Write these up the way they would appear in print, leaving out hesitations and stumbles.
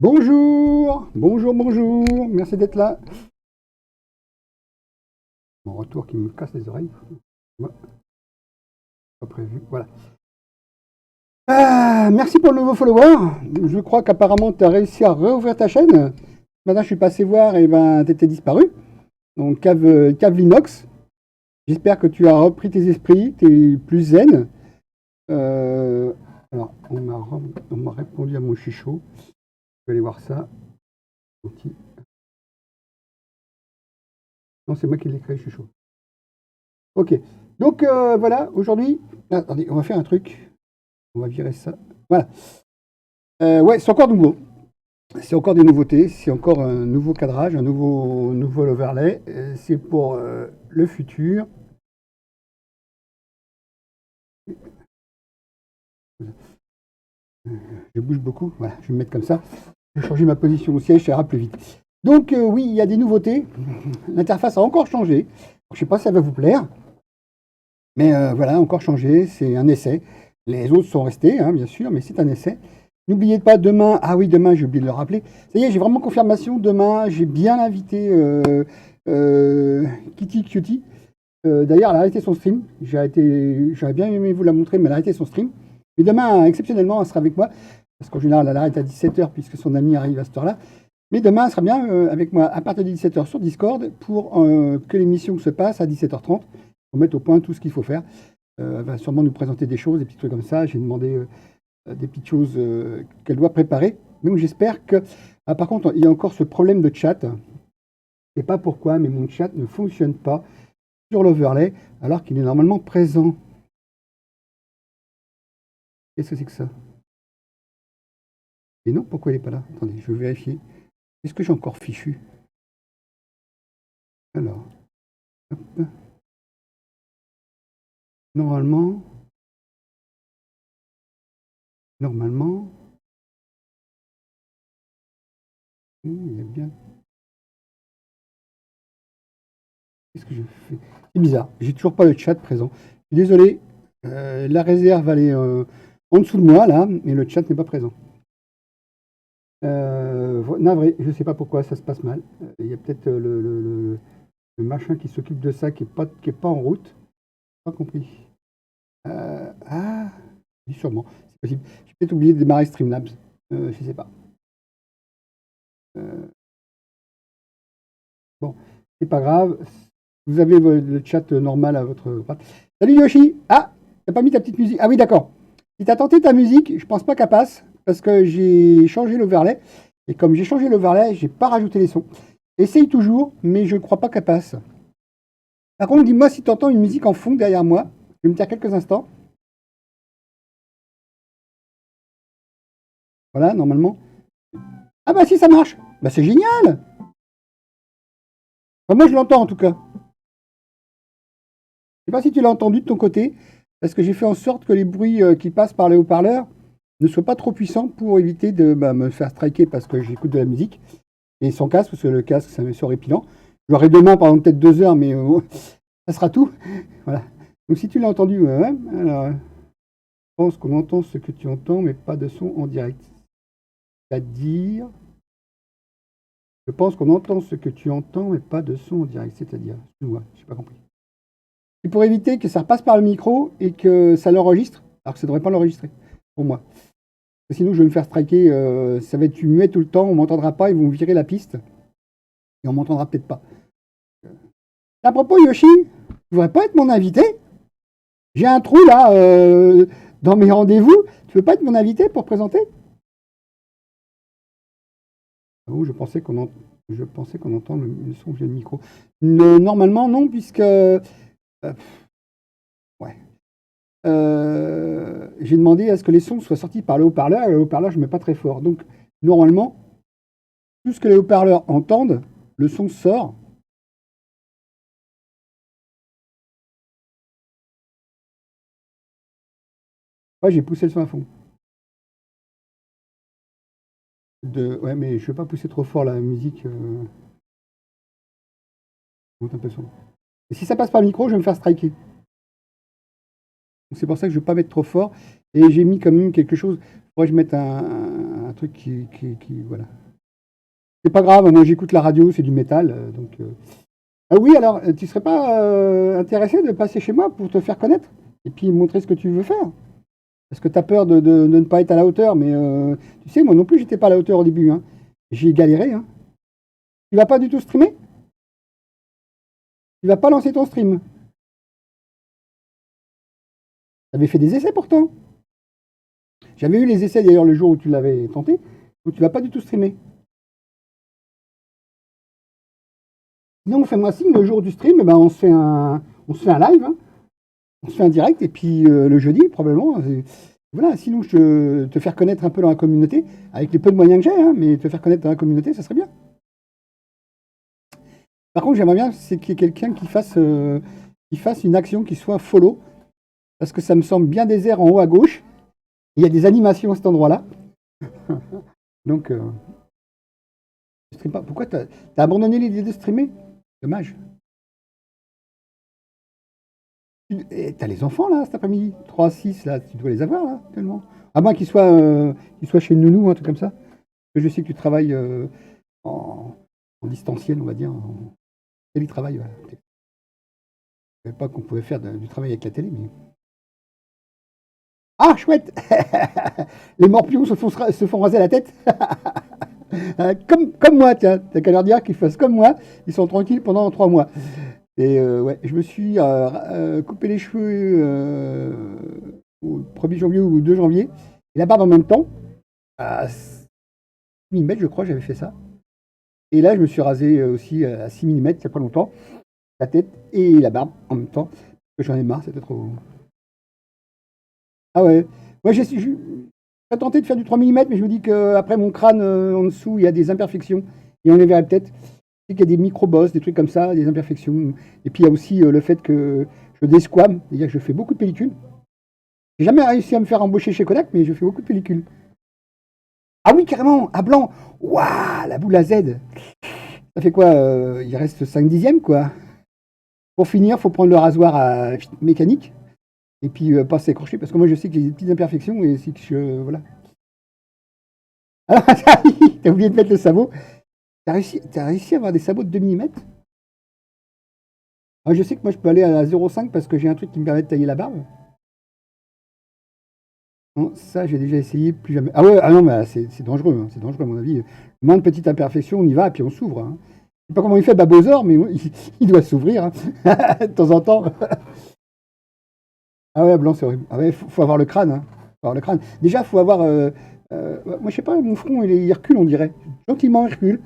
Bonjour, bonjour, bonjour, merci d'être là. Mon retour qui me casse les oreilles. Ouais, pas prévu, voilà. Merci pour le nouveau follower. Je crois qu'apparemment tu as réussi à réouvrir ta chaîne. Maintenant je suis passé voir et ben t'étais disparu. Donc cave Linux. J'espère que tu as repris tes esprits, t'es plus zen. Euh, alors on m'a répondu à mon chichot. Je vais aller voir ça. Non, c'est moi qui l'ai créé, chichot. Ok. Donc voilà, aujourd'hui, attendez, on va faire un truc. On va virer ça. Voilà. Ouais, c'est encore nouveau. C'est encore des nouveautés. C'est encore un nouveau cadrage, un nouveau overlay. C'est pour le futur. Je bouge beaucoup. Voilà, je vais me mettre comme ça. Je vais changer ma position au siège, ça ira plus vite. Donc oui, il y a des nouveautés. L'interface a encore changé. Je ne sais pas si ça va vous plaire. Mais voilà, encore changé. C'est un essai. Les autres sont restés, hein, bien sûr, mais c'est un essai. N'oubliez pas, demain, ah oui, demain, j'ai oublié de le rappeler. Ça y est, j'ai vraiment confirmation. Demain, j'ai bien invité Kitty Cutie. D'ailleurs, elle a arrêté son stream. J'aurais bien aimé vous la montrer, mais elle a arrêté son stream. Mais demain, exceptionnellement, elle sera avec moi. Parce qu'en général, elle arrête à 17h puisque son ami arrive à cette heure-là. Mais demain, elle sera bien avec moi à partir de 17h sur Discord pour que l'émission se passe à 17h30 pour mettre au point tout ce qu'il faut faire. Elle va sûrement nous présenter des choses, des petits trucs comme ça. J'ai demandé des petites choses qu'elle doit préparer. Donc j'espère que... Ah, par contre, il y a encore ce problème de chat. Je ne sais pas pourquoi, mais mon chat ne fonctionne pas sur l'overlay alors qu'il est normalement présent. Qu'est-ce que c'est que ça? Et non, pourquoi il n'est pas là? Attendez, je vais vérifier. Est-ce que j'ai encore fichu? Alors, hop. Normalement, il y a bien... Qu'est-ce que je fais? C'est bizarre, j'ai toujours pas le chat présent. Je suis désolé, la réserve elle est en dessous de moi là, mais le chat n'est pas présent. Navré, je sais pas pourquoi ça se passe mal. Il y a peut-être le machin qui s'occupe de ça qui est pas en route. Pas compris. Ah, oui, sûrement, c'est possible. J'ai peut-être oublié de démarrer Streamlabs. Je sais pas. Euh, bon, c'est pas grave. Vous avez le chat normal à votre droite. Salut Yoshi! Ah! T'as pas mis ta petite musique? Ah oui, d'accord. Si t'as tenté ta musique, je pense pas qu'elle passe, parce que j'ai changé l'overlay. Et comme j'ai changé l'overlay, j'ai pas rajouté les sons. Essaye toujours, mais je ne crois pas qu'elle passe. Par contre, dis-moi si tu entends une musique en fond derrière moi. Je vais me taire quelques instants. Voilà, normalement. Ah bah si, ça marche! Bah c'est génial! Enfin, moi je l'entends en tout cas. Je sais pas si tu l'as entendu de ton côté, parce que j'ai fait en sorte que les bruits qui passent par les haut-parleurs ne soient pas trop puissants pour éviter de me faire striker parce que j'écoute de la musique. Et sans casque, parce que le casque, ça me sort épilant. J'aurai demain, par exemple, peut-être 2 heures, mais ça sera tout. Voilà. Donc si tu l'as entendu, ouais, alors, je pense qu'on entend ce que tu entends, mais pas de son en direct. C'est-à-dire, je pense qu'on entend ce que tu entends, mais pas de son en direct. C'est-à-dire, excuse-moi, je n'ai pas compris. C'est pour éviter que ça repasse par le micro et que ça l'enregistre, alors que ça ne devrait pas l'enregistrer, pour moi. Sinon, je vais me faire striker, ça va être muet tout le temps, on m'entendra pas, ils vont virer la piste, et on m'entendra peut-être pas. À propos, Yoshi, tu voudrais pas être mon invité? J'ai un trou là dans mes rendez-vous. Tu veux pas être mon invité pour présenter? Oh, je pensais qu'on entend le son via le micro. Normalement, non, puisque ouais. J'ai demandé à ce que les sons soient sortis par le haut-parleur, et le haut-parleur, je ne mets pas très fort. Donc, normalement, tout ce que les haut-parleurs entendent, le son sort. Ouais, j'ai poussé le son à fond. Ouais, mais je ne vais pas pousser trop fort la musique. Monte un peu le son. Et si ça passe par le micro, je vais me faire striker. C'est pour ça que je ne vais pas mettre trop fort. Et j'ai mis quand même quelque chose. Faudrait que je mette un un truc voilà. C'est pas grave, moi j'écoute la radio, c'est du métal. Ah oui, alors, tu serais pas intéressé de passer chez moi pour te faire connaître et puis montrer ce que tu veux faire? Parce que tu as peur de ne pas être à la hauteur, mais tu sais, moi non plus, j'étais pas à la hauteur au début, hein. J'ai galéré, hein. Tu vas pas du tout streamer? Tu vas pas lancer ton stream? Tu avais fait des essais pourtant. J'avais eu les essais d'ailleurs le jour où tu l'avais tenté, où tu vas pas du tout streamer. Sinon, fais-moi signe le jour du stream, eh ben, on se fait un live, hein. On se fait un direct, et puis le jeudi, probablement. Voilà, sinon, te faire connaître un peu dans la communauté, avec les peu de moyens que j'ai, hein, mais te faire connaître dans la communauté, ça serait bien. Par contre, j'aimerais bien c'est qu'il y ait quelqu'un qui fasse une action qui soit follow, parce que ça me semble bien désert en haut à gauche. Il y a des animations à cet endroit-là. Donc, je stream pas. Pourquoi t'as abandonné l'idée de streamer? Dommage. T'as les enfants là cet après-midi, 3 à 6 là, tu dois les avoir là, tellement. À moins qu'ils soient chez le nounou, un truc comme ça. Parce que je sais que tu travailles en distanciel, on va dire, en télétravail. Voilà. Je savais pas qu'on pouvait faire du travail avec la télé, mais. Ah, chouette! Les morpions se font raser la tête. Comme moi, tiens, t'as qu'à leur dire qu'ils fassent comme moi, ils sont tranquilles pendant 3 mois. Et ouais, je me suis coupé les cheveux au 1er janvier ou 2 janvier, et la barbe en même temps, à 6 mm, je crois, j'avais fait ça. Et là, je me suis rasé aussi à 6 mm, il n'y a pas longtemps, la tête et la barbe en même temps, parce que j'en ai marre, c'était trop. Ah ouais, moi j'ai tenté de faire du 3 mm, mais je me dis qu'après mon crâne en dessous, il y a des imperfections, et on les verrait peut-être. Il y a des micro-bosses, des trucs comme ça, des imperfections. Et puis il y a aussi le fait que je desquame, c'est-à-dire que je fais beaucoup de pellicules. J'ai jamais réussi à me faire embaucher chez Kodak, mais je fais beaucoup de pellicules. Ah oui, carrément, à blanc. Waouh, la boule à Z. Ça fait quoi il reste 5 dixièmes, quoi. Pour finir, il faut prendre le rasoir mécanique et puis pas s'écorcher, parce que moi je sais que j'ai des petites imperfections et c'est que voilà. Alors, t'as oublié de mettre le sabot. T'as réussi à avoir des sabots de 2 mm? Ah, je sais que moi je peux aller à 0,5 parce que j'ai un truc qui me permet de tailler la barbe. Non, ça j'ai déjà essayé, plus jamais. Ah ouais, ah non, mais c'est dangereux, hein, c'est dangereux à mon avis. Moins de petites imperfections, on y va et puis on s'ouvre, hein. Je sais pas comment il fait Babozor, mais il doit s'ouvrir, hein, de temps en temps. Ah ouais, blanc c'est horrible. Ah ouais, faut avoir le crâne, hein. Faut avoir le crâne. Déjà, faut avoir. Moi je sais pas, mon front il recule, on dirait. Gentiment il recule.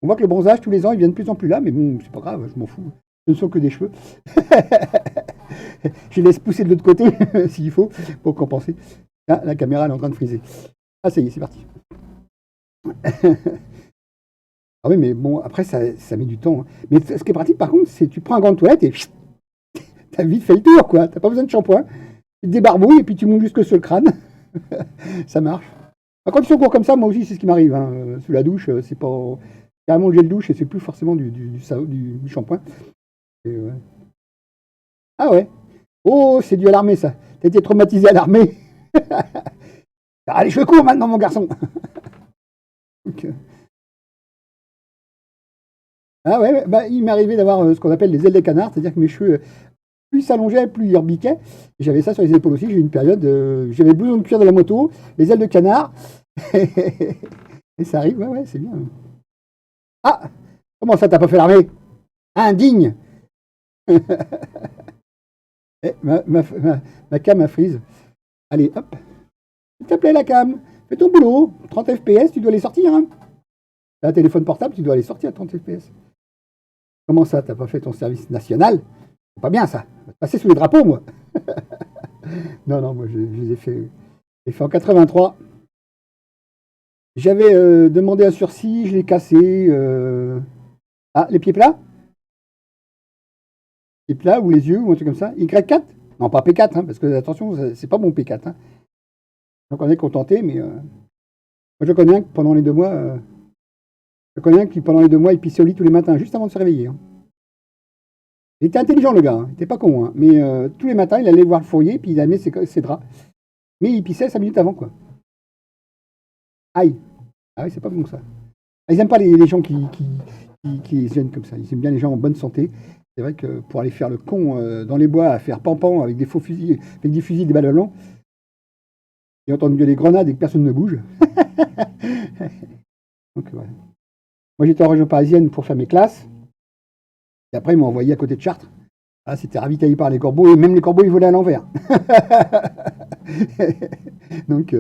On voit que le bronzage tous les ans il vient de plus en plus là, mais bon, c'est pas grave, je m'en fous. Ce ne sont que des cheveux. Je les laisse pousser de l'autre côté s'il faut pour compenser. Ah, la caméra elle est en train de friser. Ah ça y est, c'est parti. Ah oui, mais bon, après ça met du temps, hein. Mais ce qui est pratique par contre, c'est tu prends un gant de toilette et t'as vite fait le tour, quoi. T'as pas besoin de shampoing. Tu te débarbouilles et puis tu montes jusque sur le crâne. Ça marche. Quand ils sont courts comme ça, moi aussi c'est ce qui m'arrive, hein. Sous la douche, c'est pas carrément le gel douche et c'est plus forcément du shampoing. Et ouais. Ah ouais. Oh, c'est dû à l'armée, ça. T'as été traumatisé à l'armée. Allez, je cours maintenant, mon garçon. Donc, ah ouais, ouais, bah, il m'est arrivé d'avoir ce qu'on appelle les ailes des canards, c'est-à-dire que mes cheveux, plus ils s'allongeaient, plus ils rebiquaient. Et j'avais ça sur les épaules aussi. J'ai eu une période, j'avais besoin de cuir de la moto, les ailes de canard. Et ça arrive, ouais, ouais, c'est bien. Ah, comment ça, t'as pas fait l'armée? Indigne. Eh, ma cam a freeze. Allez, hop. S'il te plaît, la cam. Fais ton boulot. 30 FPS, tu dois les sortir, hein. T'as un téléphone portable, tu dois les sortir à 30 FPS. Comment ça, t'as pas fait ton service national? C'est pas bien, ça. Je vais te passer sous les drapeaux, moi. Non, non, moi, je les ai fait. J'ai fait en 83. J'avais demandé un sursis, je l'ai cassé. Ah, les pieds plats? Les plats ou les yeux ou un truc comme ça. Y4? Non, pas P4, hein, parce que attention, c'est pas bon P4, hein. J'en connais qui ont tenté, mais moi je connais un qui pendant les 2 mois, il pissait au lit tous les matins, juste avant de se réveiller, hein. Il était intelligent le gars, hein. Il était pas con, hein. Mais tous les matins, il allait voir le fourrier, puis il amenait ses draps. Mais il pissait 5 minutes avant, quoi. Aïe. Ah oui, c'est pas bon ça. Ah, ils aiment pas les gens qui se gênent comme ça. Ils aiment bien les gens en bonne santé. C'est vrai que pour aller faire le con dans les bois, à faire pampan avec des faux fusils, avec des fusils, des balles blancs, et entendre gueuler grenades et que personne ne bouge. Donc, ouais. Moi, j'étais en région parisienne pour faire mes classes. Et après, ils m'ont envoyé à côté de Chartres. Ah, c'était ravitaillé par les corbeaux. Et même les corbeaux, ils volaient à l'envers. Donc,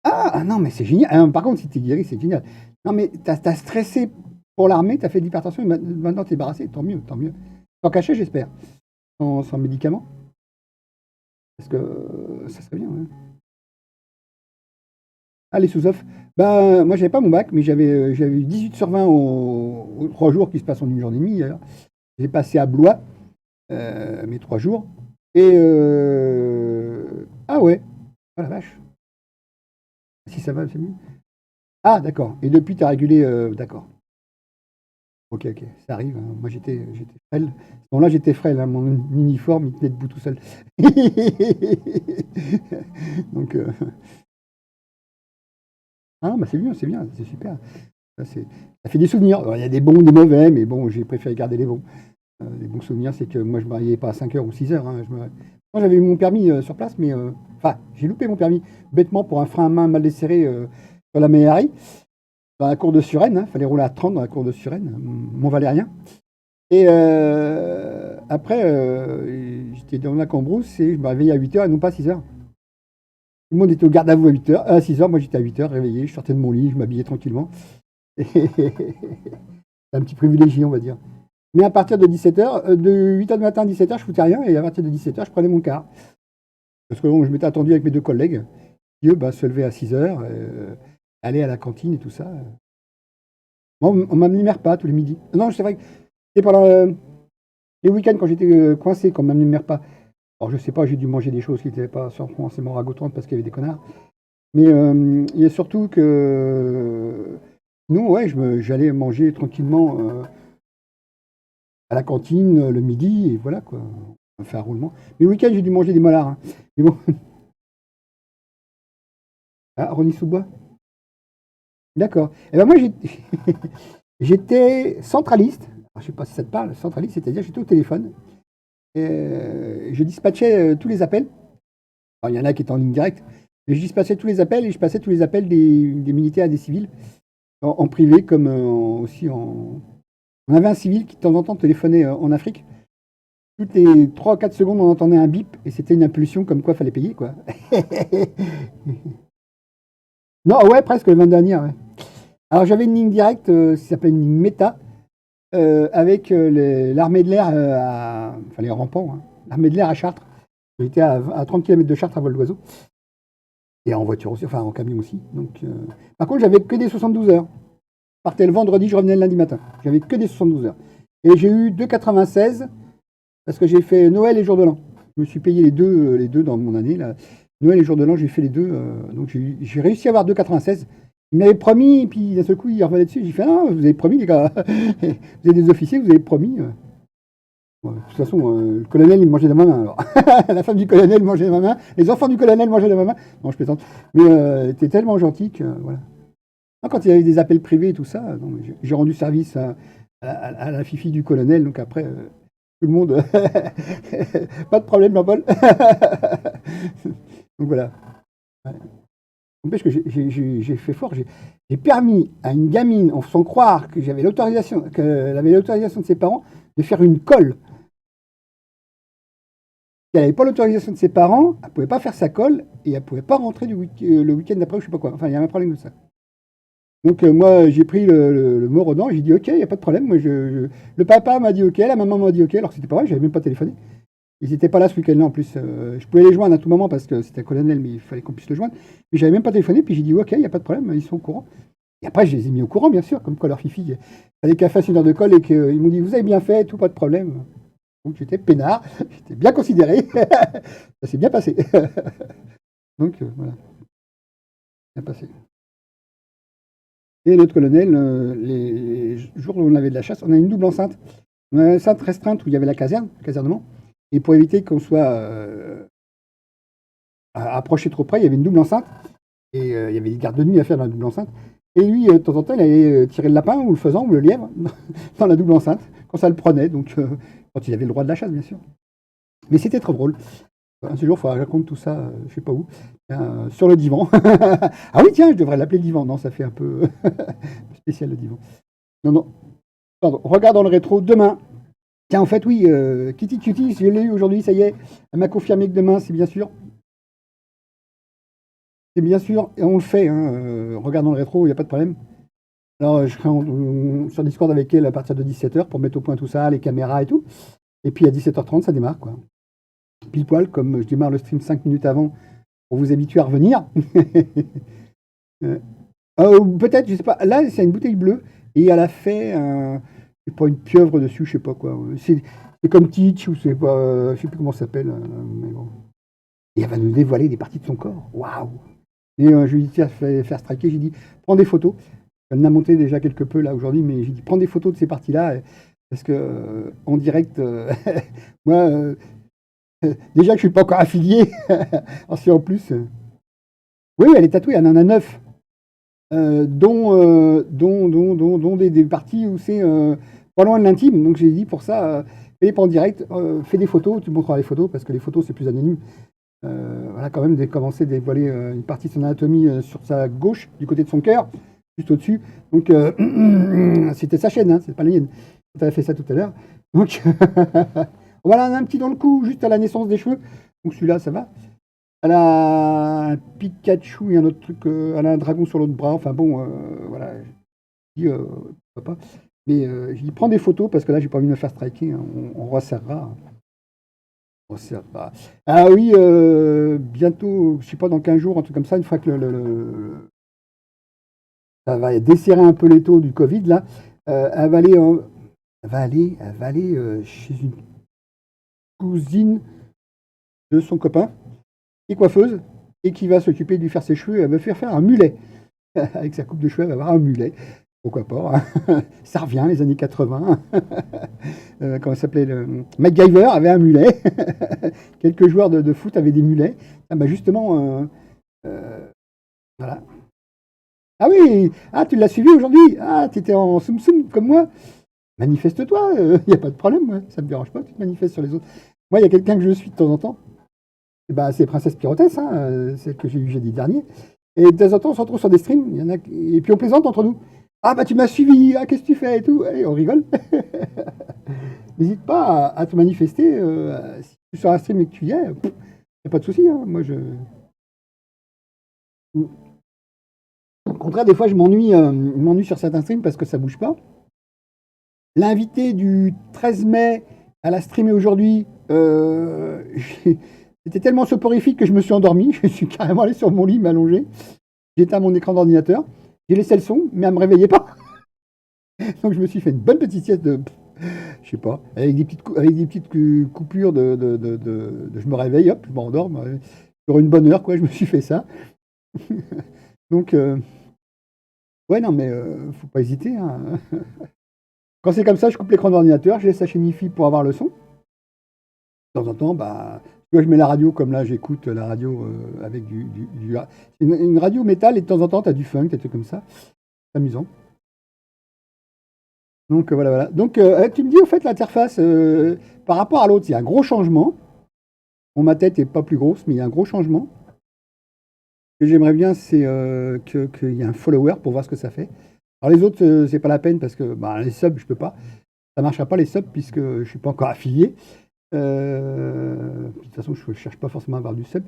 ah non, mais c'est génial. Ah, par contre, si t'es guéri, c'est génial. Non, mais t'as stressé pour l'armée, t'as fait de l'hypertension, et maintenant t'es débarrassé. Tant mieux, tant mieux. Sans cachet, j'espère. Sans médicaments. Parce que ça serait bien, ouais. Ah, les sous-offres. Ben, moi, j'avais pas mon bac, mais j'avais eu 18 sur 20 aux 3 jours qui se passent en une journée et demie, d'ailleurs. J'ai passé à Blois, mes 3 jours. Et ah ouais, oh la vache. Si ça va, c'est mieux. Ah, d'accord. Et depuis, tu as régulé, d'accord. Ok, ok, ça arrive, hein. Moi, j'étais frêle. Bon, là, j'étais frêle, hein. Mon uniforme, il tenait debout tout seul. Donc, ah, bah, c'est bien, c'est super. Ça fait des souvenirs. Alors, il y a des bons, des mauvais, mais bon, j'ai préféré garder les bons. Les bons souvenirs, c'est que moi, je ne m'arrivais pas à 5 heures ou 6 heures, hein. Moi, j'avais eu mon permis sur place, mais enfin, j'ai loupé mon permis bêtement pour un frein à main mal desserré sur la Méhari, dans la cour de Suresnes. Il fallait rouler à 30 dans la cour de Suresnes, Mont-Valérien. Et après, j'étais dans la Cambrousse et je me réveillais à 8 heures et non pas à 6 heures. Tout le monde était au garde à vous à 8 heures. À 6 heures, moi j'étais à 8 heures réveillé, je sortais de mon lit, je m'habillais tranquillement. C'est un petit privilégié, on va dire. Mais à partir de 17 heures, de 8 heures du matin à 17 heures, je foutais rien, et à partir de 17 heures, je prenais mon car. Parce que bon, je m'étais attendu avec mes deux collègues, qui eux bah, se levaient à 6 heures, allaient à la cantine et tout ça. Moi, on ne m'amenait pas tous les midis. Non, c'est vrai que c'était pendant les week-ends quand j'étais coincé, qu'on ne m'amenait pas. Alors je sais pas, j'ai dû manger des choses qui n'étaient pas forcément ragoûtantes parce qu'il y avait des connards. Mais il y a surtout que nous, ouais, j'allais manger tranquillement à la cantine le midi, et voilà quoi. On fait un roulement. Mais le week-end, j'ai dû manger des molards, hein. Mais bon. Ah, Rony-sous-Bois. D'accord. Et ben moi, j'étais centraliste. Alors, je sais pas si ça te parle, centraliste, c'est-à-dire j'étais au téléphone. Et, je dispatchais tous les appels. Alors, il y en a qui étaient en ligne directe. Mais je dispatchais tous les appels et je passais tous les appels des militaires et des civils. En privé comme aussi en. On avait un civil qui de temps en temps téléphonait en Afrique. Toutes les 3 ou 4 secondes, on entendait un bip et c'était une impulsion comme quoi il fallait payer, quoi. Non, ouais, presque le 20 dernière, ouais. Alors j'avais une ligne directe qui s'appelait une ligne méta avec l'armée de l'air enfin les rampants, hein. L'armée de l'air à Chartres. J'étais à 30 km de Chartres à vol d'oiseau. Et en voiture aussi, enfin en camion aussi. Donc, par contre, j'avais que des 72 heures. Je partais le vendredi, je revenais le lundi matin. J'avais que des 72 heures. Et j'ai eu 2,96 parce que j'ai fait Noël et jour de l'an. Je me suis payé les deux dans mon année. Là. Noël et jour de l'an, j'ai fait les deux. Donc j'ai réussi à avoir 2,96. Il m'avait promis, et puis d'un seul coup, il revenait dessus. J'ai fait non, vous avez promis, les gars. Vous êtes des officiers, vous avez promis. Bon, de toute façon, le colonel, il mangeait de ma main. Alors. La femme du colonel mangeait de ma main. Les enfants du colonel mangeaient de ma main. Non, je plaisante. Mais t'es tellement gentil que voilà. Quand il y avait des appels privés et tout ça, j'ai rendu service à la fifi du colonel. Donc après, tout le monde. Pas de problème, Jean-Paul. Donc voilà. Ouais. N'empêche que j'ai fait fort. J'ai permis à une gamine, en faisant croire que j'avais l'autorisation, qu'elle avait l'autorisation de ses parents, de faire une colle. Si elle n'avait pas l'autorisation de ses parents, elle ne pouvait pas faire sa colle et elle ne pouvait pas rentrer le week-end d'après ou je sais pas quoi. Enfin, il y a un problème de ça. Donc moi, j'ai pris le mot aux dents, j'ai dit ok, il n'y a pas de problème. Moi, le papa m'a dit ok, la maman m'a dit ok, alors c'était pas vrai, j'avais même pas téléphoné. Ils n'étaient pas là ce week-end-là en plus. Je pouvais les joindre à tout moment parce que c'était un colonel, mais il fallait qu'on puisse le joindre. Mais j'avais même pas téléphoné, puis j'ai dit ok, il n'y a pas de problème, ils sont au courant. Et après, je les ai mis au courant, bien sûr, comme quoi leur fifi, il fallait qu'elle fasse une heure de colle et qu'ils m'ont dit vous avez bien fait, tout, pas de problème. Donc j'étais peinard, j'étais bien considéré, ça s'est bien passé. Donc voilà, bien passé. Et notre colonel, les jours où on avait de la chasse, on a une double enceinte. On a une enceinte restreinte où il y avait la caserne, le casernement. Et pour éviter qu'on soit approché trop près, il y avait une double enceinte. Et il y avait des gardes de nuit à faire dans la double enceinte. Et lui, de temps en temps, il allait tirer le lapin ou le faisan ou le lièvre dans la double enceinte, quand ça le prenait, donc quand il avait le droit de la chasse, bien sûr. Mais c'était trop drôle. Un séjour, il faudra que je raconte tout ça, je sais pas où, sur le divan. Ah oui, tiens, je devrais l'appeler divan. Non, ça fait un peu spécial le divan. Non, non, pardon. Regarde dans le rétro demain. Tiens, en fait, oui, Kitty Cutie, je l'ai eu aujourd'hui, ça y est. Elle m'a confirmé que demain, c'est bien sûr. C'est bien sûr, et on le fait, hein, regarde dans le rétro, il n'y a pas de problème. Alors, je serai sur Discord avec elle à partir de 17h pour mettre au point tout ça, les caméras et tout. Et puis à 17h30, ça démarre, quoi. Pile poil, comme je démarre le stream 5 minutes avant pour vous habituer à revenir. Peut-être, je sais pas. Là, c'est une bouteille bleue et elle a fait c'est pas une pieuvre dessus, je sais pas quoi. C'est comme Teach ou c'est pas, je sais plus comment ça s'appelle. Mais bon. Et elle va nous dévoiler des parties de son corps. Waouh! Et je lui ai dit, tiens, faire striker. J'ai dit, prends des photos. Elle m'a monté déjà quelque peu là aujourd'hui, mais j'ai dit, prends des photos de ces parties-là. Parce que en direct, moi, déjà que je suis pas encore affilié, ensuite en plus. Oui, elle est tatouée, elle en a 9. Dont des parties où c'est pas loin de l'intime. Donc j'ai dit pour ça, fais pas en direct, fais des photos, tu montreras les photos, parce que les photos c'est plus anonyme. Voilà, quand même, commencer à dévoiler une partie de son anatomie sur sa gauche, du côté de son cœur, juste au-dessus. Donc c'était sa chaîne, hein, c'est pas la mienne. Tu as fait ça tout à l'heure. Donc voilà, un petit dans le cou, juste à la naissance des cheveux. Donc celui-là, ça va. Elle a un Pikachu et un autre truc, elle a un dragon sur l'autre bras. Enfin bon, voilà. Je dis, pourquoi pas. Mais je dis, prends des photos parce que là, j'ai pas envie de me faire striker. Hein. On resserrera. On resserrera. Ah oui, bientôt, je sais pas, dans 15 jours, un truc comme ça, une fois que ça va desserrer un peu les taux du Covid, là, elle va aller, chez une cousine de son copain, qui est coiffeuse, et qui va s'occuper de lui faire ses cheveux. Elle va faire un mulet. Avec sa coupe de cheveux, elle va avoir un mulet. Pourquoi pas, hein. Ça revient, les années 80. Comment ça s'appelait MacGyver avait un mulet. Quelques joueurs de foot avaient des mulets. Ah bah justement, voilà. Ah oui, ah tu l'as suivi aujourd'hui. Ah, tu étais en soum soum comme moi. Manifeste-toi, il n'y a pas de problème, moi. Ça me dérange pas que tu te manifestes sur les autres. Moi, il y a quelqu'un que je suis de temps en temps. Et bah, c'est Princesse Pyrotess, hein, celle que j'ai eue jeudi dernier. Et de temps en temps, on se retrouve sur des streams, il y en a, et puis on plaisante entre nous. Ah bah tu m'as suivi, ah, qu'est-ce que tu fais et tout, et on rigole. N'hésite pas à te manifester, si tu es sur un stream et que tu y es, il n'y a pas de souci. Hein. Moi, Au contraire, des fois, je m'ennuie sur certains streams parce que ça bouge pas. L'invité du 13 mai, elle a streamé aujourd'hui. C'était tellement soporifique que je me suis endormi. Je suis carrément allé sur mon lit, m'allonger. J'étais à mon écran d'ordinateur. J'ai laissé le son, mais elle ne me réveillait pas. Donc je me suis fait une bonne petite sieste de, je sais pas, avec des petites coupures de je me réveille, hop, je m'endors. Sur une bonne heure, quoi, je me suis fait ça. Donc, ouais, non, mais faut pas hésiter. Hein. Quand c'est comme ça, je coupe l'écran d'ordinateur, je laisse la chaîne IFI pour avoir le son. De temps en temps, bah, je mets la radio comme là, j'écoute la radio avec une radio métal et de temps en temps, tu as du funk, des trucs comme ça. C'est amusant. Donc voilà, voilà. Donc tu me dis, au fait, l'interface, par rapport à l'autre, il y a un gros changement. Bon, ma tête est pas plus grosse, mais il y a un gros changement. Ce que j'aimerais bien, c'est qu'il y ait un follower pour voir ce que ça fait. Alors les autres, c'est pas la peine parce que bah, les subs, je peux pas. Ça marchera pas les subs puisque je suis pas encore affilié. De toute façon, je ne cherche pas forcément à avoir du sub.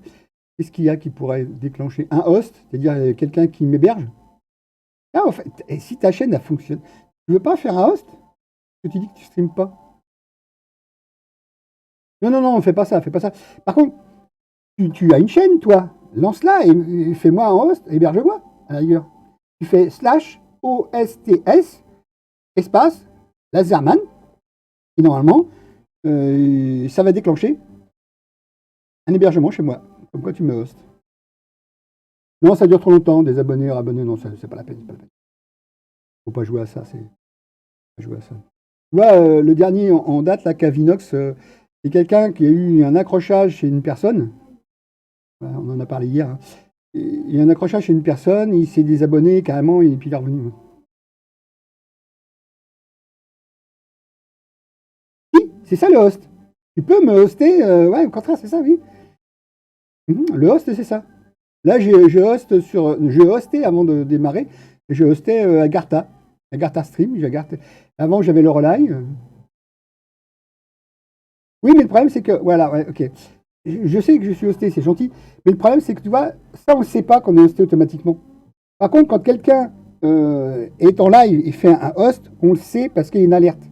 Qu'est-ce qu'il y a qui pourrait déclencher un host, c'est-à-dire quelqu'un qui m'héberge? Ah, en fait, et si ta chaîne elle fonctionne, tu veux pas faire un host? Que tu dis que tu streames pas? Non, non, non, fais pas ça, fais pas ça. Par contre, tu as une chaîne, toi. Lance-la et fais-moi un host, héberge-moi, à la rigueur. Tu fais slash OSTS, espace, Laserman, et normalement, ça va déclencher un hébergement chez moi. Comme quoi tu me hostes. Non, ça dure trop longtemps, des abonnés, abonnés, non, c'est pas la peine. Faut pas jouer à ça, pas jouer à ça. Tu vois, le dernier en date, là, Cavinox, c'est quelqu'un qui a eu un accrochage chez une personne. On en a parlé hier. Hein. il y a un accrochage chez une personne, il s'est désabonné carrément et puis il est revenu. Oui, c'est ça le host. Tu peux me hoster, ouais, au contraire, c'est ça, oui. Le host, c'est ça. Là, je hostais avant de démarrer, je hostais Agartha Stream. Avant, j'avais le Relay. Oui, mais le problème, c'est que, voilà, ouais, ok. Je sais que je suis hosté, c'est gentil, mais le problème, c'est que tu vois, ça, on ne sait pas qu'on est hosté automatiquement. Par contre, quand quelqu'un est en live et fait un host, on le sait parce qu'il y a une alerte.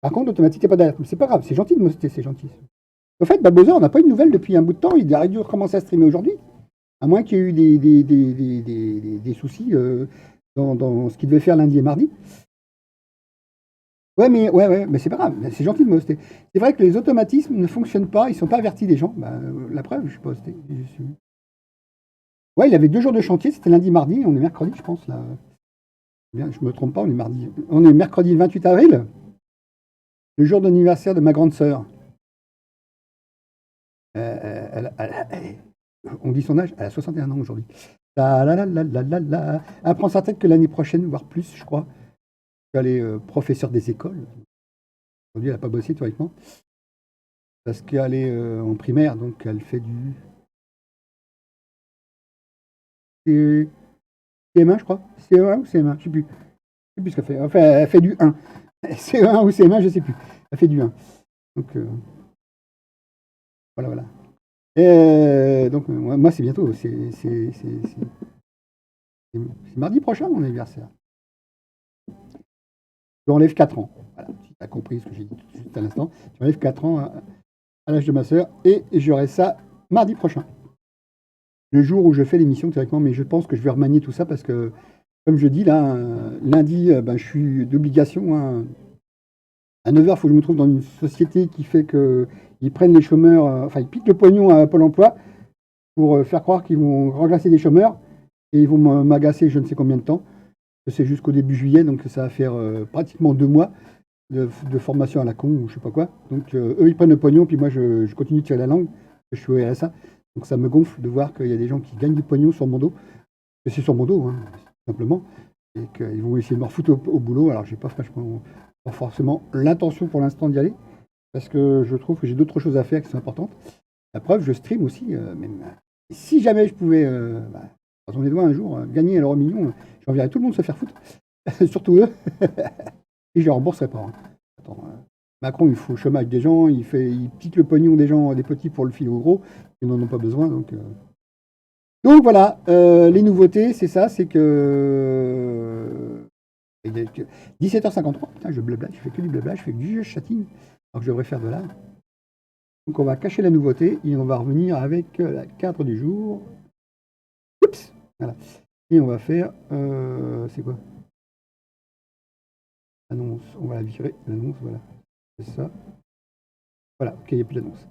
Par contre, automatique, il n'y a pas d'alerte. Mais c'est pas grave, c'est gentil de m'hoster, c'est gentil. Au fait, Bowser, on n'a pas eu de nouvelles depuis un bout de temps. Il a dû recommencer à streamer aujourd'hui. À moins qu'il y ait eu des soucis dans ce qu'il devait faire lundi et mardi. Ouais, mais c'est pas grave, c'est gentil de me hoster. C'est vrai que les automatismes ne fonctionnent pas, ils sont pas avertis des gens. Bah, la preuve, je suis pas hosté. Ouais, il avait 2 jours de chantier, c'était lundi, mardi, on est mercredi, je pense. Là. Bien, je me trompe pas, on est mardi. On est mercredi 28 avril, le jour d'anniversaire de ma grande sœur. On dit son âge, elle a 61 ans aujourd'hui. Elle prend sa tête que l'année prochaine, voire plus, je crois. Elle est professeure des écoles. Aujourd'hui, elle n'a pas bossé théoriquement. Parce qu'elle est en primaire, donc elle fait du CM1, je crois. CE1 ou CM1, je ne sais plus. Je sais plus ce qu'elle fait. Enfin, elle fait du 1. CE1 ou CM1, je ne sais plus. Elle fait du 1. Donc, voilà. Et donc, moi, c'est bientôt. C'est mardi prochain, mon anniversaire. Tu enlèves 4 ans. Voilà, tu as compris ce que j'ai dit tout juste à l'instant. Tu enlèves 4 ans à l'âge de ma sœur et j'aurai ça mardi prochain. Le jour où je fais l'émission théoriquement, mais je pense que je vais remanier tout ça parce que, comme je dis là, lundi, je suis d'obligation. Hein, à 9h, il faut que je me trouve dans une société qui fait qu'ils prennent les chômeurs, enfin, ils piquent le pognon à Pôle emploi pour faire croire qu'ils vont remplacer des chômeurs et ils vont m'agacer je ne sais combien de temps. C'est jusqu'au début juillet, donc ça va faire pratiquement 2 mois de formation à la con ou je sais pas quoi. Donc eux, ils prennent le pognon, puis moi, je continue de tirer la langue. Je suis au RSA. Donc ça me gonfle de voir qu'il y a des gens qui gagnent du pognon sur mon dos. Et c'est sur mon dos, hein, simplement. Et qu'ils vont essayer de me refoutre au boulot. Alors j'ai pas forcément l'intention pour l'instant d'y aller. Parce que je trouve que j'ai d'autres choses à faire qui sont importantes. La preuve, je stream aussi. Même, si jamais je pouvais, croisons les doigts un jour, gagner à l'euro million, j'enverrais tout le monde se faire foutre. Surtout eux. Et je ne rembourserai pas. Hein. Attends, Macron, il faut le chômage des gens, il pique le pognon des gens, des petits pour le filer au gros. Ils n'en ont pas besoin. Donc voilà, les nouveautés, c'est ça, c'est que 17h53, putain, je blabla, je fais que du blabla, je fais que du chatting, alors que je devrais faire de l'art. Donc on va cacher la nouveauté et on va revenir avec la cadre du jour. Oups, voilà. Et on va faire, c'est quoi? Annonce, on va la virer, l'annonce, voilà. C'est ça. Voilà, ok, il n'y a plus d'annonce.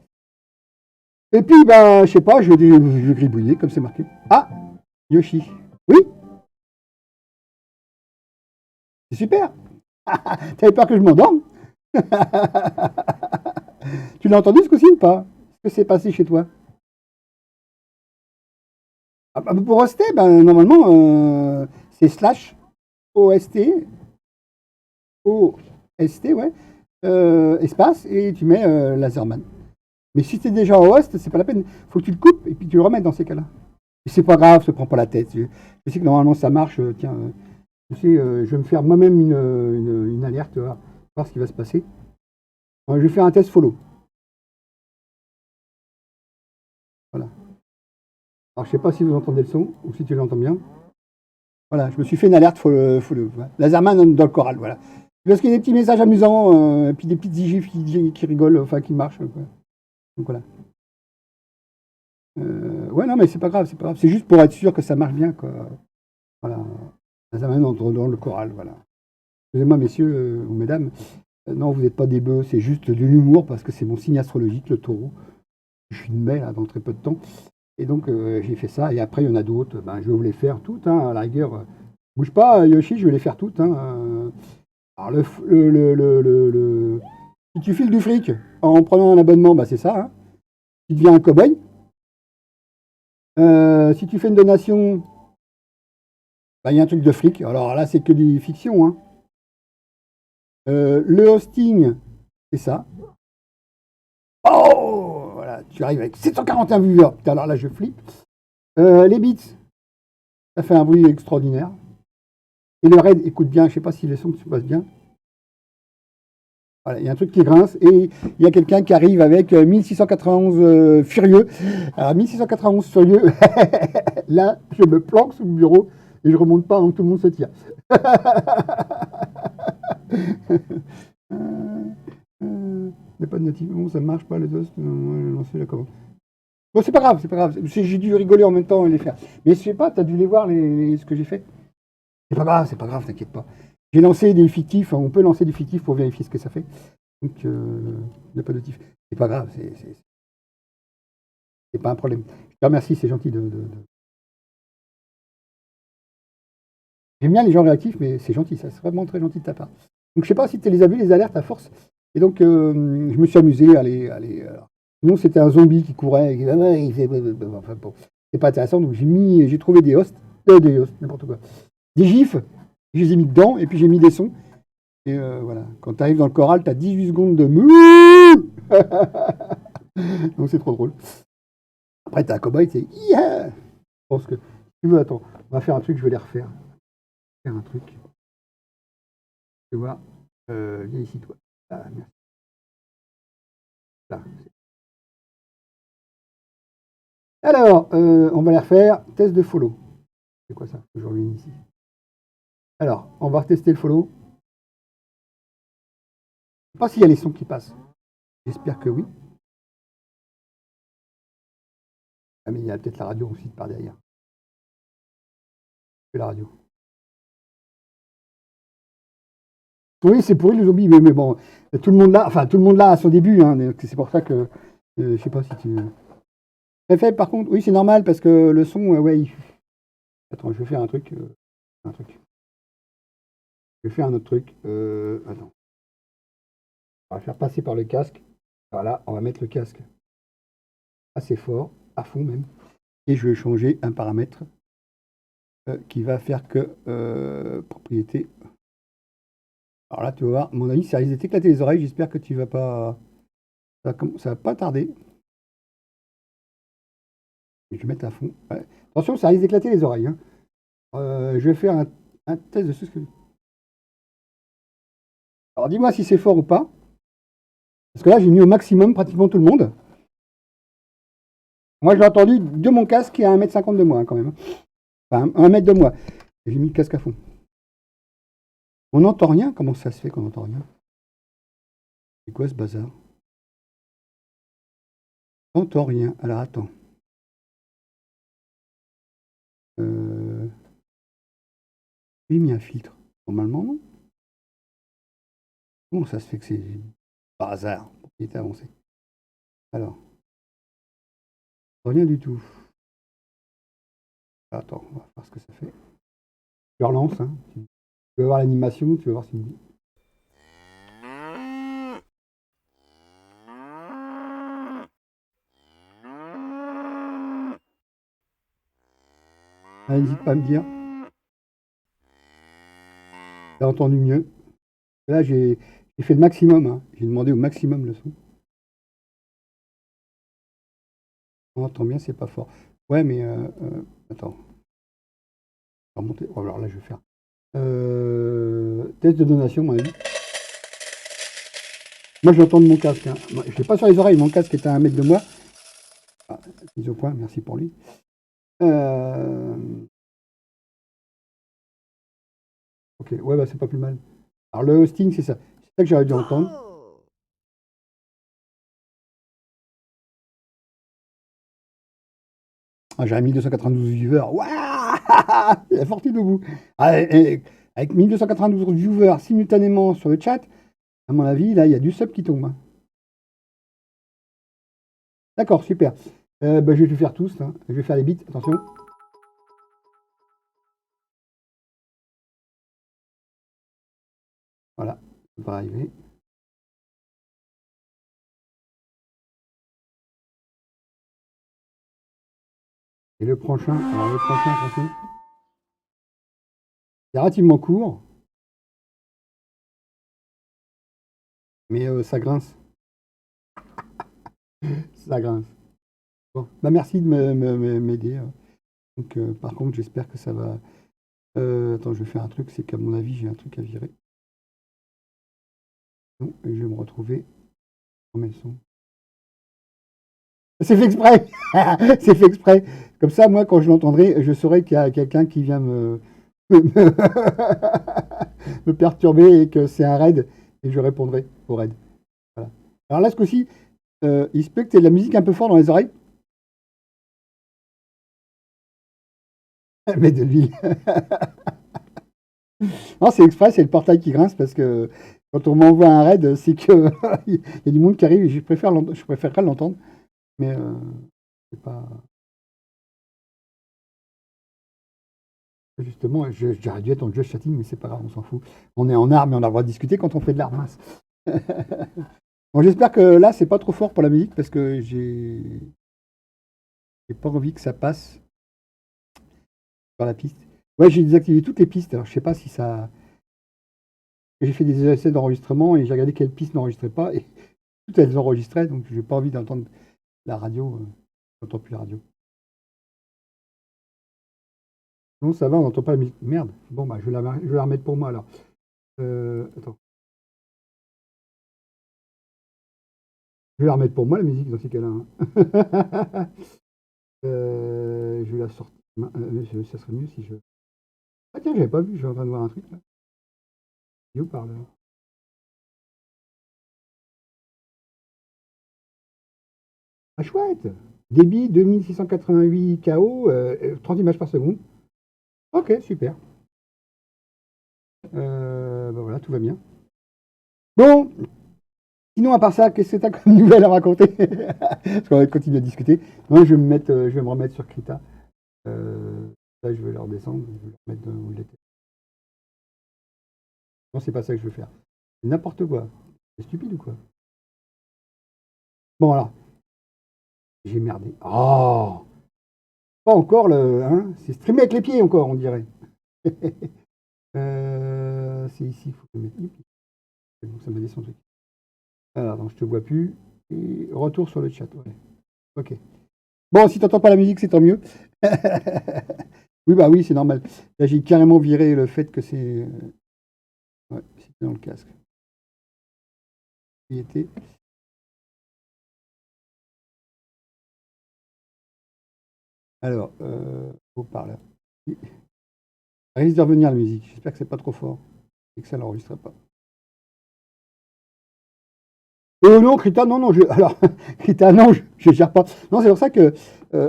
Et puis, je sais pas, je vais gribouiller, comme c'est marqué. Ah, Yoshi. Oui, c'est super. T'avais peur que je m'endorme? Tu l'as entendu ce coup-ci ou pas? Qu'est-ce qui s'est passé chez toi? Pour hoster, normalement, c'est slash OST, OST, ouais, espace, et tu mets Laserman. Mais si t'es déjà en host, c'est pas la peine. Faut que tu le coupes et puis tu le remettes dans ces cas-là. Et c'est pas grave, se prends pas la tête. Je sais que normalement ça marche. Tiens, je sais, je vais me faire moi-même une alerte, voir ce qui va se passer. Je vais faire un test follow. Voilà. Alors je sais pas si vous entendez le son ou si tu l'entends bien. Voilà, je me suis fait une alerte follow. Voilà. Laserman dans le choral, voilà. Parce qu'il y a des petits messages amusants, et puis des petites gifs qui rigolent, enfin qui marchent. Quoi. Donc voilà. Ouais, non, mais c'est pas grave, c'est pas grave. C'est juste pour être sûr que ça marche bien, quoi. Voilà. Laserman dans le choral, voilà. Excusez-moi, messieurs ou mesdames. Non, vous n'êtes pas des bœufs, c'est juste de l'humour parce que c'est mon signe astrologique, le taureau. Je suis de mai, là, dans très peu de temps. Et donc, j'ai fait ça. Et après, il y en a d'autres. Je vais vous les faire toutes, hein, à la rigueur. Bouge pas, Yoshi, je vais les faire toutes. Hein. Alors, si tu files du fric en prenant un abonnement, c'est ça. Hein. Tu deviens un cow-boy. Si tu fais une donation, bah, il y a un truc de fric. Alors là, c'est que des fictions, hein. Le hosting, c'est ça. Oh, voilà, tu arrives avec 741 viewers. Putain, alors là, je flippe. Les bits, ça fait un bruit extraordinaire. Et le raid écoute bien. Je sais pas si les sons se passent bien. Voilà, il y a un truc qui grince et il y a quelqu'un qui arrive avec 1691 furieux. Alors 1691 furieux, là je me planque sous le bureau et je remonte pas avant que tout le monde se tire. Il n'y a pas de notif, bon, ça ne marche pas les os, j'ai lancé la commande. Bon, c'est pas grave, c'est pas grave. J'ai dû rigoler en même temps et les faire. Mais je sais pas, tu as dû les voir ce que j'ai fait. C'est pas grave, t'inquiète pas. J'ai lancé des fictifs, on peut lancer des fictifs pour vérifier ce que ça fait. Donc, il n'y a pas de notif. C'est pas grave, c'est pas un problème. Je te remercie, c'est gentil J'aime bien les gens réactifs, mais c'est gentil, ça, c'est vraiment très gentil de ta part. Donc, je sais pas si tu les as vus, les alertes à force. Et donc, je me suis amusé à aller. Sinon, c'était un zombie qui courait. Enfin, bon, c'est pas intéressant, donc j'ai trouvé des hosts, n'importe quoi. Des gifs, je les ai mis dedans, et puis j'ai mis des sons. Et voilà, quand tu arrives dans le choral, tu as 18 secondes de mouh. Donc c'est trop drôle. Après, tu as un cowboy, c'est yeah. Je pense que, si tu veux, attends, on va faire un truc, je vais les refaire. Faire un truc. Tu vois, viens ici, toi. Ah, merci. Là. Alors, on va les refaire. Test de follow. C'est quoi ça? Je reviens ici. Alors, on va retester le follow. Je ne sais pas s'il y a les sons qui passent. J'espère que oui. Ah, mais il y a peut-être la radio aussi par derrière. C'est la radio. Oui, c'est pourri le zombie, mais bon, tout le monde là, enfin tout le monde là à son début, hein, c'est pour ça que je sais pas si tu. Très faible par contre, oui c'est normal parce que le son, ouais. Attends, je vais faire un truc, un truc. Je vais faire un autre truc. Attends, on va faire passer par le casque. Voilà, on va mettre le casque assez fort, à fond même, et je vais changer un paramètre qui va faire que propriété. Alors là, tu vas voir, à mon avis, ça risque de t'éclater les oreilles. J'espère que tu vas pas, ça va pas tarder. Je vais mettre à fond. Ouais. Attention, ça risque d'éclater les oreilles, hein. Je vais faire un test de ce que. Alors dis-moi si c'est fort ou pas. Parce que là, j'ai mis au maximum pratiquement tout le monde. Moi, je l'ai entendu de mon casque qui est à 1,50 m de moi, hein, quand même. Enfin, 1 mètre de moi. J'ai mis le casque à fond. On n'entend rien? Comment ça se fait qu'on n'entend rien? C'est quoi ce bazar? On n'entend rien. Alors attends. J'ai mis un filtre. Normalement, non. Comment ça se fait que c'est par hasard? Il était avancé. Alors, rien du tout. Attends, on va voir ce que ça fait. Je relance, hein. Tu vas voir l'animation, tu vas voir s'il me dit. Ah, n'hésite pas à me dire. T'as entendu mieux. Là, j'ai fait le maximum, hein. J'ai demandé au maximum le son. On entend bien, c'est pas fort. Ouais, mais attends. On va remonter. Oh, alors là, je vais faire. Test de donation, mon avis. Moi, je l'entends de mon casque, hein. Je ne l'ai pas sur les oreilles. Mon casque est à 1 mètre de moi. Ah, mise au point, merci pour lui. Ok, ouais, bah, c'est pas plus mal. Alors, le hosting, c'est ça. C'est ça que j'aurais dû entendre. Ah, j'avais 1292 viewers. Waouh! La fortune au bout. Ah, avec 1292 viewers simultanément sur le chat, à mon avis, là, il y a du sub qui tombe, hein. D'accord, super. Bah, je vais les faire tous, hein. Je vais faire les bits, attention. Voilà, ça va arriver. Et le prochain, alors le prochain, attention, c'est relativement court, mais ça grince. Ça grince. Bon, bah merci de m'aider. Donc, par contre, j'espère que ça va. Attends, je vais faire un truc, c'est qu'à mon avis, j'ai un truc à virer. Non, et je vais me retrouver. Combien elles sont? C'est fait exprès. C'est fait exprès. Comme ça, moi, quand je l'entendrai, je saurai qu'il y a quelqu'un qui vient me perturber et que c'est un raid et je répondrai au raid. Voilà. Alors là, ce coup-ci, il se peut que tu aies de la musique un peu fort dans les oreilles. Mais de l'huile. Non, c'est exprès, c'est le portail qui grince parce que quand on m'envoie un raid, c'est que il y a du monde qui arrive et je préférerais l'entendre. Mais c'est pas. Justement, j'aurais dû être dans le just chatting, mais c'est pas grave, on s'en fout. On est en armes et on a le droit de discuter quand on fait de l'art mince. Bon, j'espère que là, c'est pas trop fort pour la musique parce que j'ai pas envie que ça passe sur la piste. Ouais, j'ai désactivé toutes les pistes. Alors, je sais pas si ça. J'ai fait des essais d'enregistrement et j'ai regardé quelles pistes n'enregistraient pas et toutes elles enregistraient, donc j'ai pas envie d'entendre la radio. J'entends plus la radio. Non, ça va, on n'entend pas la musique. Merde. Bon, bah, je vais la remettre pour moi alors. Attends. Je vais la remettre pour moi la musique dans ces cas-là, hein. Je vais la sortir. Ça serait mieux si je. Ah tiens, j'avais pas vu, je suis en train de voir un truc là. Il est où parleur? Ah chouette! Débit 2688 KO, 30 images par seconde. Ok, super. Bah voilà, tout va bien. Bon, sinon à part ça, qu'est-ce que t'as comme nouvelle à raconter? Parce qu'on va continuer à discuter. Moi, je vais me remettre sur Krita. Là, je vais leur descendre, je vais leur mettre où il était. Non, c'est pas ça que je veux faire. C'est n'importe quoi. C'est stupide ou quoi? Bon, alors, j'ai merdé. Oh! Pas encore le. Hein, c'est streamer avec les pieds encore, on dirait. C'est ici, il faut que je mette. Donc, ça m'a descendu. Alors, non, je te vois plus. Et retour sur le chat. Ouais. Ok. Bon, si t'entends pas la musique, c'est tant mieux. Oui, bah oui, c'est normal. Là, j'ai carrément viré le fait que c'est. Ouais, c'était dans le casque. Il était. Alors, haut-parleur. Il risque de revenir la musique. J'espère que c'est pas trop fort et que ça l'enregistre pas. Non, Krita, non, non, alors, Krita, non, je gère pas. Non, c'est pour ça que,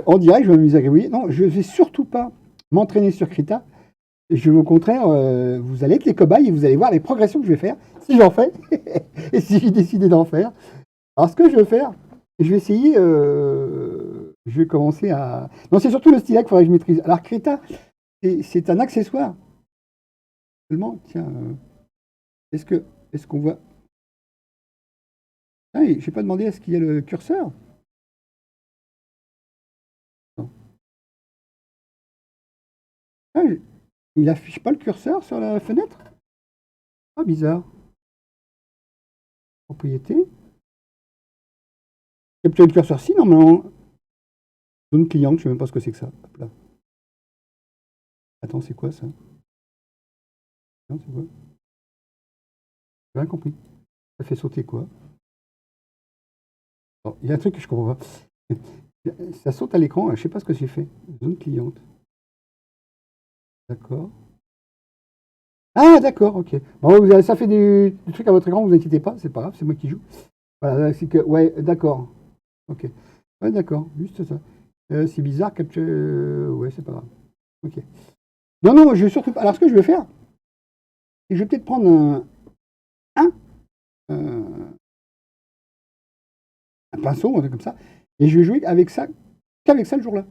en direct, je vais m'amuser à gribouiller. Non, je vais surtout pas m'entraîner sur Krita. Je vais au contraire, vous allez être les cobayes et vous allez voir les progressions que je vais faire, si j'en fais, et si j'ai décidé d'en faire. Alors, ce que je vais faire, je vais essayer, je vais commencer à. Non, c'est surtout le stylet qu'il faudrait que je maîtrise. Alors, Krita, c'est un accessoire. Seulement, tiens, est-ce que, est-ce qu'on voit. Ah, je n'ai pas demandé est-ce qu'il y a le curseur. Non. Ah, il affiche pas le curseur sur la fenêtre. Ah, bizarre. Propriété. Capturer le curseur, si, normalement. Zone client, je sais même pas ce que c'est que ça. Hop là. Attends, c'est quoi ça? Non, c'est quoi? J'ai rien compris. Ça fait sauter quoi? Bon, il y a un truc que je comprends pas. Ça saute à l'écran, je sais pas ce que j'ai fait. Zone cliente. D'accord. Ah, d'accord, ok. Bon, ça fait du truc à votre écran, vous inquiétez pas, c'est pas grave, c'est moi qui joue. Voilà, c'est que. Ouais, d'accord. Ok. Ouais, d'accord, juste ça. C'est bizarre, capture. Ouais, c'est pas grave. Ok. Non, non, je vais surtout pas. Alors, ce que je vais faire, c'est que je vais peut-être prendre un, euh, un pinceau, un truc comme ça, et je vais jouer avec ça, qu'avec ça le jour-là.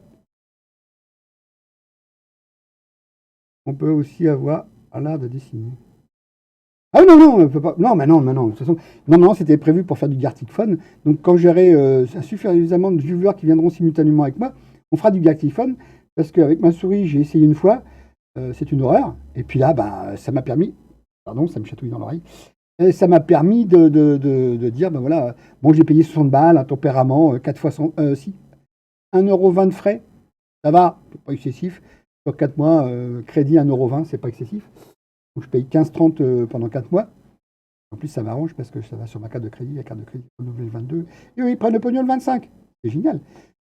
On peut aussi avoir l'art de dessiner. Ah non, non, on peut pas. Non, mais non, mais non. De toute façon, normalement, c'était prévu pour faire du Gartic Fun. Donc, quand j'aurai suffisamment de viewers qui viendront simultanément avec moi, On fera du dactyphone, parce qu'avec ma souris, j'ai essayé une fois, c'est une horreur. Et puis là, ça m'a permis, pardon, ça me chatouille dans l'oreille, et ça m'a permis de dire, ben voilà, bon, j'ai payé 60 balles, un tempérament, 4 fois 100, si, 1,20 € de frais, ça va, c'est pas excessif. Sur 4 mois, crédit 1,20 €, c'est pas excessif. Donc je paye 15,30 pendant 4 mois. En plus, ça m'arrange parce que ça va sur ma carte de crédit, la carte de crédit renouvelée le 22. Et eux, ils prennent le pognon le 25. C'est génial.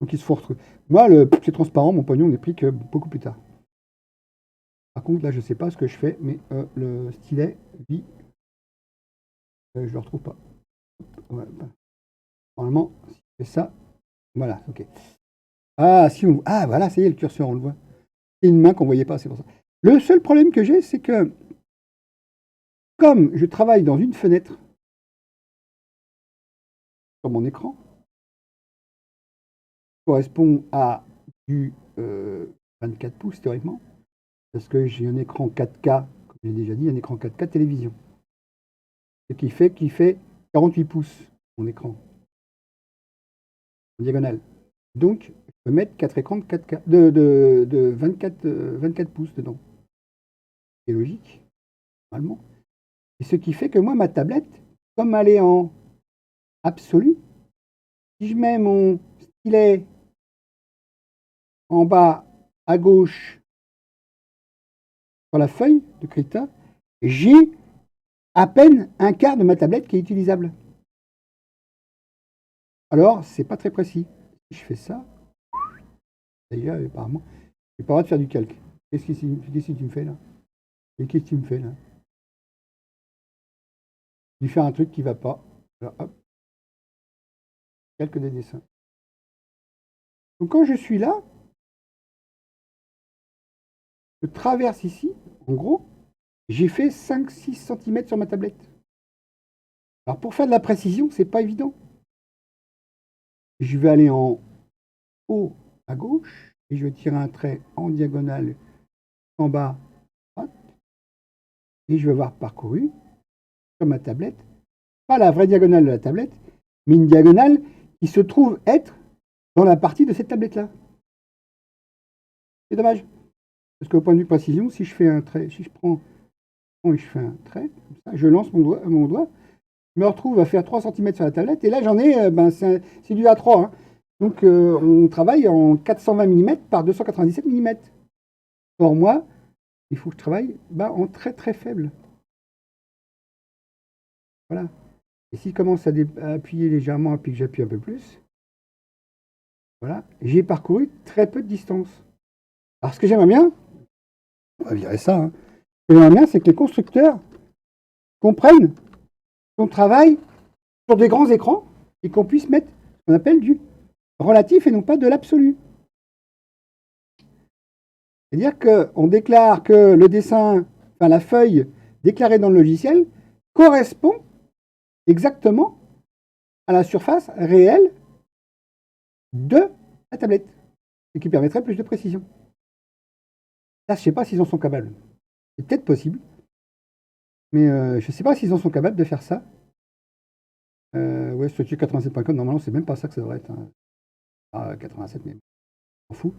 Donc ils se font retrouver. Moi, c'est transparent, mon pognon n'est pris que beaucoup plus tard. Par contre, là, je ne sais pas ce que je fais, mais le stylet, lui, je ne le retrouve pas. Ouais, normalement, si je fais ça, voilà, ok. Ah, si on... Ah, voilà, ça y est, le curseur, on le voit. C'est une main qu'on ne voyait pas, c'est pour ça. Le seul problème que j'ai, c'est que, comme je travaille dans une fenêtre sur mon écran, correspond à du 24 pouces théoriquement, parce que j'ai un écran 4K, comme j'ai déjà dit, un écran 4K télévision. Ce qui fait 48 pouces, mon écran, en diagonale. Donc, je peux mettre 4 écrans de 4K, de 24 pouces dedans. C'est logique, normalement. Et ce qui fait que moi, ma tablette, comme elle est en absolu, si je mets mon stylet en bas à gauche sur la feuille de Krita, j'ai à peine un quart de ma tablette qui est utilisable. Alors, c'est pas très précis. Si je fais ça, d'ailleurs, apparemment, j'ai pas le droit de faire du calque. Qu'est-ce que tu me fais là? Et qu'est-ce que tu me fais là? Tu fais un truc qui va pas. Alors, hop, calque des dessins. Donc quand je suis là, je traverse ici, en gros, j'ai fait 5-6 cm sur ma tablette. Alors pour faire de la précision, c'est pas évident. Je vais aller en haut à gauche et je vais tirer un trait en diagonale en bas à droite et je vais avoir parcouru sur ma tablette, pas la vraie diagonale de la tablette, mais une diagonale qui se trouve être dans la partie de cette tablette-là. C'est dommage. Parce qu'au point de vue précision, si je fais un trait, si je prends et je fais un trait, comme ça, je lance mon doigt, je me retrouve à faire 3 cm sur la tablette, et là j'en ai, c'est du A3. Hein. Donc on travaille en 420 mm par 297 mm. Or moi, il faut que je travaille en très très faible. Voilà. Et s'il commence à appuyer légèrement, puis que j'appuie un peu plus, voilà, j'ai parcouru très peu de distance. Alors ce que j'aimerais bien, on va virer ça, hein. Ce que j'aimerais bien, c'est que les constructeurs comprennent qu'on travaille sur des grands écrans et qu'on puisse mettre ce qu'on appelle du relatif et non pas de l'absolu. C'est-à-dire qu'on déclare que le dessin, enfin la feuille déclarée dans le logiciel, correspond exactement à la surface réelle de la tablette, ce qui permettrait plus de précision. Là, je ne sais pas s'ils en sont capables. C'est peut-être possible, mais je ne sais pas s'ils en sont capables de faire ça. Ouais, structure87.com, normalement, c'est même pas ça que ça devrait être. Hein. 87, mais on s'en fout.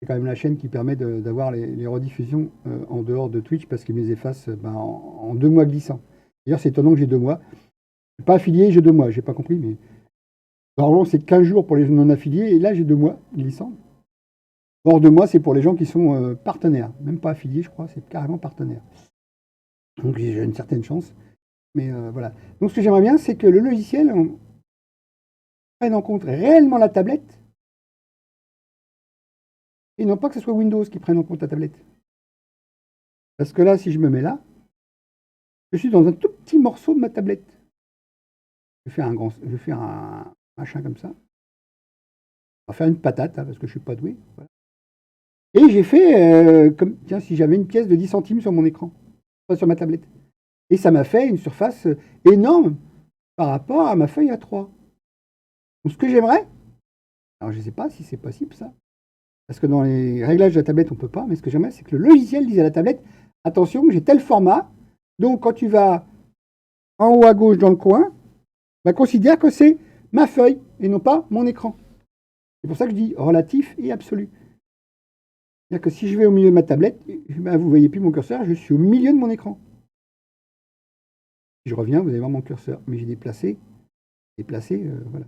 C'est quand même la chaîne qui permet d'avoir les rediffusions en dehors de Twitch parce qu'ils me les effacent en 2 mois glissants. D'ailleurs, c'est étonnant que j'ai 2 mois. Je ne suis pas affilié, j'ai 2 mois. Je n'ai pas compris, mais normalement, c'est 15 jours pour les non affiliés et là, j'ai 2 mois glissants. Hors de moi, c'est pour les gens qui sont partenaires. Même pas affiliés, je crois, c'est carrément partenaire. Donc j'ai une certaine chance. Mais voilà. Donc ce que j'aimerais bien, c'est que le logiciel prenne en compte réellement la tablette et non pas que ce soit Windows qui prenne en compte la tablette. Parce que là, si je me mets là, je suis dans un tout petit morceau de ma tablette. Je vais faire un machin comme ça. On va faire une patate, hein, parce que je ne suis pas doué. Voilà. Et j'ai fait comme tiens, si j'avais une pièce de 10 centimes sur mon écran, pas sur ma tablette. Et ça m'a fait une surface énorme par rapport à ma feuille A3. Donc ce que j'aimerais, alors je ne sais pas si c'est possible ça, parce que dans les réglages de la tablette on ne peut pas, mais ce que j'aimerais c'est que le logiciel dise à la tablette, attention, j'ai tel format, donc quand tu vas en haut à gauche dans le coin, considère que c'est ma feuille et non pas mon écran. C'est pour ça que je dis relatif et absolu. C'est-à-dire que si je vais au milieu de ma tablette, ben, vous ne voyez plus mon curseur, je suis au milieu de mon écran. Si je reviens, vous allez voir mon curseur. Mais j'ai déplacé, voilà.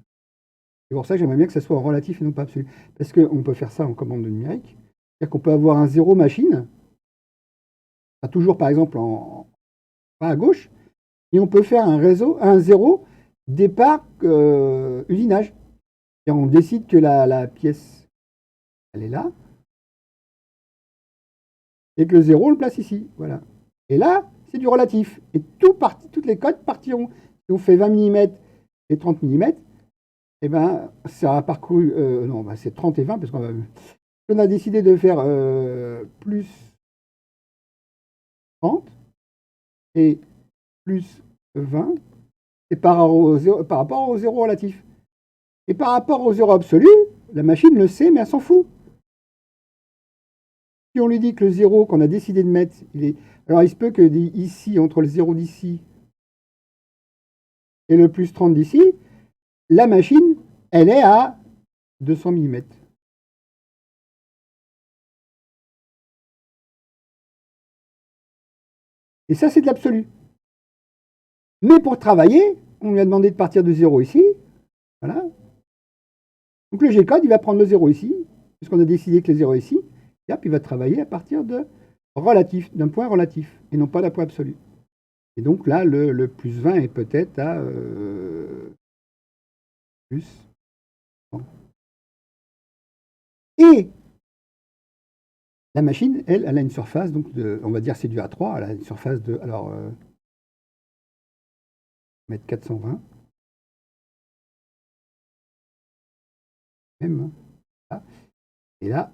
C'est pour ça que j'aimerais bien que ça soit relatif et non pas absolu. Parce qu'on peut faire ça en commande numérique. C'est-à-dire qu'on peut avoir un 0 machine, pas toujours par exemple pas à gauche, et on peut faire un 0 départ usinage. Et on décide que la pièce, elle est là, et que le 0, on le place ici. Voilà. Et là, c'est du relatif. Et toutes les codes partiront. Si on fait 20 mm et 30 mm, eh ben, ça a parcouru. Non, ben, c'est 30 et 20, parce qu'on a décidé de faire plus 30 et plus 20, c'est par rapport au 0 relatif. Et par rapport au 0 absolu, la machine le sait, mais elle s'en fout. Si on lui dit que le 0 qu'on a décidé de mettre, alors il se peut que ici, entre le 0 d'ici et le plus 30 d'ici, la machine, elle est à 200 mm. Et ça, c'est de l'absolu. Mais pour travailler, on lui a demandé de partir de 0 ici. Voilà. Donc le G-code, il va prendre le 0 ici, puisqu'on a décidé que le 0 est ici. Et hop, il va travailler à partir d'un point relatif, et non pas d'un point absolu. Et donc là, le plus 20 est peut-être à plus 100. Et la machine, elle a une surface, donc on va dire c'est du A3, elle a une surface de, alors, mettre 420. Même. Là. Et là,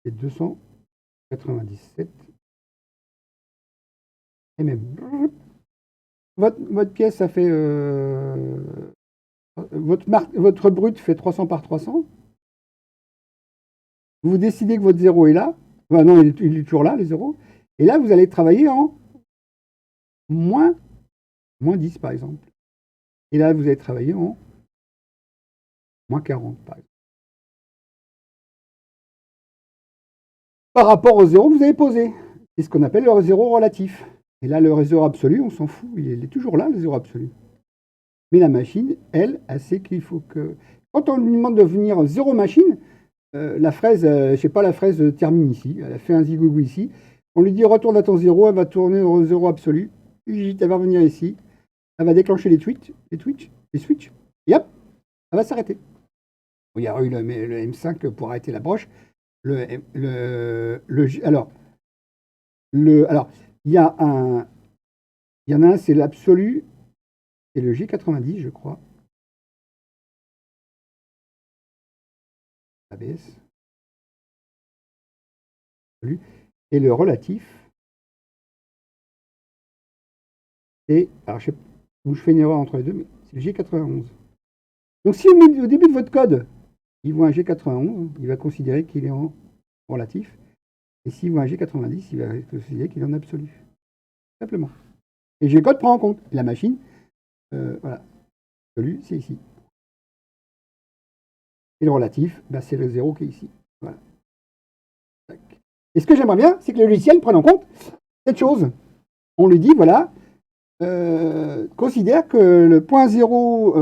c'est 297. Et même. Votre pièce, ça fait. Votre brut fait 300 par 300. Vous décidez que votre 0 est là. Enfin, non, il est toujours là, les 0. Et là, vous allez travailler en moins 10, par exemple. Et là, vous allez travailler en moins 40, par exemple. Par rapport au 0 que vous avez posé. C'est ce qu'on appelle le 0 relatif. Et là, le 0 absolu, on s'en fout. Il est toujours là, le 0 absolu. Mais la machine, elle sait qu'il faut que. Quand on lui demande de venir 0 machine, la fraise, je sais pas, la fraise termine ici. Elle a fait un zigouigou ici. On lui dit retourne à ton 0, elle va tourner au 0 absolu. Elle va revenir ici. Elle va déclencher les switches. Et hop, elle va s'arrêter. Il y a eu le M5 pour arrêter la broche. Alors, il y a il y en a un, c'est l'absolu, c'est le G90, je crois. ABS. Et le relatif, c'est, alors je sais où je fais une erreur entre les deux, mais c'est le G91. Donc si au début de votre code, il voit un G91, il va considérer qu'il est en relatif. Et s'il voit un G90, il va considérer qu'il est en absolu. Simplement. Et G-code prend en compte. La machine, voilà. Absolu, c'est ici. Et le relatif, bah, c'est le 0 qui est ici. Voilà. Et ce que j'aimerais bien, c'est que le logiciel prenne en compte cette chose. On lui dit, voilà, considère que le point 0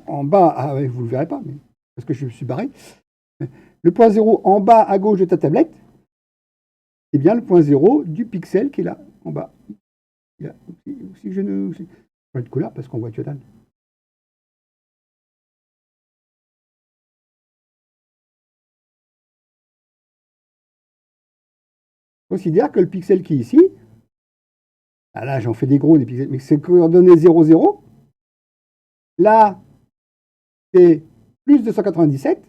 en bas, vous ne le verrez pas, mais, parce que je me suis barré, le point 0 en bas à gauche de ta tablette, c'est bien le point 0 du pixel qui est là, en bas. Si je ne. Je vais de couleur parce qu'on voit que dalle. Considère que le pixel qui est ici, ah là j'en fais des gros des pixels, mais c'est coordonné 0, 0. Là, c'est plus 297.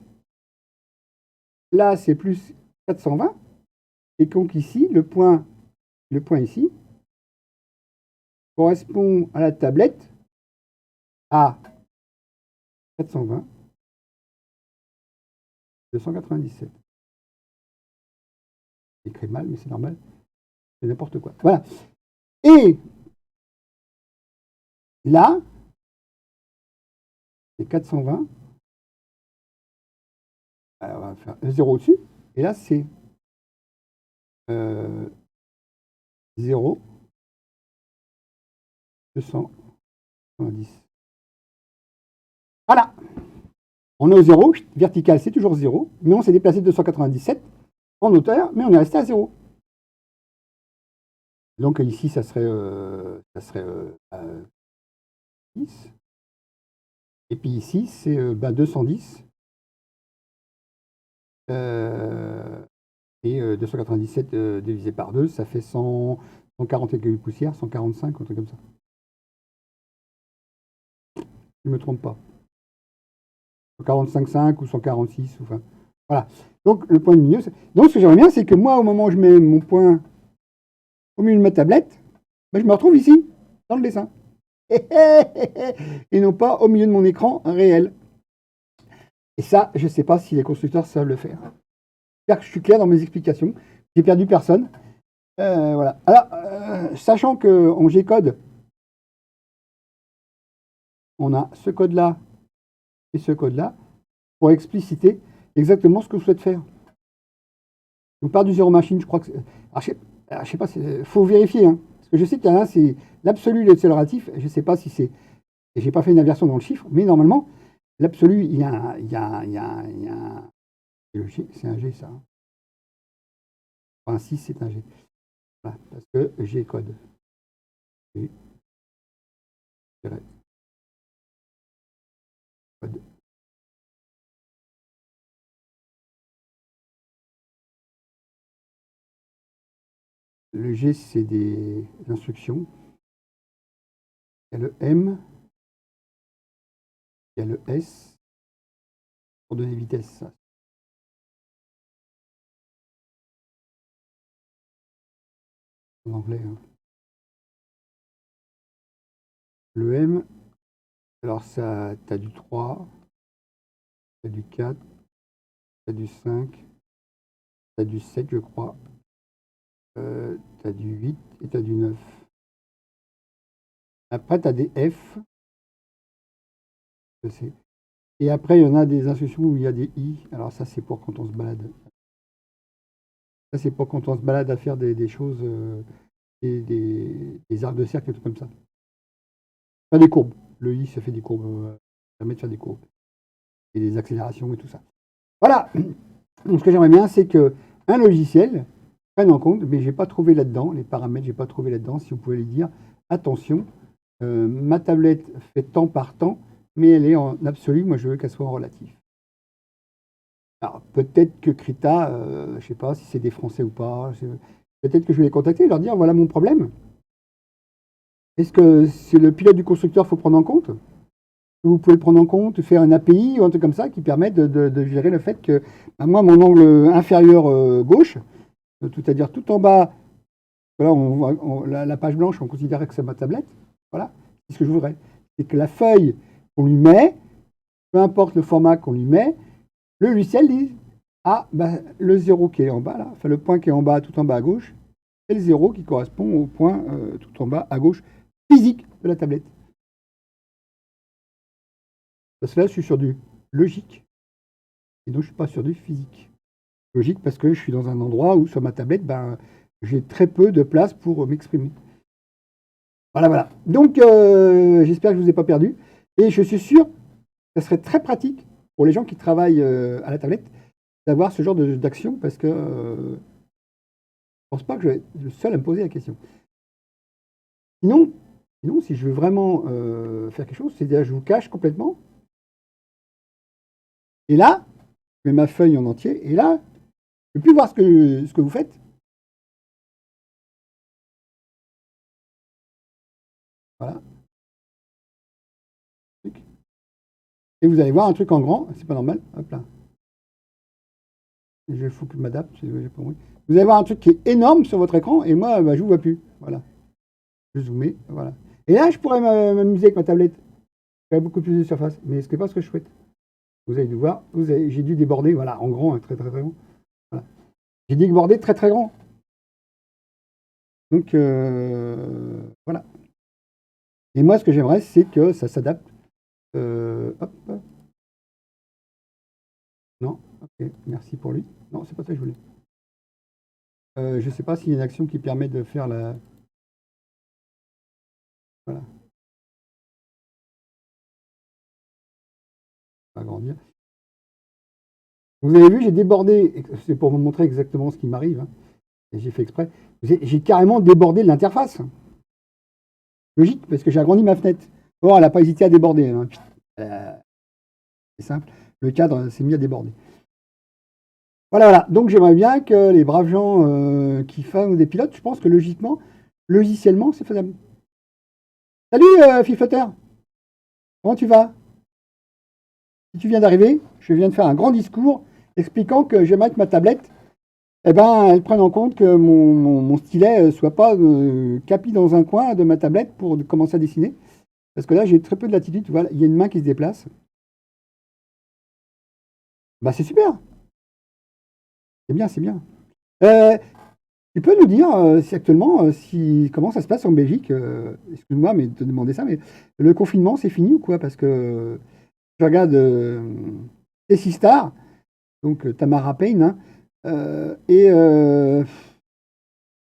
Là, c'est plus 420. Et donc ici, le point ici correspond à la tablette à 420, 297. Écrit mal, mais c'est normal. C'est n'importe quoi. Voilà. Et là, c'est 420. Alors, on va faire 0 au-dessus. Et là, c'est 0, 290. Voilà. On est au 0, vertical, c'est toujours 0, mais on s'est déplacé de 297 en hauteur, mais on est resté à 0. Donc ici, ça serait 10. Et puis ici, c'est 210. Et 297 divisé par 2, ça fait 140 et quelques poussières, 145, un truc comme ça. Je ne me trompe pas. 145,5 ou 146, enfin. Voilà. Donc le point de milieu. Donc ce que j'aimerais bien, c'est que moi, au moment où je mets mon point au milieu de ma tablette, ben, je me retrouve ici, dans le dessin. Et non pas au milieu de mon écran réel. Et ça, je ne sais pas si les constructeurs savent le faire. J'espère que je suis clair dans mes explications. J'ai perdu personne. Voilà. Alors, sachant qu'en G-code, on a ce code-là et ce code-là pour expliciter exactement ce que je souhaite faire. On part du zéro machine, je crois que. Alors, je sais pas, il faut vérifier. Hein, parce que je sais qu'il y en a un, c'est l'absolu et le relatif. Je ne sais pas si c'est. Et j'ai pas fait une inversion dans le chiffre, mais normalement, l'absolu, il y a un. C'est un G, ça. Enfin, 6, c'est un G. Voilà, parce que G code. G. Code. Le G, c'est des instructions. Il y a le M. Il y a le S pour donner vitesse. En anglais. Hein. Le M, alors ça, tu as du 3, tu as du 4, tu as du 5, tu as du 7, je crois. Tu as du 8 et tu as du 9. Après, tu as des F. Je sais. Et après, il y en a des instructions où il y a des I. Alors ça, c'est pour quand on se balade. Ça, c'est pour quand on se balade à faire des choses, des arcs de cercle et tout comme ça. Pas des courbes. Le I, ça fait des courbes. Ça permet de faire des courbes. Et des accélérations et tout ça. Voilà. Donc, ce que j'aimerais bien, c'est qu'un logiciel prenne en compte, mais je n'ai pas trouvé là-dedans, les paramètres, je n'ai pas trouvé là-dedans, si vous pouvez les dire, attention, ma tablette fait temps par temps, mais elle est en absolu, moi je veux qu'elle soit en relatif. Alors peut-être que Krita, je ne sais pas si c'est des Français ou pas, peut-être que je vais les contacter et leur dire, voilà mon problème. Est-ce que c'est le pilote du constructeur qu'il faut prendre en compte? Vous pouvez le prendre en compte, faire un API ou un truc comme ça qui permet de gérer le fait que, bah, moi, mon angle inférieur gauche, c'est-à-dire tout en bas, là, la page blanche, on considérait que c'est ma tablette. Voilà, c'est ce que je voudrais. C'est que la feuille qu'on lui met, peu importe le format qu'on lui met, le logiciel dit, ah, bah, le 0 qui est en bas, là, enfin le point qui est en bas, tout en bas à gauche, c'est le 0 qui correspond au point tout en bas à gauche physique de la tablette. Parce que là, je suis sur du logique, et donc je ne suis pas sur du physique. Logique parce que je suis dans un endroit où sur ma tablette, ben, j'ai très peu de place pour m'exprimer. Voilà, voilà. Donc, j'espère que je ne vous ai pas perdu. Et je suis sûr que ça serait très pratique pour les gens qui travaillent à la tablette d'avoir ce genre d'action parce que je ne pense pas que je vais être le seul à me poser la question. Sinon, si je veux vraiment faire quelque chose, c'est-à-dire je vous cache complètement. Et là, je mets ma feuille en entier. Et là, je ne peux plus voir ce que vous faites. Voilà. Et vous allez voir un truc en grand. C'est pas normal. Hop là. Il faut que je m'adapte. Vous allez voir un truc qui est énorme sur votre écran. Et moi, bah, je ne vous vois plus. Voilà. Je zoomais. Voilà. Et là, je pourrais m'amuser avec ma tablette. Faire beaucoup plus de surface. Mais ce n'est pas ce que je souhaite. Vous allez voir. J'ai dû déborder. Voilà. En grand, très très très grand. Voilà. J'ai débordé très très grand. Donc, voilà. Et moi, ce que j'aimerais, c'est que ça s'adapte. Hop. Non? Ok, merci pour lui. Non, c'est pas ça que je voulais. Je sais pas s'il y a une action qui permet de faire la. Voilà, agrandir. Vous avez vu, j'ai débordé, c'est pour vous montrer exactement ce qui m'arrive, hein, et j'ai fait exprès. J'ai carrément débordé l'interface. Logique, parce que j'ai agrandi ma fenêtre. Oh, elle n'a pas hésité à déborder, hein. C'est simple. Le cadre s'est mis à déborder. Voilà, voilà. Donc j'aimerais bien que les braves gens qui font des pilotes, je pense que logiquement, logiciellement, c'est faisable. Salut, Fifoteur. Comment tu vas? Si tu viens d'arriver, je viens de faire un grand discours expliquant que j'aimerais que ma tablette, eh ben, elle prenne en compte que mon stylet soit pas capi dans un coin de ma tablette pour commencer à dessiner. Parce que là, j'ai très peu de latitude. Voilà, il y a une main qui se déplace. Bah, c'est super. C'est bien, c'est bien. Euh, Tu peux nous dire si actuellement, comment ça se passe en Belgique? Excuse-moi, mais de te demander ça, mais le confinement, c'est fini ou quoi? Parce que je regarde Tessie Star, donc Tamara Payne, hein, et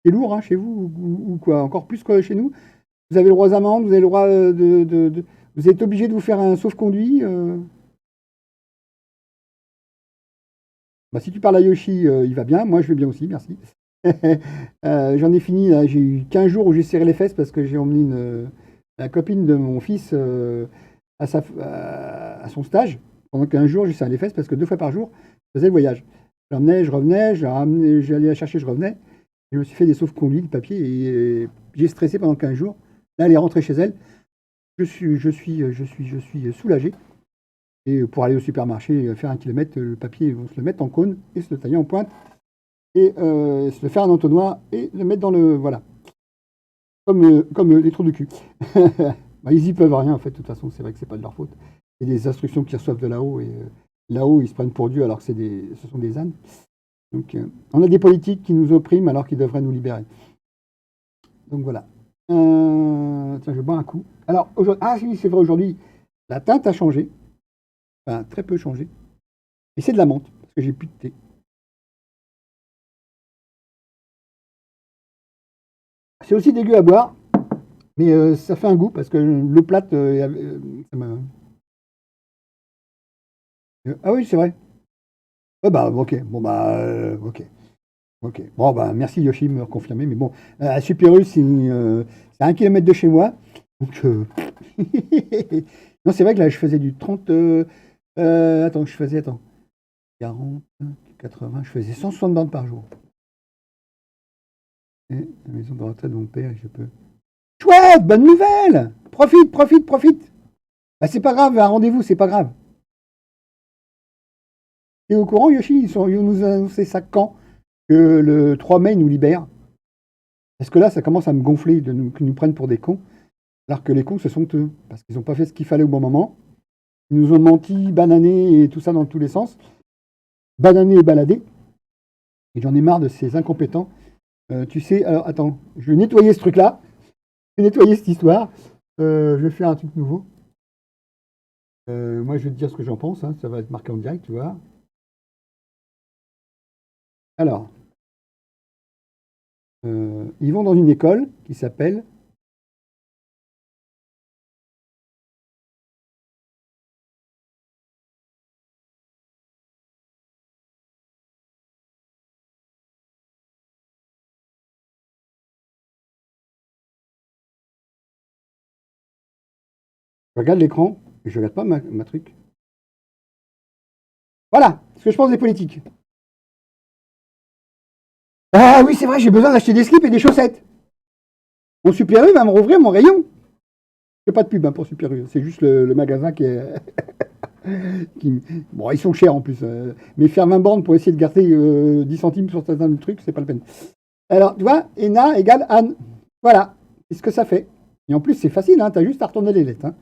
c'est lourd hein, chez vous ou quoi? Encore plus que chez nous? Vous avez le droit aux amendes, vous avez le droit vous êtes obligé de vous faire un sauf-conduit. Bah, si tu parles à Yoshi, il va bien. Moi, je vais bien aussi, merci. J'en ai fini. Là. J'ai eu 15 jours où j'ai serré les fesses parce que j'ai emmené la copine de mon fils à son stage. Pendant 15 jours, j'ai serré les fesses parce que 2 fois par jour, je faisais le voyage. J'emmenais, je revenais, j'allais la chercher, je revenais. Je me suis fait des sauf-conduits de papier et j'ai stressé pendant 15 jours. Là, elle est rentrée chez elle. Je suis soulagé. Et pour aller au supermarché, faire 1 kilomètre, le papier, ils vont se le mettre en cône et se le tailler en pointe et se le faire un entonnoir et le mettre dans le. Voilà. Comme les trous de cul. Bah, ils y peuvent rien, en fait, de toute façon, c'est vrai que c'est pas de leur faute. Il y a des instructions qu'ils reçoivent de là-haut et là-haut, ils se prennent pour Dieu alors que ce sont des ânes. Donc, on a des politiques qui nous oppriment alors qu'ils devraient nous libérer. Donc voilà. Tiens, je bois un coup. Alors, ah oui, c'est vrai, aujourd'hui, la teinte a changé. Enfin, très peu changé. Et c'est de la menthe, parce que j'ai plus de thé. C'est aussi dégueu à boire, mais ça fait un goût, parce que l'eau plate, ah oui, c'est vrai. Ah bah, ok. Bon, bah, ok. Ok. Bon, bah, merci Yoshi de me confirmer, mais bon, à Superus, c'est à 1 kilomètre de chez moi. Donc, non, c'est vrai que là, je faisais du 30. Attends, attends, 40, 80, je faisais 160 bornes par jour. Et la maison de retraite de mon père, je peux. Chouette, bonne nouvelle! Profite, profite, profite! Bah, c'est pas grave, un rendez-vous, c'est pas grave. T'es au courant, Yoshi? Ils nous ont annoncé ça quand? Que le 3 mai, ils nous libèrent. Parce que là, ça commence à me gonfler qu'ils nous prennent pour des cons, alors que les cons, ce sont eux. Parce qu'ils n'ont pas fait ce qu'il fallait au bon moment. Ils nous ont menti, banané et tout ça dans tous les sens. Banané et baladé. Et j'en ai marre de ces incompétents. Tu sais, alors attends, je vais nettoyer ce truc-là. Je vais nettoyer cette histoire. Je vais faire un truc nouveau. Moi, je vais te dire ce que j'en pense. Hein, ça va être marqué en direct, tu vois. Alors, ils vont dans une école qui s'appelle. Je regarde l'écran et je regarde pas ma truc. Voilà ce que je pense des politiques. Ah oui, c'est vrai, j'ai besoin d'acheter des slips et des chaussettes. Mon Super U va me rouvrir mon rayon. Je fais pas de pub hein, pour Super U, c'est juste le magasin qui est. Bon, ils sont chers en plus. Mais faire 20 bornes pour essayer de garder 10 centimes sur certains trucs, c'est pas la peine. Alors, tu vois, ENA égale Anne. Voilà, c'est ce que ça fait. Et en plus, c'est facile, hein, tu as juste à retourner les lettres. Hein.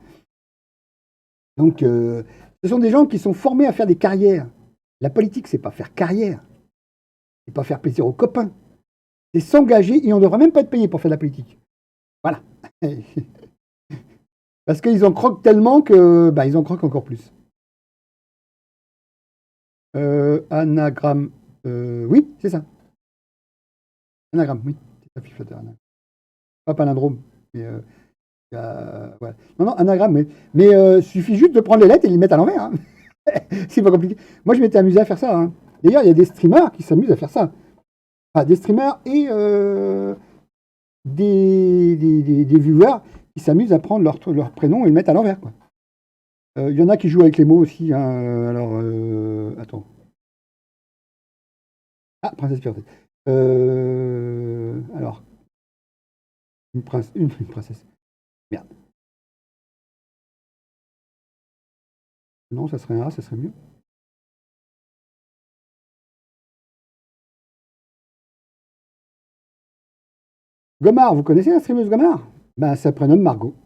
Donc, ce sont des gens qui sont formés à faire des carrières. La politique, c'est pas faire carrière. C'est pas faire plaisir aux copains. C'est s'engager et on ne devrait même pas être payé pour faire de la politique. Voilà. Parce qu'ils en croquent tellement que, bah, ils en croquent encore plus. Anagramme. Oui, c'est ça. Anagramme, oui. C'est ça, Fiflotter. Pas palindrome. Mais, ouais. Non, non, anagramme, mais suffit juste de prendre les lettres et les mettre à l'envers, hein. C'est pas compliqué. Moi, je m'étais amusé à faire ça, hein. D'ailleurs, il y a des streamers qui s'amusent à faire ça. Enfin, des streamers et des viewers qui s'amusent à prendre leur prénom et le mettre à l'envers, quoi. Il y en a qui jouent avec les mots aussi, hein. Alors, attends. Ah, Princesse Pietate. Alors, une princesse. Merde. Non, ça serait un A, ça serait mieux. Gomard, vous connaissez la streameuse Gomard? Ben, ça prénomme Margot.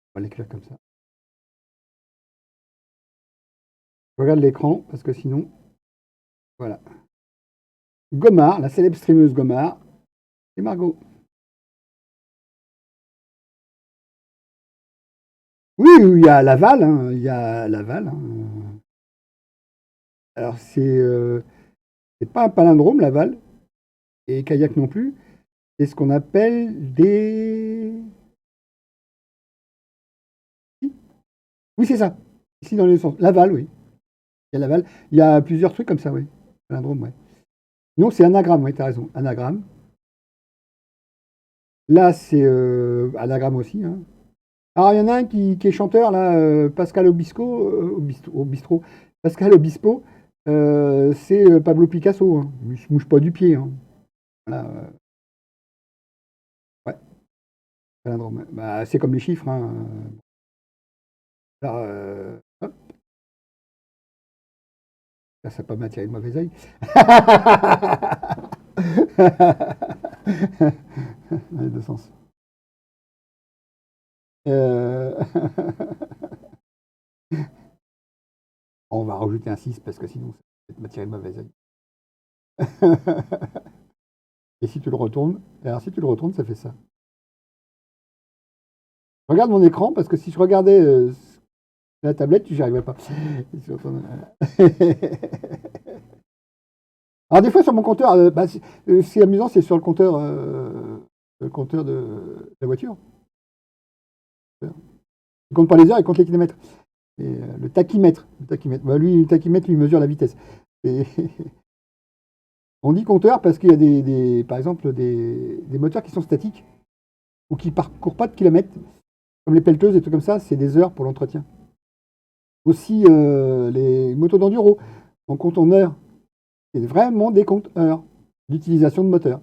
On va l'écrire comme ça. Je regarde l'écran parce que sinon, voilà. Gomard, la célèbre streameuse Gomard, c'est Margot. Oui, il y a Laval, hein, il y a Laval, hein. Alors, c'est pas un palindrome, Laval, et Kayak non plus. C'est ce qu'on appelle des. Oui, c'est ça. Ici, dans le sens. Laval, oui. Il y a Laval. Il y a plusieurs trucs comme ça, oui. Palindrome, ouais. Non, c'est anagramme, oui, t'as raison. Anagramme. Là, c'est anagramme aussi, hein. Alors, il y en a un qui est chanteur, là, Pascal Obispo. Pascal Obispo, c'est Pablo Picasso, hein. Il se mouche pas du pied, hein. Voilà, ouais, palindrome. Bah, c'est comme les chiffres, hein. Alors, hop, ça n'a pas m'attirer le mauvais oeil. Dans les deux sens. Euh, On va rajouter un 6 parce que sinon, ça va m'attirer le mauvais oeil. Et si tu le retournes, alors si tu le retournes, ça fait ça. Je regarde mon écran parce que si je regardais la tablette, j'y arriverais pas. Alors des fois sur mon compteur, bah, c'est amusant, c'est sur le compteur de la voiture. Il compte pas les heures, il compte les kilomètres. Et, le tachymètre. Bah, lui, le tachymètre, lui mesure la vitesse. Et on dit compteur parce qu'il y a par exemple des moteurs qui sont statiques ou qui parcourent pas de kilomètres, comme les pelleteuses et tout comme ça, c'est des heures pour l'entretien. Aussi les motos d'enduro, on compte en heures. C'est vraiment des comptes heures d'utilisation de moteur.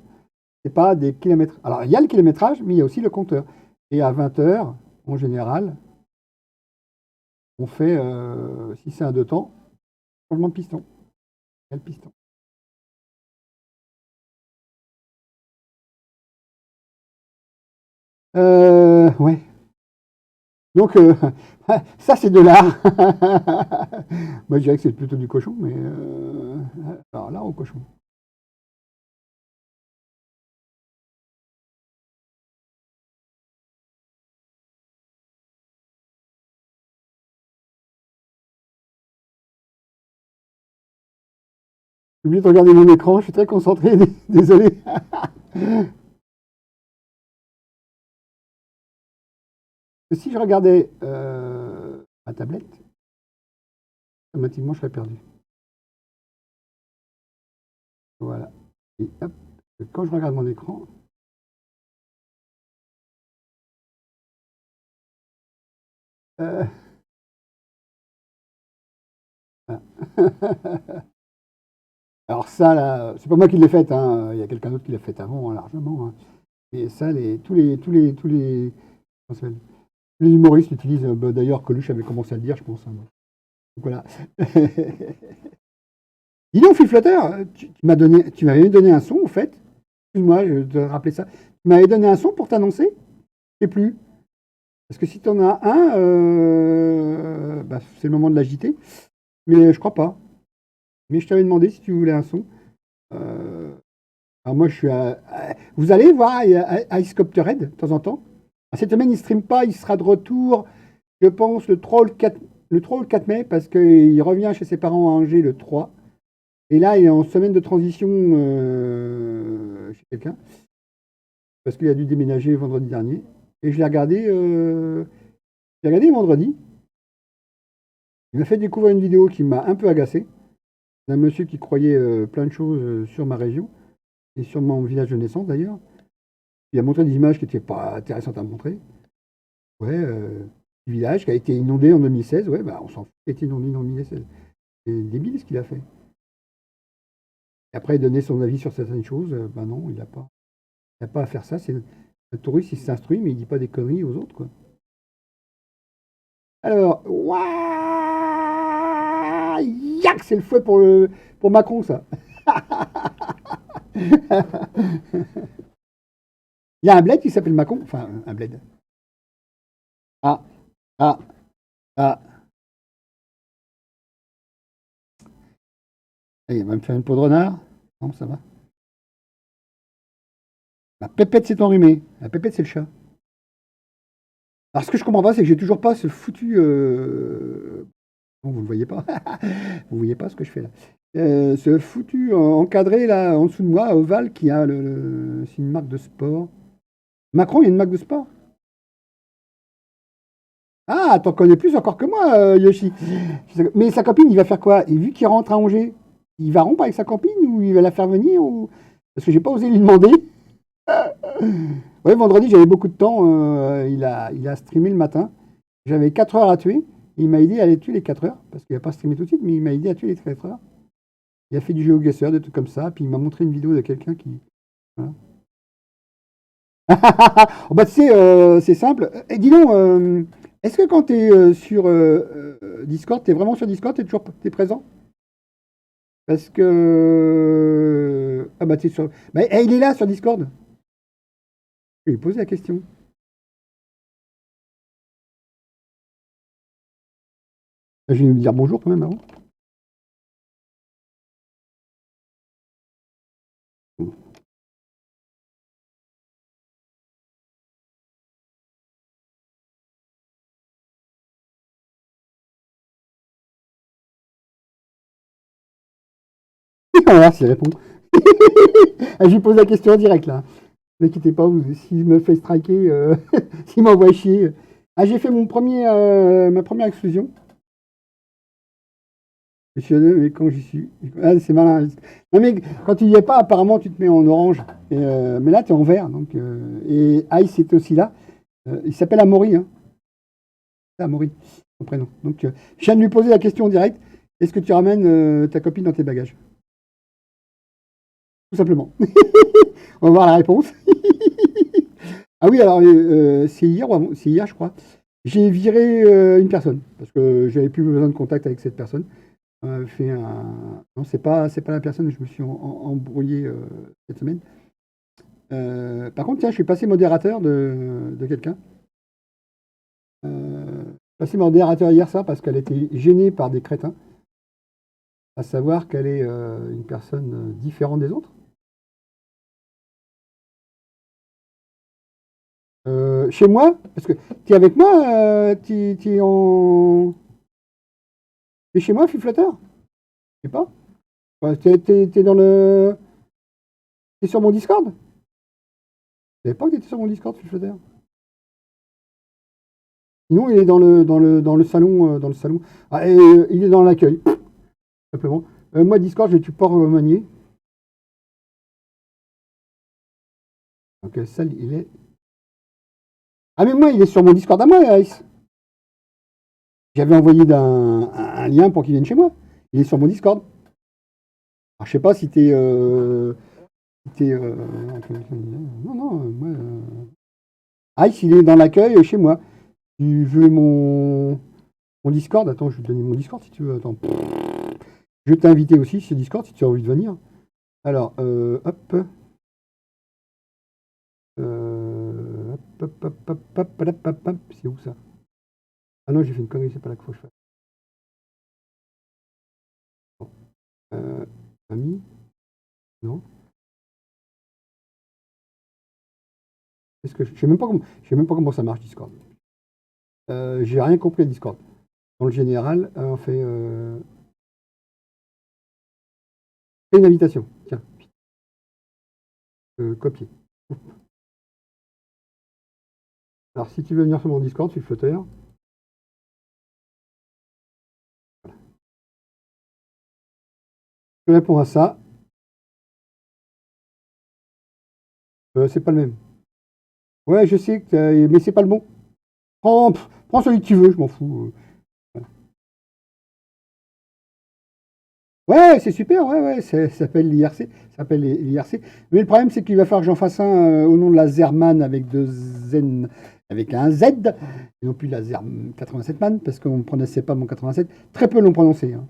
C'est pas des kilomètres. Alors il y a le kilométrage, mais il y a aussi le compteur. Et à 20 heures, en général, on fait, si c'est un deux temps, changement de piston. Quel piston? Ouais. Donc, ça, c'est de l'art. Moi, je dirais que c'est plutôt du cochon, mais alors là, au cochon. J'ai oublié de regarder mon écran, je suis très concentré, désolé. Si je regardais ma tablette, automatiquement, je serais perdu. Voilà. Et hop, quand je regarde mon écran, euh, voilà. Alors ça, là, c'est pas moi qui l'ai faite, hein. Il y a quelqu'un d'autre qui l'a faite avant, hein, largement, hein. Et ça, comment ça s'appelle, les humoristes l'utilisent. Bah, d'ailleurs, Coluche avait commencé à le dire, je pense, hein. Donc voilà. Dis donc, Fiflotter, tu m'avais donné un son, au fait. Excuse-moi, je te rappeler ça. Tu m'avais donné un son pour t'annoncer? Je sais plus. Parce que si tu en as un, bah, c'est le moment de l'agiter. Mais je crois pas. Mais je t'avais demandé si tu voulais un son. Euh, alors moi, je suis vous allez voir Icecopter Red de temps en temps. Cette semaine, il ne stream pas. Il sera de retour, je pense, le 3 ou le 4, le 3 ou le 4 mai, parce qu'il revient chez ses parents à Angers le 3. Et là, il est en semaine de transition chez quelqu'un, parce qu'il a dû déménager vendredi dernier. Et je l'ai regardé vendredi. Il m'a fait découvrir une vidéo qui m'a un peu agacé, d'un monsieur qui croyait plein de choses sur ma région, et sur mon village de naissance d'ailleurs. Il a montré des images qui n'étaient pas intéressantes à montrer. Ouais, du village qui a été inondé en 2016. Ouais, bah on s'en fout, qui a été inondé en 2016. C'est débile ce qu'il a fait. Et après, donner son avis sur certaines choses, ben non, il a pas à faire ça. C'est le touriste, il s'instruit, mais il dit pas des conneries aux autres, quoi. Alors, ouah, yak, c'est le fouet pour Macron, ça. Il y a un bled qui s'appelle Macron, enfin un bled. Ah, ah, ah. Il va me faire une peau de renard. Non, ça va. La pépette s'est enrhumée. La pépette, c'est le chat. Alors, ce que je comprends pas, c'est que j'ai toujours pas ce foutu. Bon, vous ne voyez pas. Vous voyez pas ce que je fais là. Ce foutu encadré là, en dessous de moi, ovale, qui a c'est une marque de sport. Macron, il y a une marque de sport. Ah, t'en connais plus encore que moi, Yoshi. Mais sa copine, il va faire quoi? Et vu qu'il rentre à Angers, il va rompre avec sa copine ou il va la faire venir ou... Parce que j'ai pas osé lui demander. Oui, vendredi, j'avais beaucoup de temps. Il a streamé le matin. J'avais 4 heures à tuer. Il m'a aidé à les tuer les 4 heures. Parce qu'il n'a pas streamé tout de suite, mais il m'a aidé à tuer les 4 heures. Il a fait du GeoGuessr, des trucs comme ça. Puis il m'a montré une vidéo de quelqu'un qui. Voilà. Oh, bah, tu sais, c'est simple. Et dis donc, est-ce que quand tu es sur Discord, tu es vraiment sur Discord, tu es toujours présent? Parce que. Ah bah, tu es sur. Bah, il est là sur Discord. Je vais lui poser la question. Je vais lui dire bonjour quand même avant. Voilà, s'il répond. Je lui pose la question en direct là. Ne inquiétez pas, s'il me fait striker, s'il m'envoie chier. Ah, j'ai fait ma première exclusion. Je suis mais quand j'y suis. Ah, c'est malin. Non, mais quand tu n'y es pas, apparemment, tu te mets en orange. Mais là, tu es en vert. Donc, et Ice est aussi là. Il s'appelle Amaury. Hein. C'est Amaury, son prénom. Donc, je viens de lui poser la question en direct. Est-ce que tu ramènes ta copine dans tes bagages? Tout simplement. On va voir la réponse. Ah oui, alors c'est hier, je crois. J'ai viré une personne parce que j'avais plus besoin de contact avec cette personne. Non, c'est pas la personne que je me suis embrouillé cette semaine. Par contre, tiens, je suis passé modérateur de quelqu'un. Passé modérateur hier ça parce qu'elle était gênée par des crétins, à savoir qu'elle est une personne différente des autres. Chez moi, parce que tu es avec moi, t'es chez moi, Flutteur? Je sais pas. Ouais, t'es dans le. T'es sur mon Discord? Je savais pas que t'étais sur mon Discord, Flutteur. Sinon, il est dans le salon. Dans le salon. Ah, et, il est dans l'accueil, simplement. Moi, Discord, j'ai du port manier. Dans quelle salle il est? Ah, mais moi, il est sur mon Discord à moi, Ice. J'avais envoyé un lien pour qu'il vienne chez moi. Il est sur mon Discord. Alors, je sais pas si t'es. Non, non, moi. Ice, il est dans l'accueil chez moi. Tu veux mon Discord? Attends, je vais te donner mon Discord si tu veux. Attends. Je vais t'inviter aussi sur Discord si tu as envie de venir. Alors, hop. Hop. C'est où ça? Ah non, j'ai fait une connerie, c'est pas là qu'il faut que je fasse. Euh, Ami? Non. Est-ce que je sais même pas comment ça marche Discord. J'ai rien compris à Discord. Dans le général, on fait une invitation. Tiens, copier. Alors, si tu veux venir sur mon Discord, je suis flotteur. Je réponds à ça. C'est pas le même. Ouais, je sais, mais c'est pas le bon. Prends celui que tu veux, je m'en fous. Ouais, c'est super, ouais, ouais, ça s'appelle l'IRC. Ça s'appelle l'IRC. Mais le problème, c'est qu'il va falloir que j'en fasse un au nom de la Zerman avec deux N, avec un Z, et non plus la Zer 87 man, parce qu'on ne prononçait pas mon 87. Très peu l'ont prononcé. Hein.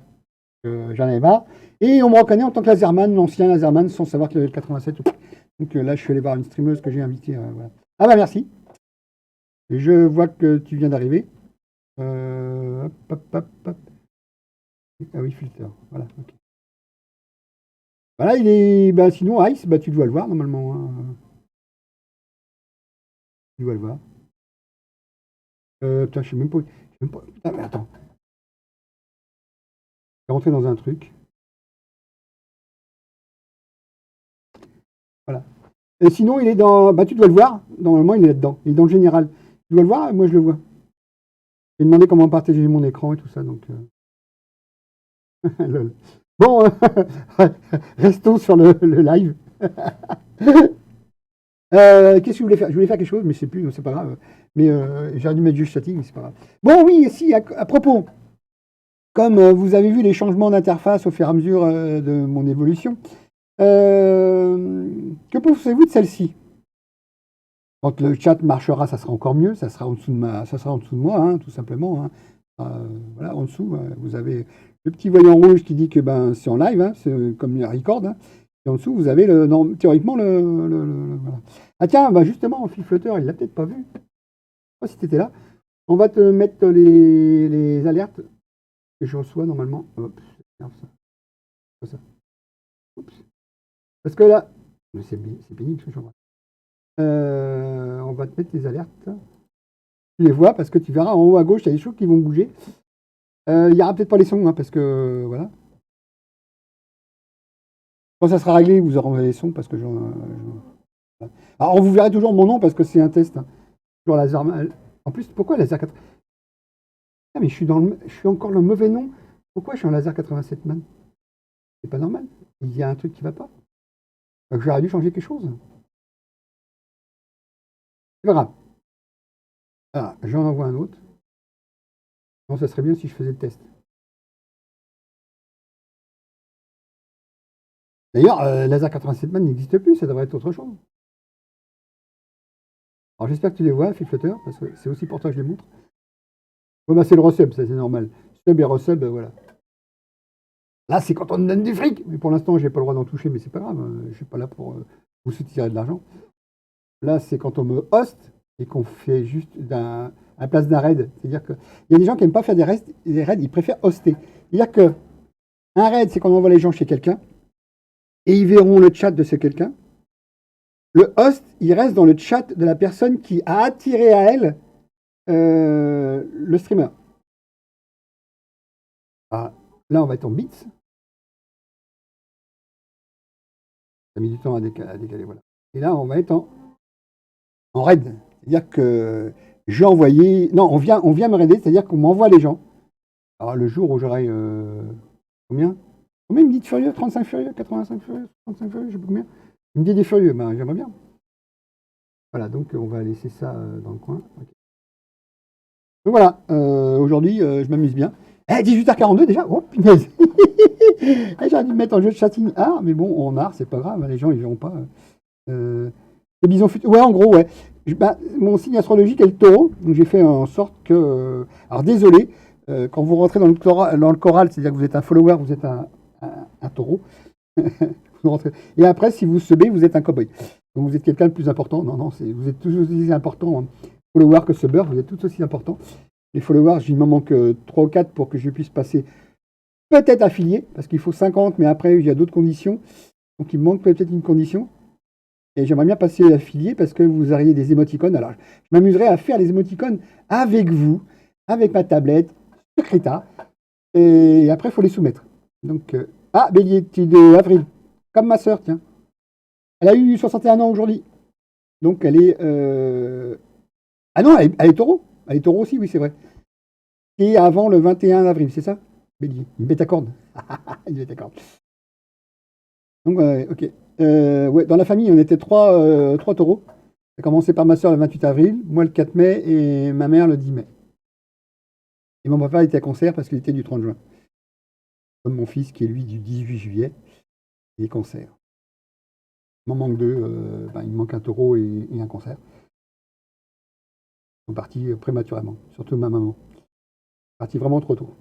J'en avais marre. Et on me reconnaît en tant que Lazerman, l'ancien Lazerman, sans savoir qu'il y avait le 87. Donc là, je suis allé voir une streameuse que j'ai invitée. Voilà. Ah bah merci. Je vois que tu viens d'arriver. Hop, hop, hop, hop. Ah oui, filter. Voilà. Ok. Voilà, il est. Bah, sinon, Ice, bah, tu dois le voir normalement. Hein. Tu dois le voir. Putain, je sais même pas. Putain, mais attends. Je vais rentrer dans un truc. Voilà. Et sinon, il est dans. Bah, tu dois le voir. Normalement, il est là-dedans. Il est dans le général. Tu dois le voir, moi je le vois. J'ai demandé comment partager mon écran et tout ça, donc. Lol. Bon, restons sur le live. Qu'est-ce que je voulais faire? Je voulais faire quelque chose, mais je sais plus, c'est pas grave. Mais j'aurais dû mettre juste chatting, mais c'est pas grave. Bon, oui, si, à propos, comme vous avez vu les changements d'interface au fur et à mesure de mon évolution, que pensez-vous de celle-ci? Quand le chat marchera, ça sera encore mieux, ça sera en dessous de moi, hein, tout simplement. Hein. Voilà, en dessous, vous avez le petit voyant rouge qui dit que ben, c'est en live, hein, c'est comme le record. Hein. Et en dessous, vous avez théoriquement voilà. Ah tiens, bah justement, Phil Flutter, il l'a peut-être pas vu. Je sais pas si tu étais là. On va te mettre les alertes que je reçois normalement. Hop, ça. Ça. Parce que là, c'est pénible ce que je vois. On va te mettre les alertes. Tu les vois parce que tu verras en haut à gauche, il y a des choses qui vont bouger. Il n'y aura peut-être pas les sons, hein, parce que voilà. Quand ça sera réglé, vous aurez les sons parce que alors vous verrez toujours mon nom parce que c'est un test. Hein. Toujours laser. En plus, pourquoi laser 4 Ah mais je suis encore le mauvais nom. Pourquoi je suis en laser 87 man? C'est pas normal. Il y a un truc qui va pas. J'aurais dû changer quelque chose. C'est pas grave. Ah, j'en envoie un autre. Non, ça serait bien si je faisais le test. D'ailleurs, laser 87 man n'existe plus, ça devrait être autre chose. Alors j'espère que tu les vois, Phil Flutter, parce que c'est aussi pour toi que je les montre. Ouais, bah, c'est le resub, ça c'est normal. Sub et resub, voilà. Là, c'est quand on me donne du fric. Mais pour l'instant, j'ai pas le droit d'en toucher, mais c'est pas grave. Je suis pas là pour vous soutirer de l'argent. Là, c'est quand on me host et qu'on fait juste à place d'un raid. C'est-à-dire qu'il y a des gens qui n'aiment pas faire des raids, ils préfèrent hoster. C'est-à-dire que un raid, c'est quand on envoie les gens chez quelqu'un et ils verront le chat de ce quelqu'un. Le host, il reste dans le chat de la personne qui a attiré à elle le streamer. Alors, là, on va être en bits. Ça a mis du temps à décaler, voilà. Et là, on va être en raid. C'est-à-dire que j'ai envoyé. Non, on vient me raider, c'est-à-dire qu'on m'envoie les gens. Alors, le jour où j'aurai. Combien Combien il me dit de furieux? 35 furieux, 85 furieux, 35 furieux, je sais pas combien. Il me dit des furieux, ben j'aimerais bien. Voilà, donc on va laisser ça dans le coin. Okay. Donc voilà, aujourd'hui, je m'amuse bien. 18h42 déjà. Oh punaise. J'aurais dû me mettre en jeu de chatting art, mais bon, en art, c'est pas grave, les gens ils verront pas. Les bisons futurs. Ouais, en gros, ouais. Mon signe astrologique est le taureau, donc j'ai fait en sorte que. Alors désolé, quand vous rentrez dans le choral, c'est-à-dire que vous êtes un follower, vous êtes un taureau. Et après, si vous subez, vous êtes un cowboy. Donc vous êtes quelqu'un de plus important. Non, non, vous êtes tout aussi important, hein. Follower que subber, vous êtes tout aussi important. Les followers, il m'en manque 3 ou 4 pour que je puisse passer peut-être affilié, parce qu'il faut 50, mais après, il y a d'autres conditions. Donc il me manque peut-être une condition. Et j'aimerais bien passer affilié parce que vous auriez des émoticônes. Alors, je m'amuserais à faire les émoticônes avec vous, avec ma tablette, sur Krita. Et après, il faut les soumettre. Donc, ah, Bélier, tu es de avril. Comme ma sœur, tiens. Elle a eu 61 ans aujourd'hui. Donc, elle est. Ah non, elle est taureau. Elle est taureau aussi, oui, c'est vrai. Et avant le 21 avril, c'est ça? Bélier. Une bête à cordes. Une bête à cordes. Donc, ok. Ouais, dans la famille, on était trois taureaux. Ça a commencé par ma soeur le 28 avril, moi le 4 mai et ma mère le 10 mai. Et mon papa était à cancer parce qu'il était du 30 juin. Comme mon fils qui est lui du 18 juillet, il est cancer. Il m'en manque deux, il me manque un taureau et un cancer. Ils sont partis prématurément, surtout ma maman. Parti vraiment trop tôt.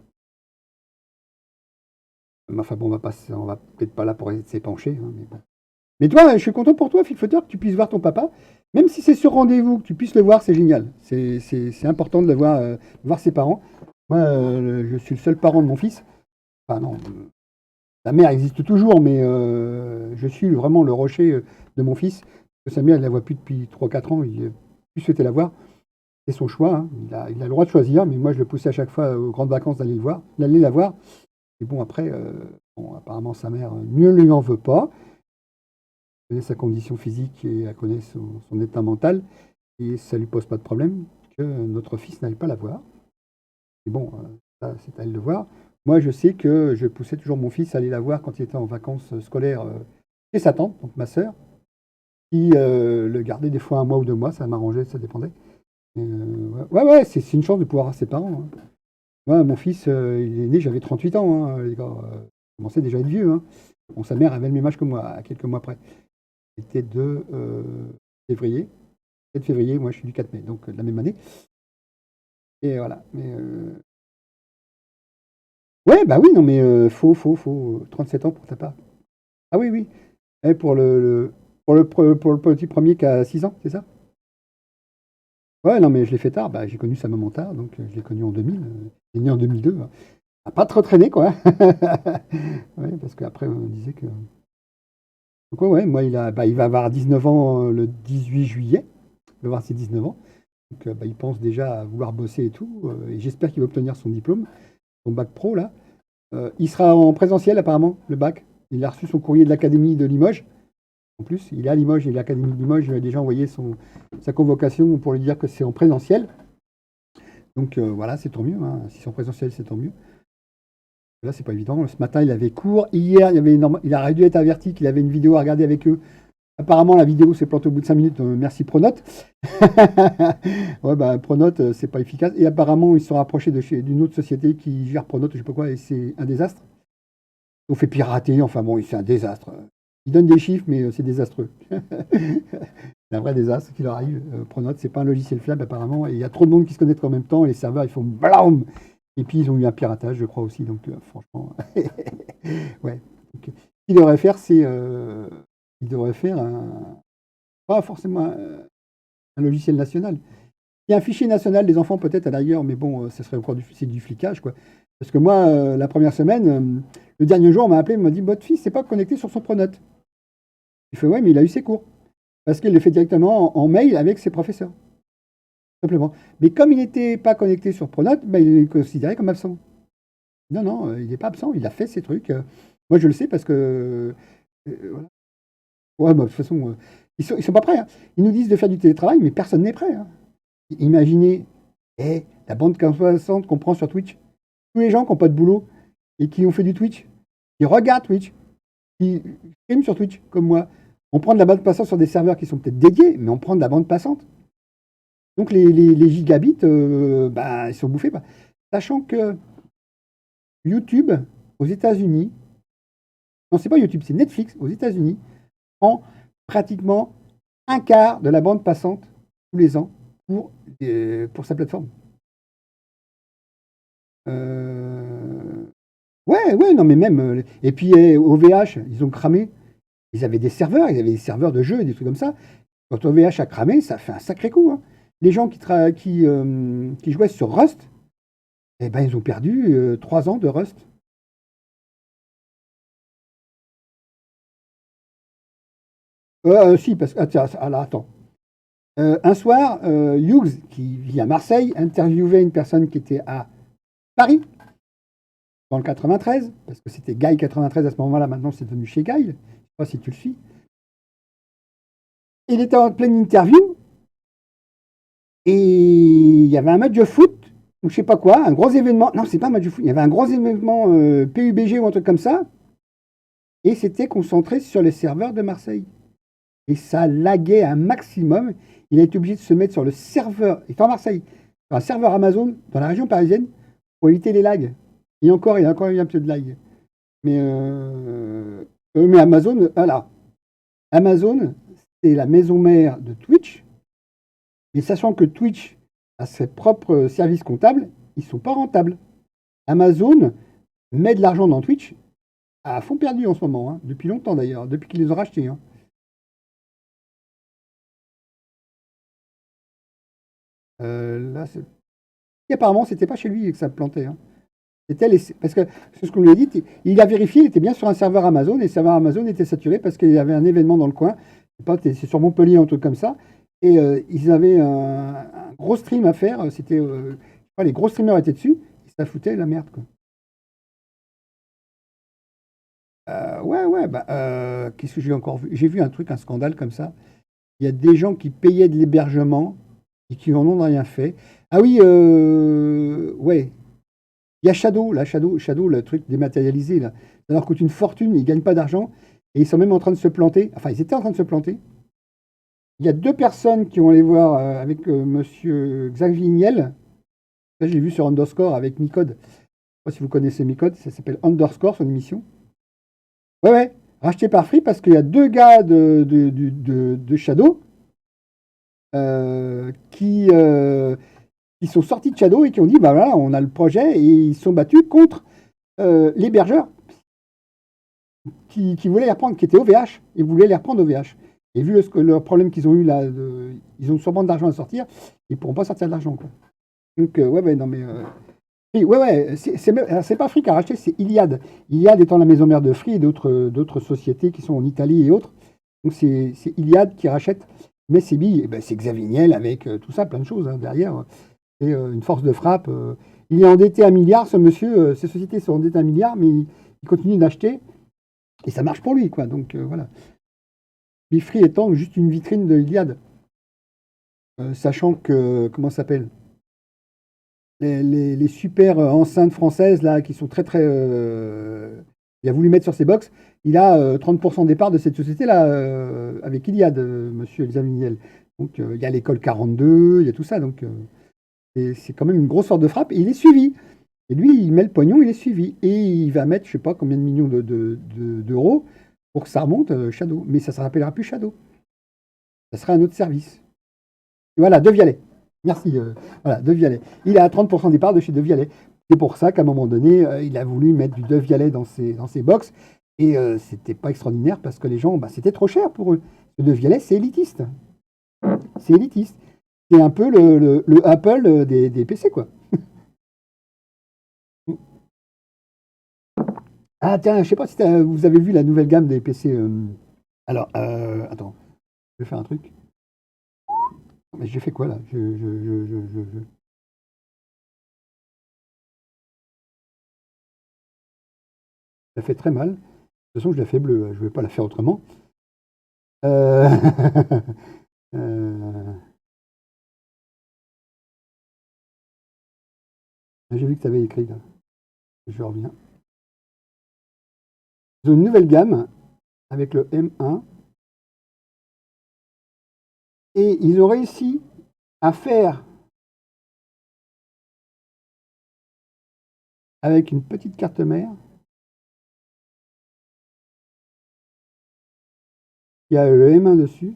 Enfin bon, on va peut-être pas là pour essayer de s'épancher, hein, mais bon. Mais toi, je suis content pour toi, Phil que tu puisses voir ton papa. Même si c'est sur rendez-vous, que tu puisses le voir, c'est génial. C'est important de le voir, voir ses parents. Moi, je suis le seul parent de mon fils. Enfin non, sa mère existe toujours, mais je suis vraiment le rocher de mon fils. Sa mère, il ne la voit plus depuis 3 4 ans, il n'a plus souhaité la voir. C'est son choix, hein. Il a le droit de choisir, mais moi je le poussais à chaque fois aux grandes vacances d'aller la voir. Et bon, après, bon, apparemment sa mère ne lui en veut pas. Elle connaît sa condition physique et elle connaît son état mental. Et ça ne lui pose pas de problème que notre fils n'aille pas la voir. Et bon, ça, c'est à elle de voir. Moi, je sais que je poussais toujours mon fils à aller la voir quand il était en vacances scolaires chez sa tante, donc ma sœur, qui le gardait des fois 1 mois ou 2 mois, ça m'arrangeait, ça dépendait. Ouais, c'est une chance de pouvoir voir ses parents, hein. Moi, mon fils, il est né, j'avais 38 ans, hein, les gars. Il commençait déjà à être vieux, hein. Bon, sa mère avait le même âge que moi, à quelques mois près. C'était de février. 7 février, moi je suis du 4 mai, donc de la même année. Et voilà. Mais ouais, bah oui, non, mais faut 37 ans pour ta part. Ah oui, oui. Eh, pour le petit premier qui a 6 ans, c'est ça? Ouais, non, mais je l'ai fait tard. Bah, j'ai connu sa maman tard, donc je l'ai connu en 2000. Il est né en 2002. Hein. A pas trop traîné, quoi. Ouais, parce qu'après, on disait que. Donc, ouais, moi, il va avoir 19 ans le 18 juillet. Il va avoir ses 19 ans. Donc, il pense déjà à vouloir bosser et tout. Et j'espère qu'il va obtenir son diplôme, son bac pro, là. Il sera en présentiel, apparemment, le bac. Il a reçu son courrier de l'Académie de Limoges. En plus, il est à Limoges et l'Académie de Limoges lui a déjà envoyé sa convocation pour lui dire que c'est en présentiel. Donc voilà, c'est tant mieux, hein. Si c'est en présentiel, c'est tant mieux. Là, c'est pas évident. Ce matin, il avait cours. Hier, il aurait dû être averti qu'il avait une vidéo à regarder avec eux. Apparemment, la vidéo s'est plantée au bout de 5 minutes. Merci Pronote. Ouais, bah, Pronote, c'est pas efficace. Et apparemment, ils se sont rapprochés d'une autre société qui gère Pronote, je sais pas quoi, et c'est un désastre. Ils ont fait pirater. Enfin bon, c'est un désastre. Ils donnent des chiffres, mais c'est désastreux. C'est un vrai désastre qui leur arrive. Pronote, c'est pas un logiciel fiable apparemment. Et il y a trop de monde qui se connecte en même temps. Et les serveurs, ils font blam. Et puis, ils ont eu un piratage, je crois aussi. Donc, franchement, ouais. Donc, ce qu'il devrait faire, c'est. Il devrait faire pas forcément un logiciel national. Il y a un fichier national des enfants, peut-être à l'ailleurs, mais bon, ça serait encore c'est du flicage, quoi. Parce que moi, la première semaine, le dernier jour, on m'a appelé, on m'a dit votre fils n'est pas connecté sur son Pronote. Il fait ouais, mais il a eu ses cours. Parce qu'il le fait directement en mail avec ses professeurs. Simplement. Mais comme il n'était pas connecté sur Pronote, ben, il est considéré comme absent. Non, non, il n'est pas absent, il a fait ses trucs. Moi, je le sais parce que. Voilà. Ouais, bah, de toute façon, ils sont pas prêts, hein. Ils nous disent de faire du télétravail, mais personne n'est prêt, hein. Imaginez la bande 60 qu'on prend sur Twitch. Tous les gens qui n'ont pas de boulot et qui ont fait du Twitch, qui regardent Twitch, qui streament sur Twitch, comme moi. On prend de la bande passante sur des serveurs qui sont peut-être dédiés, mais on prend de la bande passante. Donc les gigabits, ils sont bouffés. Sachant que YouTube, aux États-Unis, non, c'est pas YouTube, c'est Netflix, aux États-Unis, prend pratiquement un quart de la bande passante tous les ans pour sa plateforme. Ouais, non, mais même. Et puis OVH, ils ont cramé. Ils avaient des serveurs de jeux et des trucs comme ça. Quand OVH a cramé, ça fait un sacré coup, hein. Les gens qui jouaient sur Rust, eh ben, ils ont perdu 3 ans de Rust. Si, parce que. Ah, tiens, alors attends. Un soir, Hughes, qui vit à Marseille, interviewait une personne qui était à Paris, dans le 93, parce que c'était Gaï 93 à ce moment-là, maintenant c'est devenu chez Gaï, je ne sais pas si tu le suis. Il était en pleine interview, et il y avait un match de foot, ou je sais pas quoi, un gros événement, non c'est pas un match de foot, il y avait un gros événement PUBG ou un truc comme ça, et c'était concentré sur les serveurs de Marseille. Et ça laguait un maximum. Il a été obligé de se mettre sur le serveur, il est en Marseille, sur un serveur Amazon dans la région parisienne pour éviter les lags. Il a encore eu un peu de lag. Mais Amazon, voilà. Amazon, c'est la maison mère de Twitch. Et sachant que Twitch a ses propres services comptables, ils ne sont pas rentables. Amazon met de l'argent dans Twitch à fond perdu en ce moment, hein, depuis longtemps d'ailleurs, depuis qu'ils les ont rachetés. Hein. Là, et apparemment, c'était pas chez lui que ça plantait. Hein. Parce que c'est ce qu'on lui a dit. Il a vérifié, il était bien sur un serveur Amazon et le serveur Amazon était saturé parce qu'il y avait un événement dans le coin. C'est sur Montpellier, un truc comme ça. Et ils avaient un gros stream à faire. C'était, les gros streamers étaient dessus. Et ça foutait la merde. Quoi. Ouais. Bah, qu'est-ce que j'ai encore vu? J'ai vu un truc, un scandale comme ça. Il y a des gens qui payaient de l'hébergement et qui en ont rien fait. Ah oui, ouais. Il y a Shadow, là, Shadow, le truc dématérialisé, là. Ça leur coûte une fortune, ils ne gagnent pas d'argent, et ils sont même en train de se planter. Enfin, ils étaient en train de se planter. Il y a deux personnes qui vont aller voir avec monsieur Xavier Niel. Ça, j'ai vu sur Underscore avec Micode. Je ne sais pas si vous connaissez Micode, ça s'appelle Underscore, son émission. Ouais, racheté par Free parce qu'il y a deux gars de Shadow qui sont sortis de Shadow et qui ont dit bah voilà, on a le projet, et ils sont battus contre l'hébergeur qui voulaient les reprendre, qui étaient OVH, ils voulaient les reprendre OVH. Et vu le problème qu'ils ont eu là, ils ont sûrement de l'argent à sortir, ils ne pourront pas sortir de l'argent. Quoi. Donc, non mais. C'est pas Free qui a racheté, c'est Iliad. Iliad étant la maison mère de Free et d'autres sociétés qui sont en Italie et autres. Donc, c'est Iliad qui rachète. Mais c'est c'est Xavier Niel avec tout ça, plein de choses hein, derrière. C'est une force de frappe. Il est endetté 1 milliard, ce monsieur. Ces sociétés sont endettées 1 milliard, mais il continue d'acheter. Et ça marche pour lui, quoi. Donc voilà. Bifree étant juste une vitrine de Iliad. Sachant que, comment ça s'appelle les super enceintes françaises, là, qui sont très, très. Il a voulu mettre sur ses box. Il a 30% des parts de cette société-là, avec Iliad, monsieur Xavier. Donc il y a l'école 42, il y a tout ça. Donc c'est quand même une grosse sorte de frappe. Et il est suivi. Et lui, il met le pognon, il est suivi. Et il va mettre, je ne sais pas combien de millions d'euros pour que ça remonte Shadow. Mais ça ne se rappellera plus Shadow. Ça sera un autre service. Et voilà, De Vialet. Merci. Voilà, De Vialet. Il a 30% des parts de chez De Vialet. C'est pour ça qu'à un moment donné, il a voulu mettre du De Vialet dans ses box. Et c'était pas extraordinaire parce que les gens, c'était trop cher pour eux. Le De Vialet, c'est élitiste. C'est élitiste. C'est un peu le Apple des PC, quoi. Ah tiens, je sais pas si vous avez vu la nouvelle gamme des PC. Alors, attends, je vais faire un truc. Mais j'ai fait quoi là Je la fais très mal. De toute façon, je la fais bleue. Je ne vais pas la faire autrement. Euh, euh, J'ai vu que tu avais écrit là. Je reviens. Ils ont une nouvelle gamme avec le M1 et ils ont réussi à faire avec une petite carte mère qui a le M1 dessus.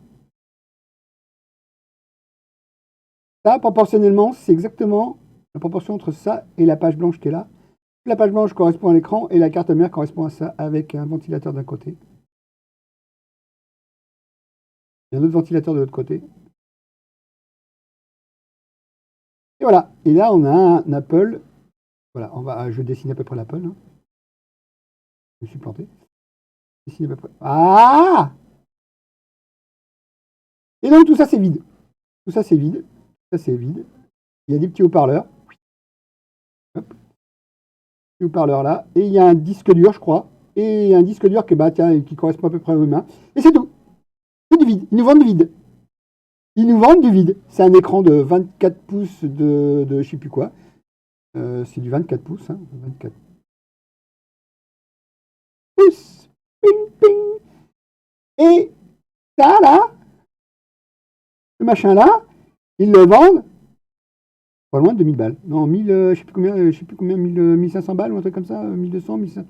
Ça, proportionnellement, c'est exactement la proportion entre ça et la page blanche qui est là. La page blanche correspond à l'écran et la carte mère correspond à ça avec un ventilateur d'un côté et un autre ventilateur de l'autre côté. Et voilà. Et là, on a un Apple. Voilà, je dessine à peu près l'Apple. Hein. Je me suis planté. Dessine à peu près. Ah. Et donc tout ça c'est vide. Tout ça c'est vide. Tout ça c'est vide. Il y a des petits haut-parleurs. Hop. haut-parleur là, et il y a un disque dur, je crois, et un disque dur qui correspond à peu près aux mains, et c'est tout. C'est du vide. Ils nous vendent du vide. Ils nous vendent du vide. C'est un écran de 24 pouces de je sais plus quoi. C'est du 24 pouces, hein, 24 pouces. Ping, ping. Et ça là, ce machin là, ils le vendent pas loin de 2000 balles. Non, 1000, je sais plus combien, 1000, 1500 balles ou un truc comme ça, 1200, 1500.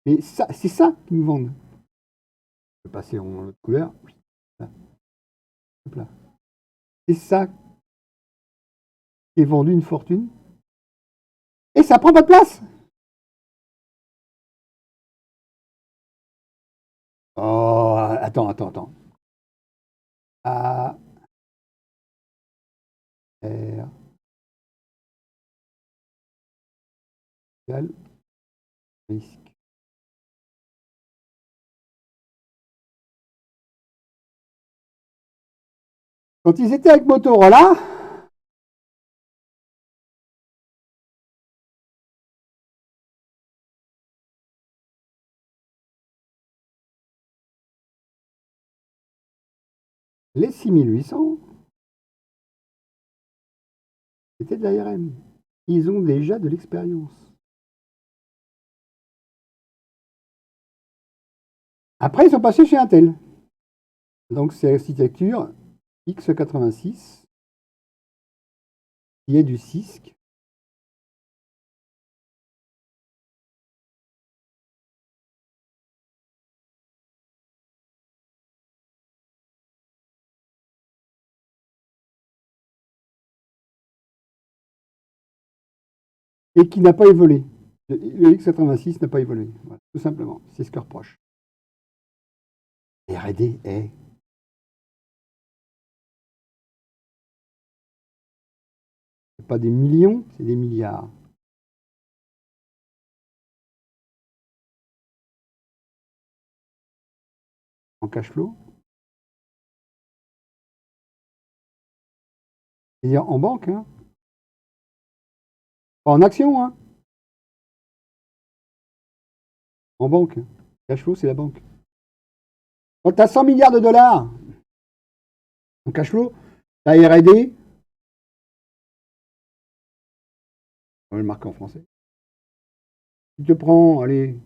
Mais ça, c'est ça qu'ils nous vendent. Je vais passer en autre couleur. Là. Hop là. C'est ça qui est vendu une fortune. Et ça prend pas de place. Oh, attends. A, R, égale, risque. Quand ils étaient avec Motorola, les 6800, c'était de l'ARM. Ils ont déjà de l'expérience. Après, ils sont passés chez Intel. Donc, c'est l'architecture x86, qui est du CISC. Et qui n'a pas évolué. Le x86 n'a pas évolué. Voilà, tout simplement. C'est ce que reproche. R&D est... C'est pas des millions, c'est des milliards. En cash flow. C'est-à-dire en banque, hein. Pas en action, hein. En banque. Cash flow, c'est la banque. Quand tu as 100 milliards de dollars en cash flow, tu as R&D, on va le marquer en français. Tu te prends, allez,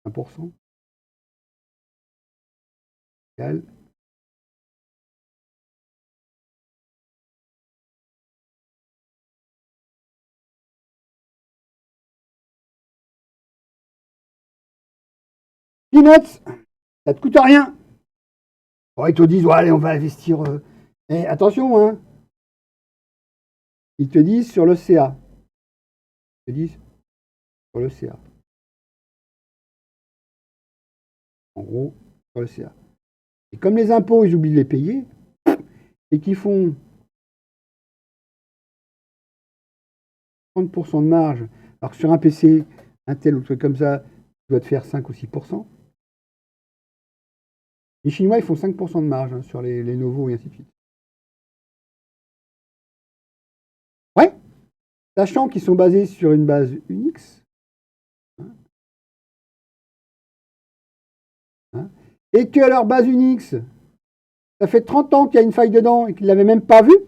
1%, égal. Peanuts, ça te coûte rien. Bon, ils te disent, ouais, allez, on va investir. Mais attention, hein. Ils te disent sur le CA. Ils te disent sur le CA. En gros, sur le CA. Et comme les impôts, ils oublient de les payer, et qu'ils font 30% de marge, alors que sur un PC, un tel ou truc comme ça, tu dois te faire 5 ou 6%. Les Chinois, ils font 5% de marge, hein, sur les Lenovo et ainsi de suite. Ouais, sachant qu'ils sont basés sur une base Unix, hein, et que leur base Unix, ça fait 30 ans qu'il y a une faille dedans et qu'ils ne l'avaient même pas vue.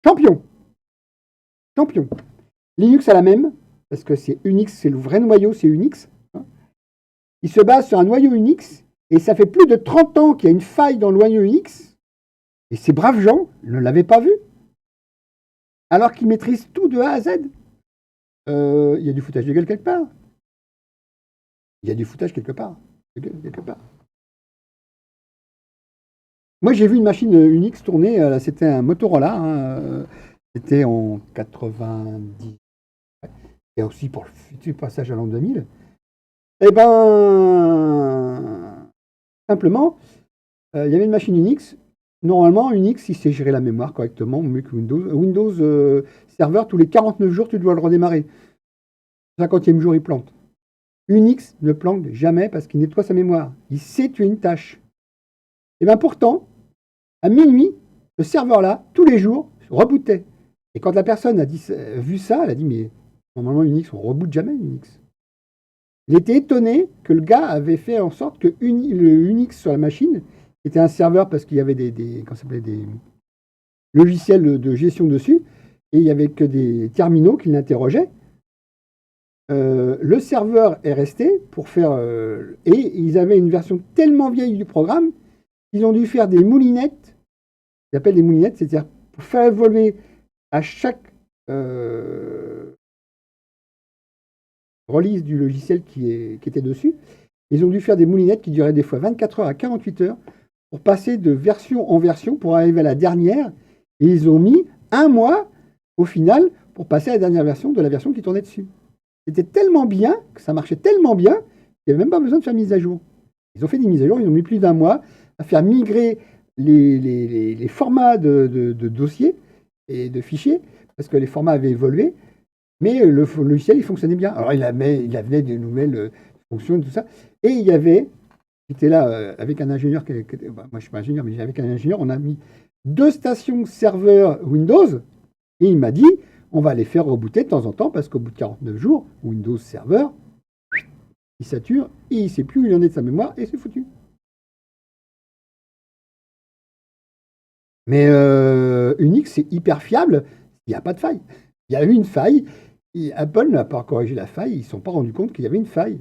Champion. Linux a la même, parce que c'est Unix, c'est le vrai noyau, c'est Unix. Il se base sur un noyau Unix, et ça fait plus de 30 ans qu'il y a une faille dans le noyau Unix, et ces braves gens ne l'avaient pas vu. Alors qu'ils maîtrisent tout de A à Z. Il y a du foutage de gueule quelque part. Moi, j'ai vu une machine Unix tourner, c'était un Motorola, hein, c'était en 90, et aussi pour le futur passage à l'an 2000. Eh ben, simplement, il y avait une machine Unix. Normalement, Unix, il sait gérer la mémoire correctement, mieux que Windows. Windows Server, tous les 49 jours, tu dois le redémarrer. Le 50e jour, il plante. Unix ne plante jamais parce qu'il nettoie sa mémoire. Il sait tuer une tâche. Et bien pourtant, à minuit, ce serveur-là, tous les jours, rebootait. Et quand la personne a vu ça, elle a dit, mais normalement Unix, on reboot jamais Unix. Il était étonné que le gars avait fait en sorte que le Unix sur la machine, qui était un serveur parce qu'il y avait des logiciels de gestion dessus, et il n'y avait que des terminaux qui l'interrogeaient. Le serveur est resté pour faire... et ils avaient une version tellement vieille du programme qu'ils ont dû faire des moulinettes, ils appellent des moulinettes, c'est-à-dire pour faire évoluer à chaque release du logiciel qui était dessus, ils ont dû faire des moulinettes qui duraient des fois 24 heures à 48 heures pour passer de version en version pour arriver à la dernière. Et ils ont mis un mois au final pour passer à la dernière version de la version qui tournait dessus. C'était tellement bien, que ça marchait tellement bien, qu'il n'y avait même pas besoin de faire mise à jour. Ils ont fait des mises à jour, ils ont mis plus d'un mois à faire migrer les formats de dossiers et de fichiers, parce que les formats avaient évolué, mais le logiciel, il fonctionnait bien. Alors, il avait de nouvelles fonctions et tout ça. Et il y avait, j'étais là avec un ingénieur, moi je ne suis pas ingénieur, mais avec un ingénieur, on a mis 2 stations serveurs Windows, et il m'a dit, on va les faire rebooter de temps en temps, parce qu'au bout de 49 jours, Windows Server, il sature, et il ne sait plus où il en est de sa mémoire, et c'est foutu. Mais Unix, c'est hyper fiable, il n'y a pas de faille. Il y a eu une faille, et Apple n'a pas corrigé la faille, ils ne se sont pas rendus compte qu'il y avait une faille.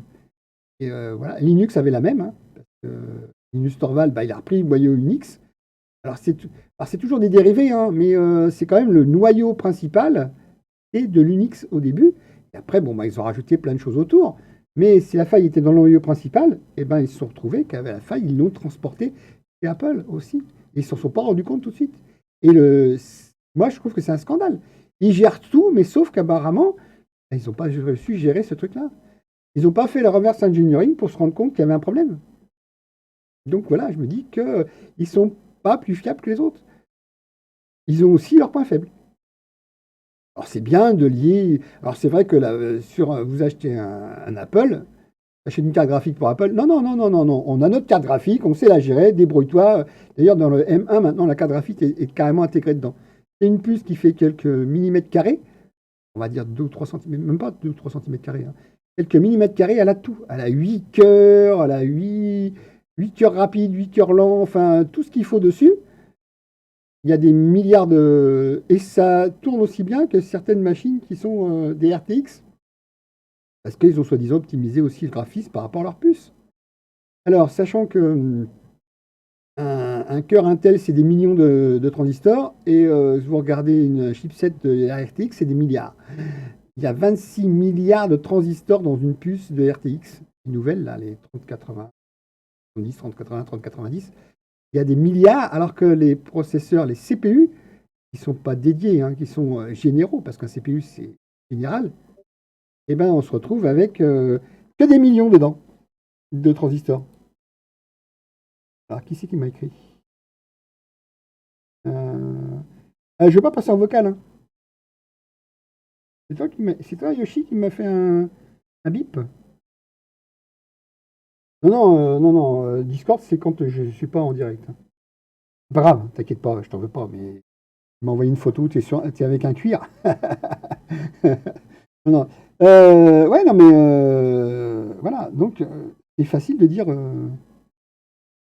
Et voilà, Linux avait la même, hein, parce que Linus Torvald, il a repris le noyau Unix. Alors c'est toujours des dérivés, hein, mais c'est quand même le noyau principal et de l'Unix au début. Et après, ils ont rajouté plein de choses autour. Mais si la faille était dans le noyau principal, ils se sont retrouvés qu'avec la faille, ils l'ont transporté chez Apple aussi. Et ils ne s'en sont pas rendus compte tout de suite. Et moi, je trouve que c'est un scandale. Ils gèrent tout, mais sauf qu'apparemment, ils n'ont pas su gérer ce truc-là. Ils n'ont pas fait le reverse engineering pour se rendre compte qu'il y avait un problème. Donc voilà, je me dis qu'ils ne sont pas plus fiables que les autres. Ils ont aussi leurs points faibles. Alors c'est bien de lier. Alors c'est vrai que vous achetez un Apple, achetez une carte graphique pour Apple. Non, non, non, non, non, non. On a notre carte graphique, on sait la gérer, débrouille-toi. D'ailleurs, dans le M1, maintenant, la carte graphique est carrément intégrée dedans. C'est une puce qui fait quelques millimètres carrés, on va dire 2 ou 3 centimètres, même pas 2 ou 3 centimètres carrés, hein. Quelques millimètres carrés, elle a tout. Elle a 8 cœurs, elle a 8 cœurs rapides, 8 cœurs lents, enfin tout ce qu'il faut dessus. Il y a des milliards de... Et ça tourne aussi bien que certaines machines qui sont des RTX, parce qu'ils ont soi-disant optimisé aussi le graphisme par rapport à leur puce. Alors, sachant que un cœur Intel, c'est des millions de transistors, et si vous regardez une chipset de RTX, c'est des milliards. Il y a 26 milliards de transistors dans une puce de RTX, nouvelle, là, les 3080, 30, 3080, 3090. Il y a des milliards, alors que les processeurs, les CPU, qui ne sont pas dédiés, hein, qui sont généraux, parce qu'un CPU, c'est général, on se retrouve avec que des millions dedans, de transistors. Alors, qui c'est qui m'a écrit Je ne vais pas passer en vocal, hein. C'est toi, Yoshi, qui m'a fait un bip. Non, non, non, non. Discord, c'est quand je ne suis pas en direct, hein. C'est pas grave, t'inquiète pas, je t'en veux pas, mais tu m'as envoyé une photo, t'es avec un cuir. Non, non. Ouais, non, mais voilà. Donc, c'est facile de dire.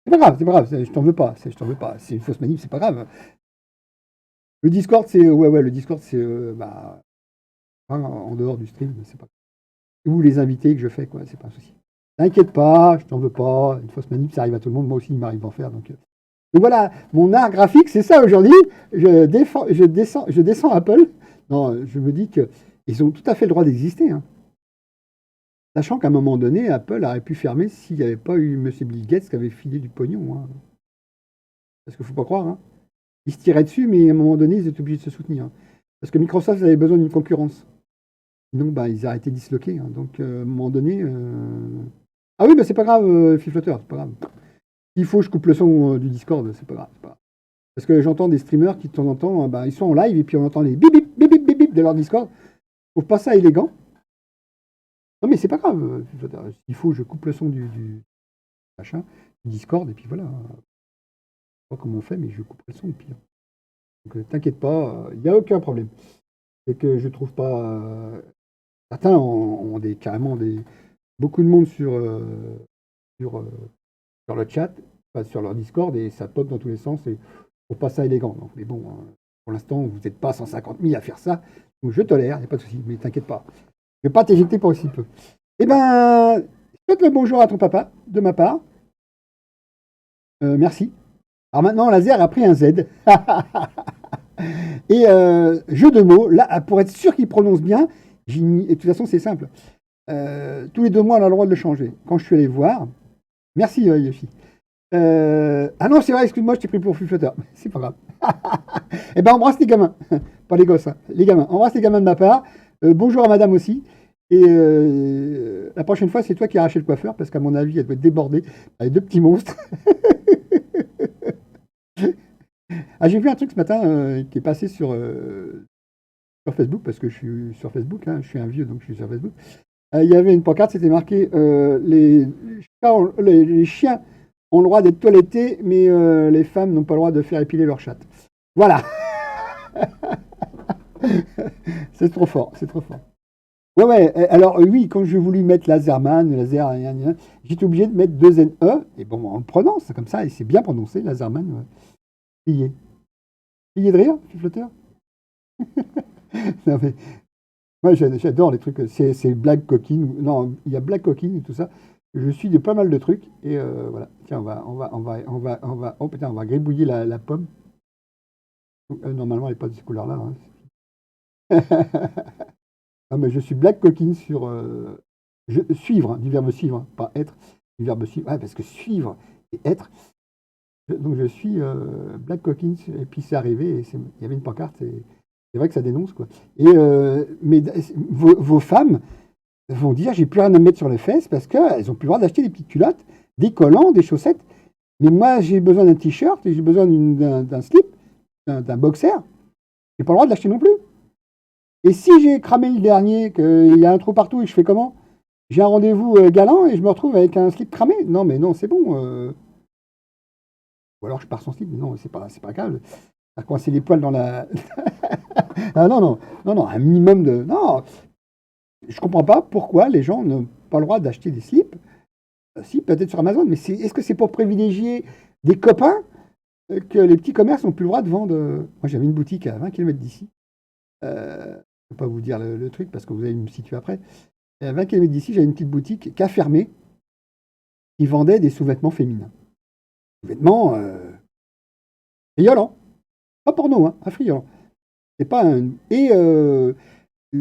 C'est pas grave, je t'en veux pas. Je t'en veux pas. C'est une fausse manip, c'est pas grave. Le Discord, c'est. Ouais, le Discord, c'est. En dehors du stream, c'est pas. Ou les invités que je fais, quoi, c'est pas un souci. T'inquiète pas, je t'en veux pas. Une fausse manip, ça arrive à tout le monde. Moi aussi, il m'arrive d'en faire. Donc voilà, mon art graphique, c'est ça aujourd'hui. Je descends Apple. Non, je me dis qu'ils ont tout à fait le droit d'exister, hein. Sachant qu'à un moment donné, Apple aurait pu fermer s'il n'y avait pas eu M. Bill Gates qui avait filé du pognon, hein. Parce qu'il ne faut pas croire, hein. Ils se tiraient dessus, mais à un moment donné, ils étaient obligés de se soutenir, hein. Parce que Microsoft avait besoin d'une concurrence. Sinon, ils arrêtaient disloquer, hein. Donc, à un moment donné. Ah oui, c'est pas grave, Fiflotter, c'est pas grave. Il faut que je coupe le son du Discord, c'est pas grave. Parce que j'entends des streamers qui, de temps en temps, ils sont en live et puis on entend les bip bip bip bip bip bip de leur Discord. Je trouve pas ça élégant. Non, mais c'est pas grave. Il faut que je coupe le son du machin, du Discord, et puis voilà. Je sais pas comment on fait, mais je couperai le son, au pire. Donc, t'inquiète pas, il n'y a aucun problème. C'est que je trouve pas. Certains ont carrément beaucoup de monde sur, sur le chat, pas sur leur Discord, et ça pop dans tous les sens, et je trouve pas ça élégant. Donc, mais bon, pour l'instant, vous n'êtes pas 150 000 à faire ça, donc je tolère, il n'y a pas de souci, mais t'inquiète pas. Je vais pas t'éjecter pour aussi peu. Eh ben, souhaite le bonjour à ton papa, de ma part. Merci. Alors maintenant, Laser a pris un Z. Et jeu de mots, là, pour être sûr qu'il prononce bien, et de toute façon, c'est simple. Tous les 2 mois, on a le droit de le changer. Quand je suis allé voir, merci Yoshi. Ah non, c'est vrai, excuse-moi, je t'ai pris pour fluffoteur. C'est pas grave. Eh ben, embrasse les gamins. Pas les gosses, hein. Les gamins. Embrasse les gamins de ma part. Bonjour à madame aussi. Et la prochaine fois, c'est toi qui as arraché le coiffeur, parce qu'à mon avis, elle doit être débordée par les 2 petits monstres. Ah, j'ai vu un truc ce matin qui est passé sur Facebook, parce que je suis sur Facebook, hein, je suis un vieux, donc je suis sur Facebook. Il y avait une pancarte, c'était marqué les chiens ont le droit d'être toilettés, mais les femmes n'ont pas le droit de faire épiler leur chatte. Voilà. C'est trop fort, c'est trop fort. Ouais, ouais, alors oui, quand j'ai voulu mettre Laserman, j'étais obligé de mettre 2 NE, et bon, on le prononce comme ça, et c'est bien prononcé, Laserman. Ouais. Plié. Plié de rire, flotteur. Non, mais moi, j'adore les trucs, c'est blague coquine, non, il y a blague coquine et tout ça. Je suis de pas mal de trucs, et voilà. Tiens, oh putain, on va gribouiller la pomme. Normalement, elle n'est pas de ces couleurs-là, hein. Non, mais je suis blague coquine sur suivre, hein, du verbe suivre, hein, pas être, du verbe suivre. Ouais, parce que suivre et être. Donc je suis blague coquine, et puis c'est arrivé, et il y avait une pancarte, c'est vrai que ça dénonce, quoi. Et mais vos femmes vont dire j'ai plus rien à mettre sur les fesses parce qu'elles n'ont plus le droit d'acheter des petites culottes, des collants, des chaussettes. Mais moi, j'ai besoin d'un t-shirt et j'ai besoin d'un slip, d'un boxer. J'ai pas le droit de l'acheter non plus. Et si j'ai cramé le dernier, qu'il y a un trou partout et je fais comment? J'ai un rendez-vous galant et je me retrouve avec un slip cramé? Non, mais non, c'est bon. Ou alors je pars sans slip. Non, c'est pas grave. À coincer les poils dans la. Ah non, non, non, non, un minimum de. Non, je comprends pas pourquoi les gens n'ont pas le droit d'acheter des slips. Si, peut-être sur Amazon, mais est-ce que c'est pour privilégier des copains que les petits commerces n'ont plus le droit de vendre? Moi, j'avais une boutique à 20 km d'ici. Je ne vais pas vous dire le truc parce que vous allez me situer après. À 20 km d'ici, j'avais une petite boutique qui a fermé, qui vendait des sous-vêtements féminins. Sous-vêtements friolants. Pas porno, hein, un friolant. C'est pas un. Et le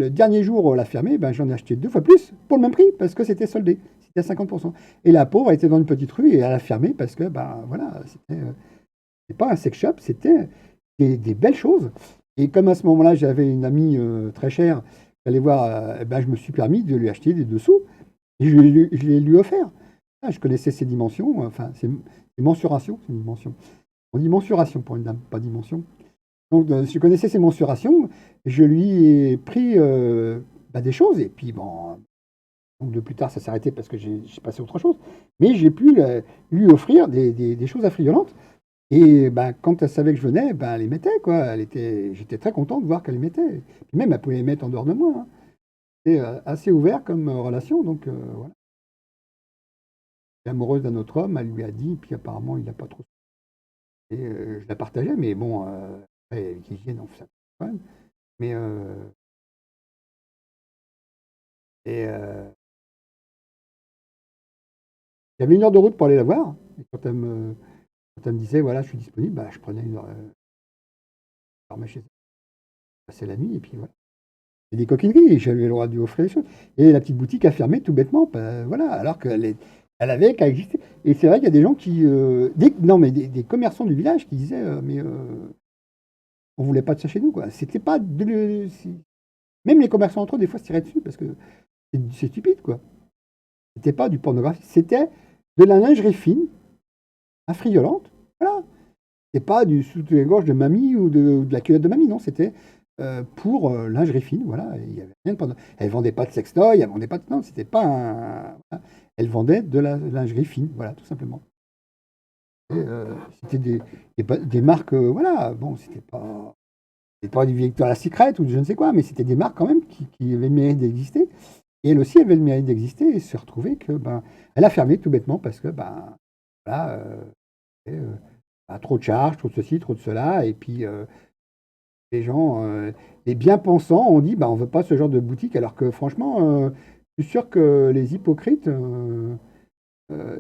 dernier jour où elle a fermé, ben, j'en ai acheté 2 fois plus pour le même prix parce que c'était soldé. C'était à 50%. Et la pauvre, elle était dans une petite rue et elle a fermé parce que, ben voilà, c'était pas un sex shop, c'était des belles choses. Et comme à ce moment-là, j'avais une amie très chère, j'allais voir, ben, je me suis permis de lui acheter des dessous et je l'ai lui offert. Ah, je connaissais ses dimensions, enfin, c'est mensuration, c'est une dimension. On dit mensuration pour une dame, pas dimension. Donc, je connaissais ses mensurations, je lui ai pris bah, des choses, et puis bon, donc de plus tard, ça s'est arrêté parce que j'ai passé à autre chose, mais j'ai pu lui offrir des choses affriolantes, et bah, quand elle savait que je venais, bah, elle les mettait, quoi. J'étais très content de voir qu'elle les mettait. Puis même, elle pouvait les mettre en dehors de moi, hein. C'est assez ouvert comme relation, donc voilà. Elle est amoureuse d'un autre homme, elle lui a dit, puis apparemment, il n'a pas trop. Et je la partageais, mais bon, après, avec l'hygiène, on fait ça quand même. Mais et il y avait 1 heure de route pour aller la voir. Et quand elle me disait, voilà, je suis disponible, bah, je prenais une heure, je dormais chez elle, je passais la nuit, et puis voilà. C'est des coquineries, et j'avais le droit de lui offrir des choses. Et la petite boutique a fermé tout bêtement, bah, voilà, alors elle avait qu'à exister. Et c'est vrai qu'il y a des gens qui, non, mais des commerçants du village qui disaient, mais on voulait pas de ça chez nous, quoi. C'était pas même les commerçants entre eux, des fois, se tiraient dessus parce que c'est stupide, quoi. C'était pas du pornographie, c'était de la lingerie fine, affriolante. Voilà. C'était pas du soutien-gorge de mamie ou de la culotte de mamie, non. C'était pour lingerie fine, voilà. Il y avait rien de Elle vendait pas de sextoy, elle vendait pas de. Non, c'était pas un. Voilà. Elle vendait de la lingerie fine, voilà, tout simplement. C'était des marques, voilà, bon, c'était pas du Victoria's Secret ou de je ne sais quoi, mais c'était des marques quand même qui avaient le mérite d'exister. Et elle aussi avait le mérite d'exister et se retrouver que, ben, elle a fermé tout bêtement parce que, ben, voilà, bah, trop de charges, trop de ceci, trop de cela, et puis les gens, les bien-pensants ont dit, bah, on veut pas ce genre de boutique, alors que franchement, je suis sûr que les hypocrites,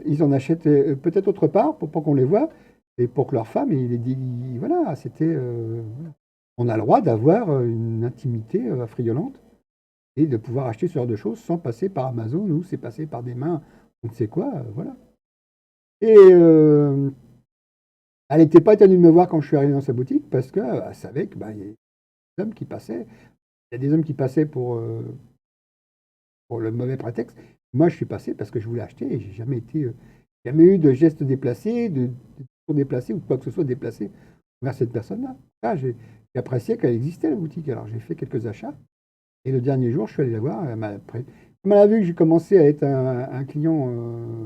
ils en achètent peut-être autre part pour pas qu'on les voit, et pour que leurs femmes, voilà, on a le droit d'avoir une intimité friolente et de pouvoir acheter ce genre de choses sans passer par Amazon ou c'est passé par des mains, on ne sait quoi, voilà. Et elle n'était pas étonnée de me voir quand je suis arrivé dans sa boutique parce qu'elle savait que bah, il y a des hommes qui passaient. Il y a des hommes qui passaient pour le mauvais prétexte. Moi, je suis passé parce que je voulais acheter et j'ai jamais eu de geste déplacé, de discours déplacé ou de quoi que ce soit déplacé vers cette personne-là. Ah, j'ai apprécié qu'elle existait la boutique. Alors j'ai fait quelques achats et le dernier jour, je suis allé la voir. Comme elle a vu que j'ai commencé à être un client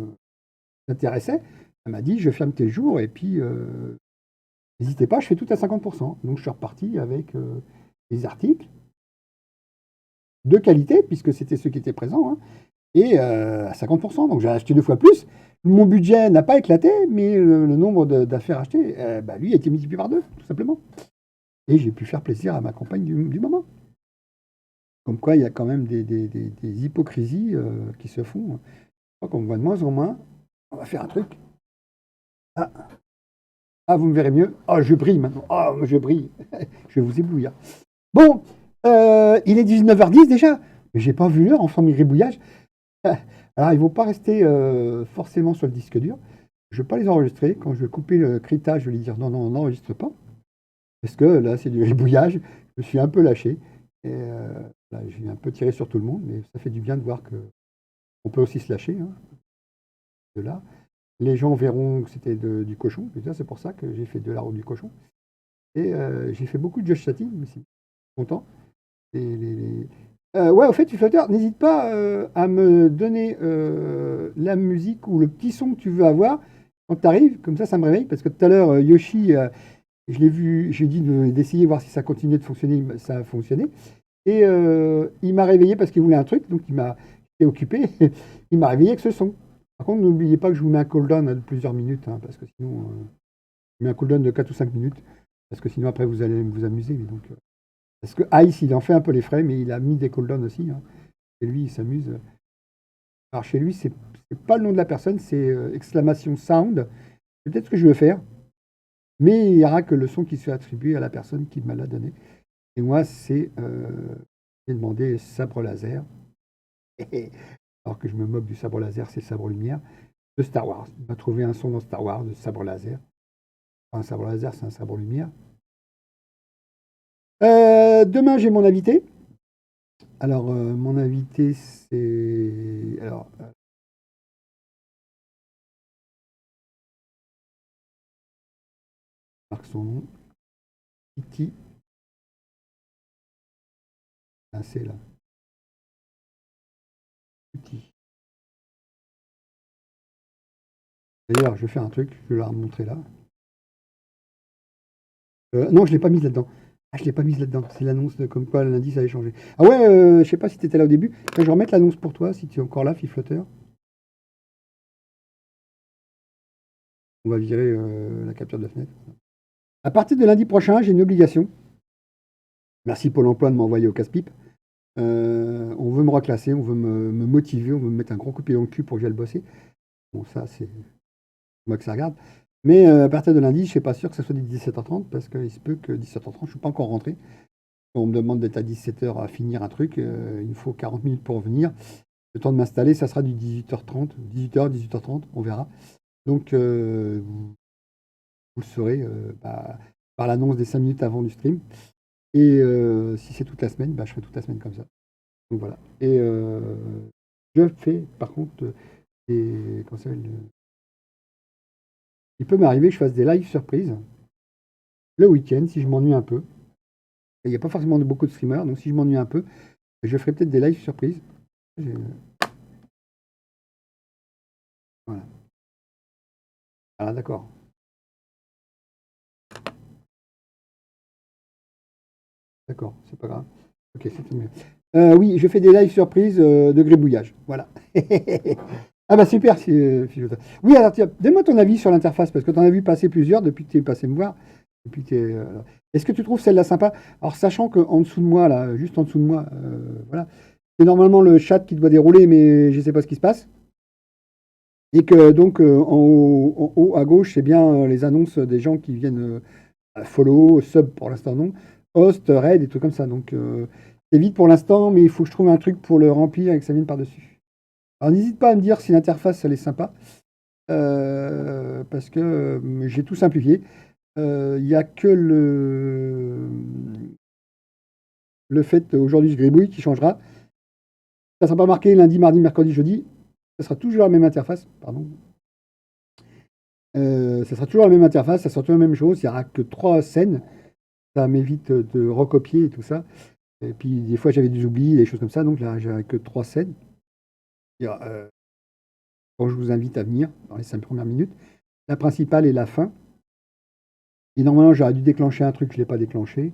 qui s'intéressait, elle m'a dit je ferme tes jours et puis n'hésitez pas, je fais tout à 50%. Donc je suis reparti avec des articles de qualité, puisque c'était ceux qui étaient présents, hein, et à 50%. Donc j'ai acheté 2 fois plus. Mon budget n'a pas éclaté, mais le nombre d'affaires achetées, bah, lui, a été multiplié par 2, tout simplement. Et j'ai pu faire plaisir à ma compagne du moment. Comme quoi, il y a quand même des hypocrisies qui se font. Je crois qu'on voit de moins en moins. On va faire un truc. Ah, ah, vous me verrez mieux. Ah, je brille maintenant. Ah, je brille. Je vais vous éblouir. Bon, il est 19h10 déjà. Mais j'ai pas vu l'heure en faisant mes gribouillages. Alors, ils ne vont pas rester forcément sur le disque dur. Je ne vais pas les enregistrer. Quand je vais couper le critage, je vais lui dire non, non, n'enregistre pas. Parce que là, c'est du gribouillage. Je me suis un peu lâché. Et là, j'ai un peu tiré sur tout le monde. Mais ça fait du bien de voir qu'on peut aussi se lâcher. Hein, de là. Les gens verront que c'était du cochon. C'est pour ça que j'ai fait de la roue du cochon. Et j'ai fait beaucoup de Josh Chatty. Mais c'est content. Ouais, au fait, Flutteur, n'hésite pas à me donner la musique ou le petit son que tu veux avoir quand tu arrives, comme ça me réveille, parce que tout à l'heure, Yoshi, je l'ai vu, j'ai dit d'essayer, voir si ça continuait de fonctionner, ça a fonctionné. Et il m'a réveillé parce qu'il voulait un truc, donc il est occupé, il m'a réveillé avec ce son. Par contre, n'oubliez pas que je vous mets un cooldown de plusieurs minutes, hein, parce que sinon, je mets un cooldown de 4 ou 5 minutes, parce que sinon après vous allez vous amuser. Donc, parce que Ice, il en fait un peu les frais, mais il a mis des cooldowns aussi. Hein. Et lui, il s'amuse. Alors chez lui, c'est pas le nom de la personne, c'est exclamation sound. C'est peut-être ce que je veux faire, mais il n'y aura que le son qui soit attribué à la personne qui me l'a donné. Et moi, j'ai demandé sabre laser. Alors que je me moque du sabre laser, c'est sabre lumière de Star Wars. Il m'a trouvé un son dans Star Wars de sabre laser. Enfin, un sabre laser, c'est un sabre lumière. Demain, j'ai mon invité. Alors, mon invité, c'est. Alors, marque son nom. Kitty. Ah, c'est là. Kitty. D'ailleurs, je vais faire un truc, je vais la remontrer là. Non, je ne l'ai pas mise là-dedans. Ah, je ne l'ai pas mise là-dedans. C'est l'annonce de comme quoi lundi ça allait changer. Ah ouais, je ne sais pas si tu étais là au début. Je vais remettre l'annonce pour toi si tu es encore là, Fiflotter. On va virer la capture de fenêtre. À partir de lundi prochain, j'ai une obligation. Merci Pôle emploi de m'envoyer au casse-pipe. On veut me reclasser, on veut me motiver, on veut me mettre un gros coup de pied dans le cul pour que j'aille bosser. Bon, ça, c'est moi que ça regarde. Mais à partir de lundi, je ne suis pas sûr que ce soit des 17h30 parce qu'il se peut que 17h30, je ne suis pas encore rentré. On me demande d'être à 17h à finir un truc. Il me faut 40 minutes pour venir. Le temps de m'installer, ça sera du 18h30, 18h, 18h30, on verra. Donc, vous le saurez par l'annonce des 5 minutes avant du stream. Et si c'est toute la semaine, je ferai toute la semaine comme ça. Donc voilà. Et je fais, par contre, comment ça s'appelle, il peut m'arriver que je fasse des lives surprises le week-end si je m'ennuie un peu. Il n'y a pas forcément beaucoup de streamers, donc si je m'ennuie un peu, je ferai peut-être des lives surprises. Voilà. Ah, d'accord. D'accord, c'est pas grave. Ok, c'est mieux. Oui, je fais des lives surprises de gribouillage. Voilà. Ah bah super, Philota. Oui, alors tiens, donne-moi ton avis sur l'interface, parce que tu en as vu passer plusieurs depuis que tu es passé me voir. Depuis que est-ce que tu trouves celle-là sympa? Alors sachant qu'en dessous de moi, là, juste en dessous de moi, voilà, c'est normalement le chat qui doit dérouler, mais je ne sais pas ce qui se passe. Et que donc en haut à gauche, c'est bien les annonces des gens qui viennent follow, sub pour l'instant non, host, raid, des trucs comme ça. Donc c'est vite pour l'instant, mais il faut que je trouve un truc pour le remplir et que ça vienne par-dessus. Alors n'hésite pas à me dire si l'interface elle est sympa, parce que j'ai tout simplifié. Il n'y a que le fait aujourd'hui je gribouille qui changera. Ça ne sera pas marqué lundi, mardi, mercredi, jeudi. Ça sera toujours la même interface. Pardon. Ça sera toujours la même interface, ça sera toujours la même chose. Il n'y aura que 3 scènes. Ça m'évite de recopier et tout ça. Et puis des fois j'avais des oublis, des choses comme ça. Donc là, j'aurai que 3 scènes. Quand je vous invite à venir dans les 5 premières minutes. La principale et la fin. Et normalement, j'aurais dû déclencher un truc, je ne l'ai pas déclenché.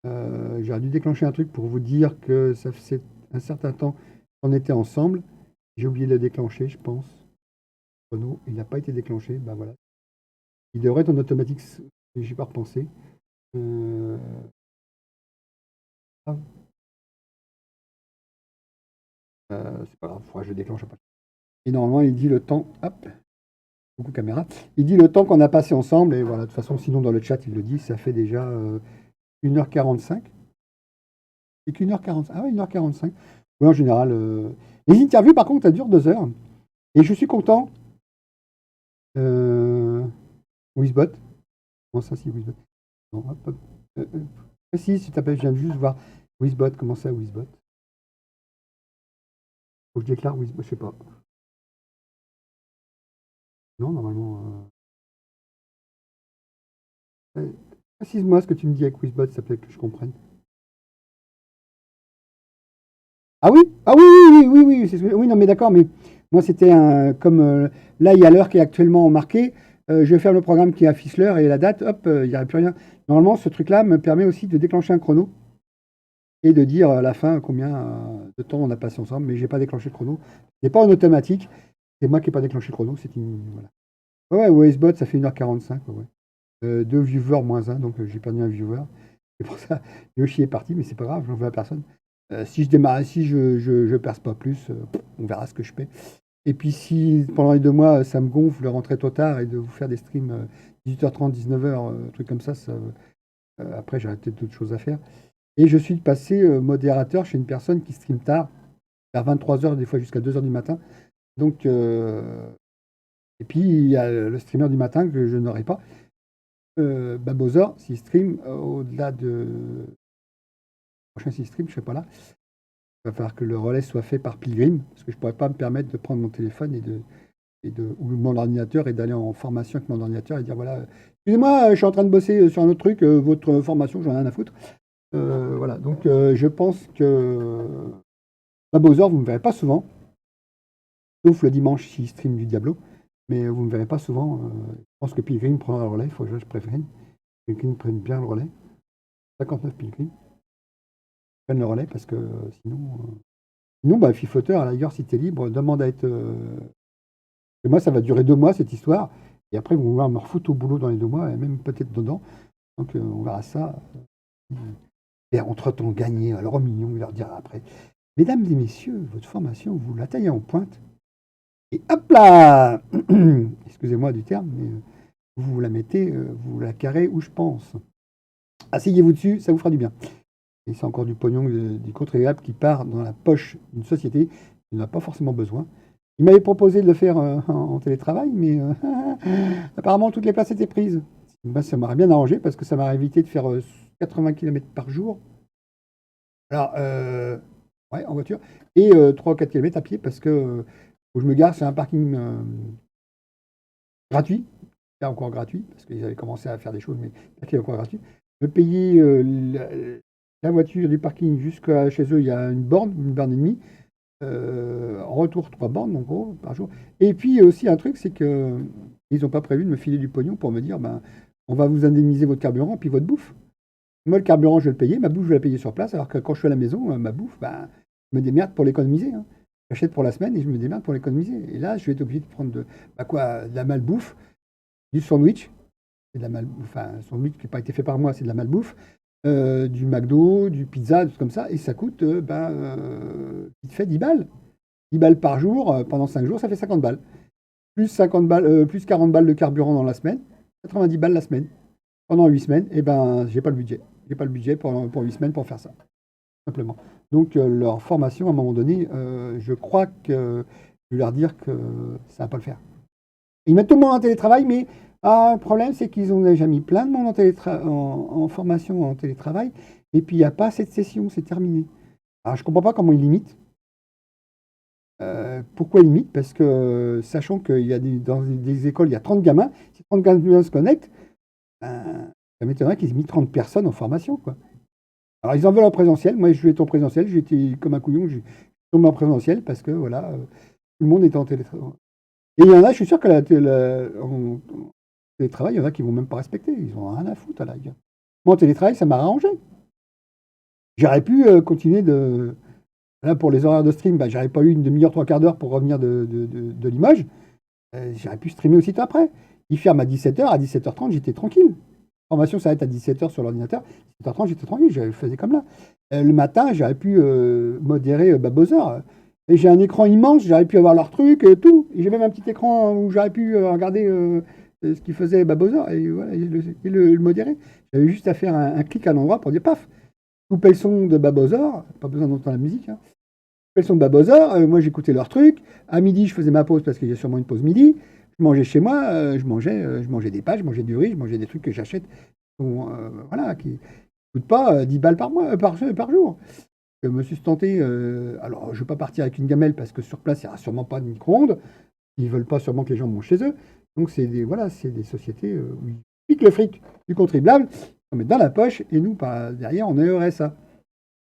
J'aurais dû déclencher un truc pour vous dire que ça faisait un certain temps qu'on était ensemble. J'ai oublié de le déclencher, je pense. Renaud, il n'a pas été déclenché. Ben voilà. Il devrait être en automatique, je n'ai pas repensé. Ah, c'est pas grave, il faudra que je le déclenche après. Et normalement, il dit le temps. Hop, beaucoup caméra. Il dit le temps qu'on a passé ensemble. Et voilà, de toute façon, sinon, dans le chat, il le dit, ça fait déjà 1h45. Et qu'une heure 45. Ah ouais, 1h45. Oui, en général. Les interviews, par contre, ça dure 2 heures. Et je suis content. Wizbot. Comment ça, si Wizbot? Non, hop, hop. Si, s'il t'appelle, je viens de juste voir. Wizbot, comment ça, Wizbot? Faut que je déclare Wizbot, je sais pas. Non, normalement. Précise-moi ce que tu me dis avec Wizbot, ça peut être que je comprenne. Ah oui? Ah oui, oui, oui, oui, oui, oui, non, mais d'accord, mais moi, c'était comme là, il y a l'heure qui est actuellement marquée. Je ferme le programme qui affiche l'heure et la date, hop, il n'y a plus rien. Normalement, ce truc-là me permet aussi de déclencher un chrono et de dire à la fin combien de temps on a passé ensemble, mais j'ai pas déclenché le chrono. C'est pas en automatique, c'est moi qui n'ai pas déclenché le chrono, c'est une. Voilà. Ouais, ouais, OSBot, ça fait 1h45, ouais. 2 viewers moins 1, donc j'ai perdu un viewer. C'est pour ça, Yoshi est parti, mais c'est pas grave, j'en veux à personne. Si je démarre, si je perce pas plus, on verra ce que je fais. Et puis si pendant les 2 mois, ça me gonfle de rentrer trop tard et de vous faire des streams 18h30, 19h, trucs comme ça, après j'aurais peut-être d'autres choses à faire. Et je suis passé modérateur chez une personne qui stream tard, vers 23h, des fois jusqu'à 2h du matin. Donc, et puis il y a le streamer du matin que je n'aurai pas. Babozor, s'il stream au-delà de. Prochain s'il stream, je ne serai pas là. Il va falloir que le relais soit fait par Pilgrim, parce que je ne pourrais pas me permettre de prendre mon téléphone ou mon ordinateur et d'aller en formation avec mon ordinateur et dire voilà, excusez-moi, je suis en train de bosser sur un autre truc, votre formation, j'en ai rien à foutre. Voilà, donc je pense que Babozor, vous ne me verrez pas souvent, sauf le dimanche s'il stream du Diablo, mais vous ne me verrez pas souvent. Je pense que Pilgrim prendra le relais, il faut que je préfère. Pilgrim prenne bien le relais. 59 Pilgrim prennent le relais parce que sinon, bah, Fifoteur, à la rigueur, si t'es libre, demande à être. Et moi, ça va durer 2 mois cette histoire, et après, ils vont vouloir me refoutre au boulot dans les 2 mois, et même peut-être dedans. Donc, on verra ça. Et entre-temps, gagner alors au million, il leur dira après. Mesdames et messieurs, votre formation, vous la taillez en pointe. Et hop là excusez-moi du terme, mais vous la mettez, vous la carrez où je pense. Asseyez-vous dessus, ça vous fera du bien. Et c'est encore du pognon du contribuable qui part dans la poche d'une société qui n'en a pas forcément besoin. Il m'avait proposé de le faire en télétravail, mais apparemment toutes les places étaient prises. Ben, ça m'aurait bien arrangé parce que ça m'aurait évité de faire 80 km par jour. Alors, ouais, en voiture. Et 3 ou 4 km à pied parce que où je me gare, c'est un parking gratuit. Là encore gratuit, parce qu'ils avaient commencé à faire des choses, mais là qui est encore gratuit. Me payer la voiture du parking jusqu'à chez eux, il y a une borne et demie. En retour, 3 bornes, en gros, par jour. Et puis aussi un truc, c'est que ils n'ont pas prévu de me filer du pognon pour me dire, ben, on va vous indemniser votre carburant puis votre bouffe. Moi, le carburant, je vais le payer, ma bouffe, je vais la payer sur place, alors que quand je suis à la maison, ma bouffe, ben, je me démerde pour l'économiser, hein. J'achète pour la semaine et je me démerde pour l'économiser. Et là, je vais être obligé de prendre de la malbouffe, du sandwich, c'est de la enfin, un sandwich qui n'a pas été fait par moi, c'est de la malbouffe, du McDo, du pizza, des trucs comme ça, et ça coûte, il te fait 10 balles. 10 balles par jour, pendant 5 jours, ça fait 50 balles. Plus 50 balles, plus 40 balles de carburant dans la semaine, 90 balles la semaine. Pendant 8 semaines, et ben, j'ai pas le budget. J'ai pas le budget pour 8 semaines pour faire ça, simplement. Donc, leur formation, à un moment donné, je crois que je vais leur dire que ça va pas le faire. Ils mettent tout le monde en télétravail, mais le problème, c'est qu'ils ont déjà mis plein de monde en formation en télétravail, et puis il n'y a pas cette session, c'est terminé. Alors, je comprends pas comment ils limitent. Pourquoi ils limitent? Parce que, sachant qu'il y a dans des écoles, il y a 30 gamins, si 30 gamins se connectent, ça m'étonnerait qu'ils aient mis 30 personnes en formation, quoi. Alors, ils en veulent en présentiel. Moi, je vais être en présentiel. J'étais comme un couillon. J'ai tombé en présentiel parce que, voilà, tout le monde était en télétravail. Et il y en a, je suis sûr que en télétravail, il y en a qui vont même pas respecter. Ils ont rien à foutre à la rigueur. Moi, en télétravail, ça m'a arrangé. J'aurais pu continuer de. Là, pour les horaires de stream, j'aurais pas eu une demi-heure, trois quarts d'heure pour revenir de Limoges. J'aurais pu streamer aussitôt après. Il ferme à 17h. À 17h30, j'étais tranquille. La formation s'arrête à 17h sur l'ordinateur. 17h30, j'étais tranquille. Je faisais comme là. Le matin, j'aurais pu modérer Babozor. Et j'ai un écran immense, j'aurais pu avoir leur truc et tout. Et j'ai même un petit écran où j'aurais pu regarder ce qu'il faisait Babozor et, voilà, le modérer. J'avais juste à faire un clic à l'endroit pour dire paf, couper le son de Babozor. Pas besoin d'entendre la musique, hein. Couper le son de Babozor. Moi, j'écoutais leur truc. À midi, je faisais ma pause parce qu'il y a sûrement une pause midi. Je mangeais chez moi, je mangeais des pâtes, je mangeais du riz, je mangeais des trucs que j'achète voilà, qui ne coûtent pas 10 balles par jour. Je me suis tenté, alors je ne vais pas partir avec une gamelle parce que sur place, il n'y aura sûrement pas de micro-ondes. Ils ne veulent pas sûrement que les gens mangent chez eux. Donc c'est des sociétés où ils piquent le fric du contribuable, ils le mettent dans la poche et nous, derrière, on est au RSA.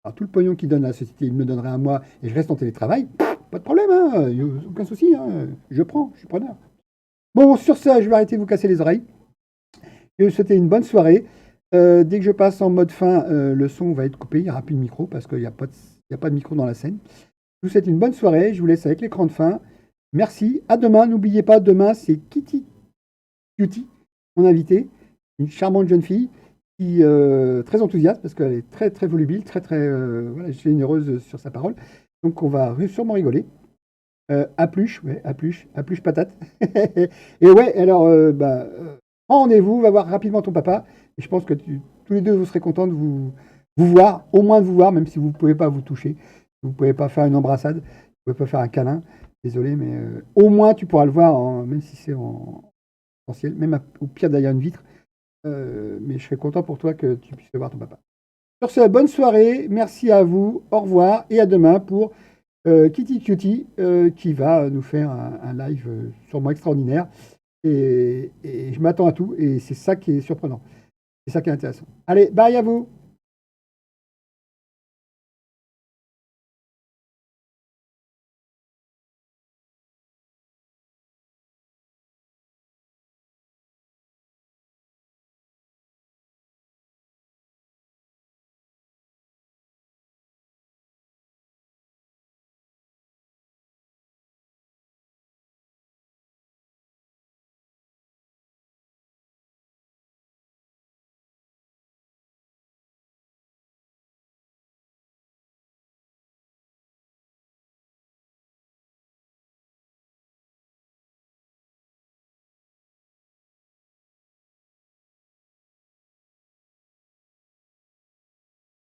Alors tout le pognon qu'ils donnent à la société, ils me le donneraient à moi et je reste en télétravail, pas de problème, hein, aucun souci, hein, je prends, je suis preneur. Bon, sur ça, je vais arrêter de vous casser les oreilles. Je vais vous souhaiter une bonne soirée. Dès que je passe en mode fin, le son va être coupé. Il n'y aura plus de micro parce qu'il n'y a pas de micro dans la scène. Je vous souhaite une bonne soirée. Je vous laisse avec l'écran de fin. Merci. À demain. N'oubliez pas, demain, c'est Kitty Cutie, mon invitée. Une charmante jeune fille qui très enthousiaste parce qu'elle est très, très volubile, très, très voilà, généreuse sur sa parole. Donc, on va sûrement rigoler. Apluche, ouais, apluche patate. Et ouais, alors, prends rendez-vous, va voir rapidement ton papa. Et je pense que tous les deux, vous serez contents de vous voir, au moins de vous voir, même si vous ne pouvez pas vous toucher. Vous ne pouvez pas faire une embrassade, vous ne pouvez pas faire un câlin. Désolé, mais au moins tu pourras le voir, même si c'est en potentiel, même au pire derrière une vitre. Mais je serais content pour toi que tu puisses voir ton papa. Sur ce, bonne soirée, merci à vous, au revoir et à demain pour Kitty Cutie qui va nous faire un live sûrement extraordinaire. Et je m'attends à tout et c'est ça qui est surprenant. C'est ça qui est intéressant. Allez, bye à vous!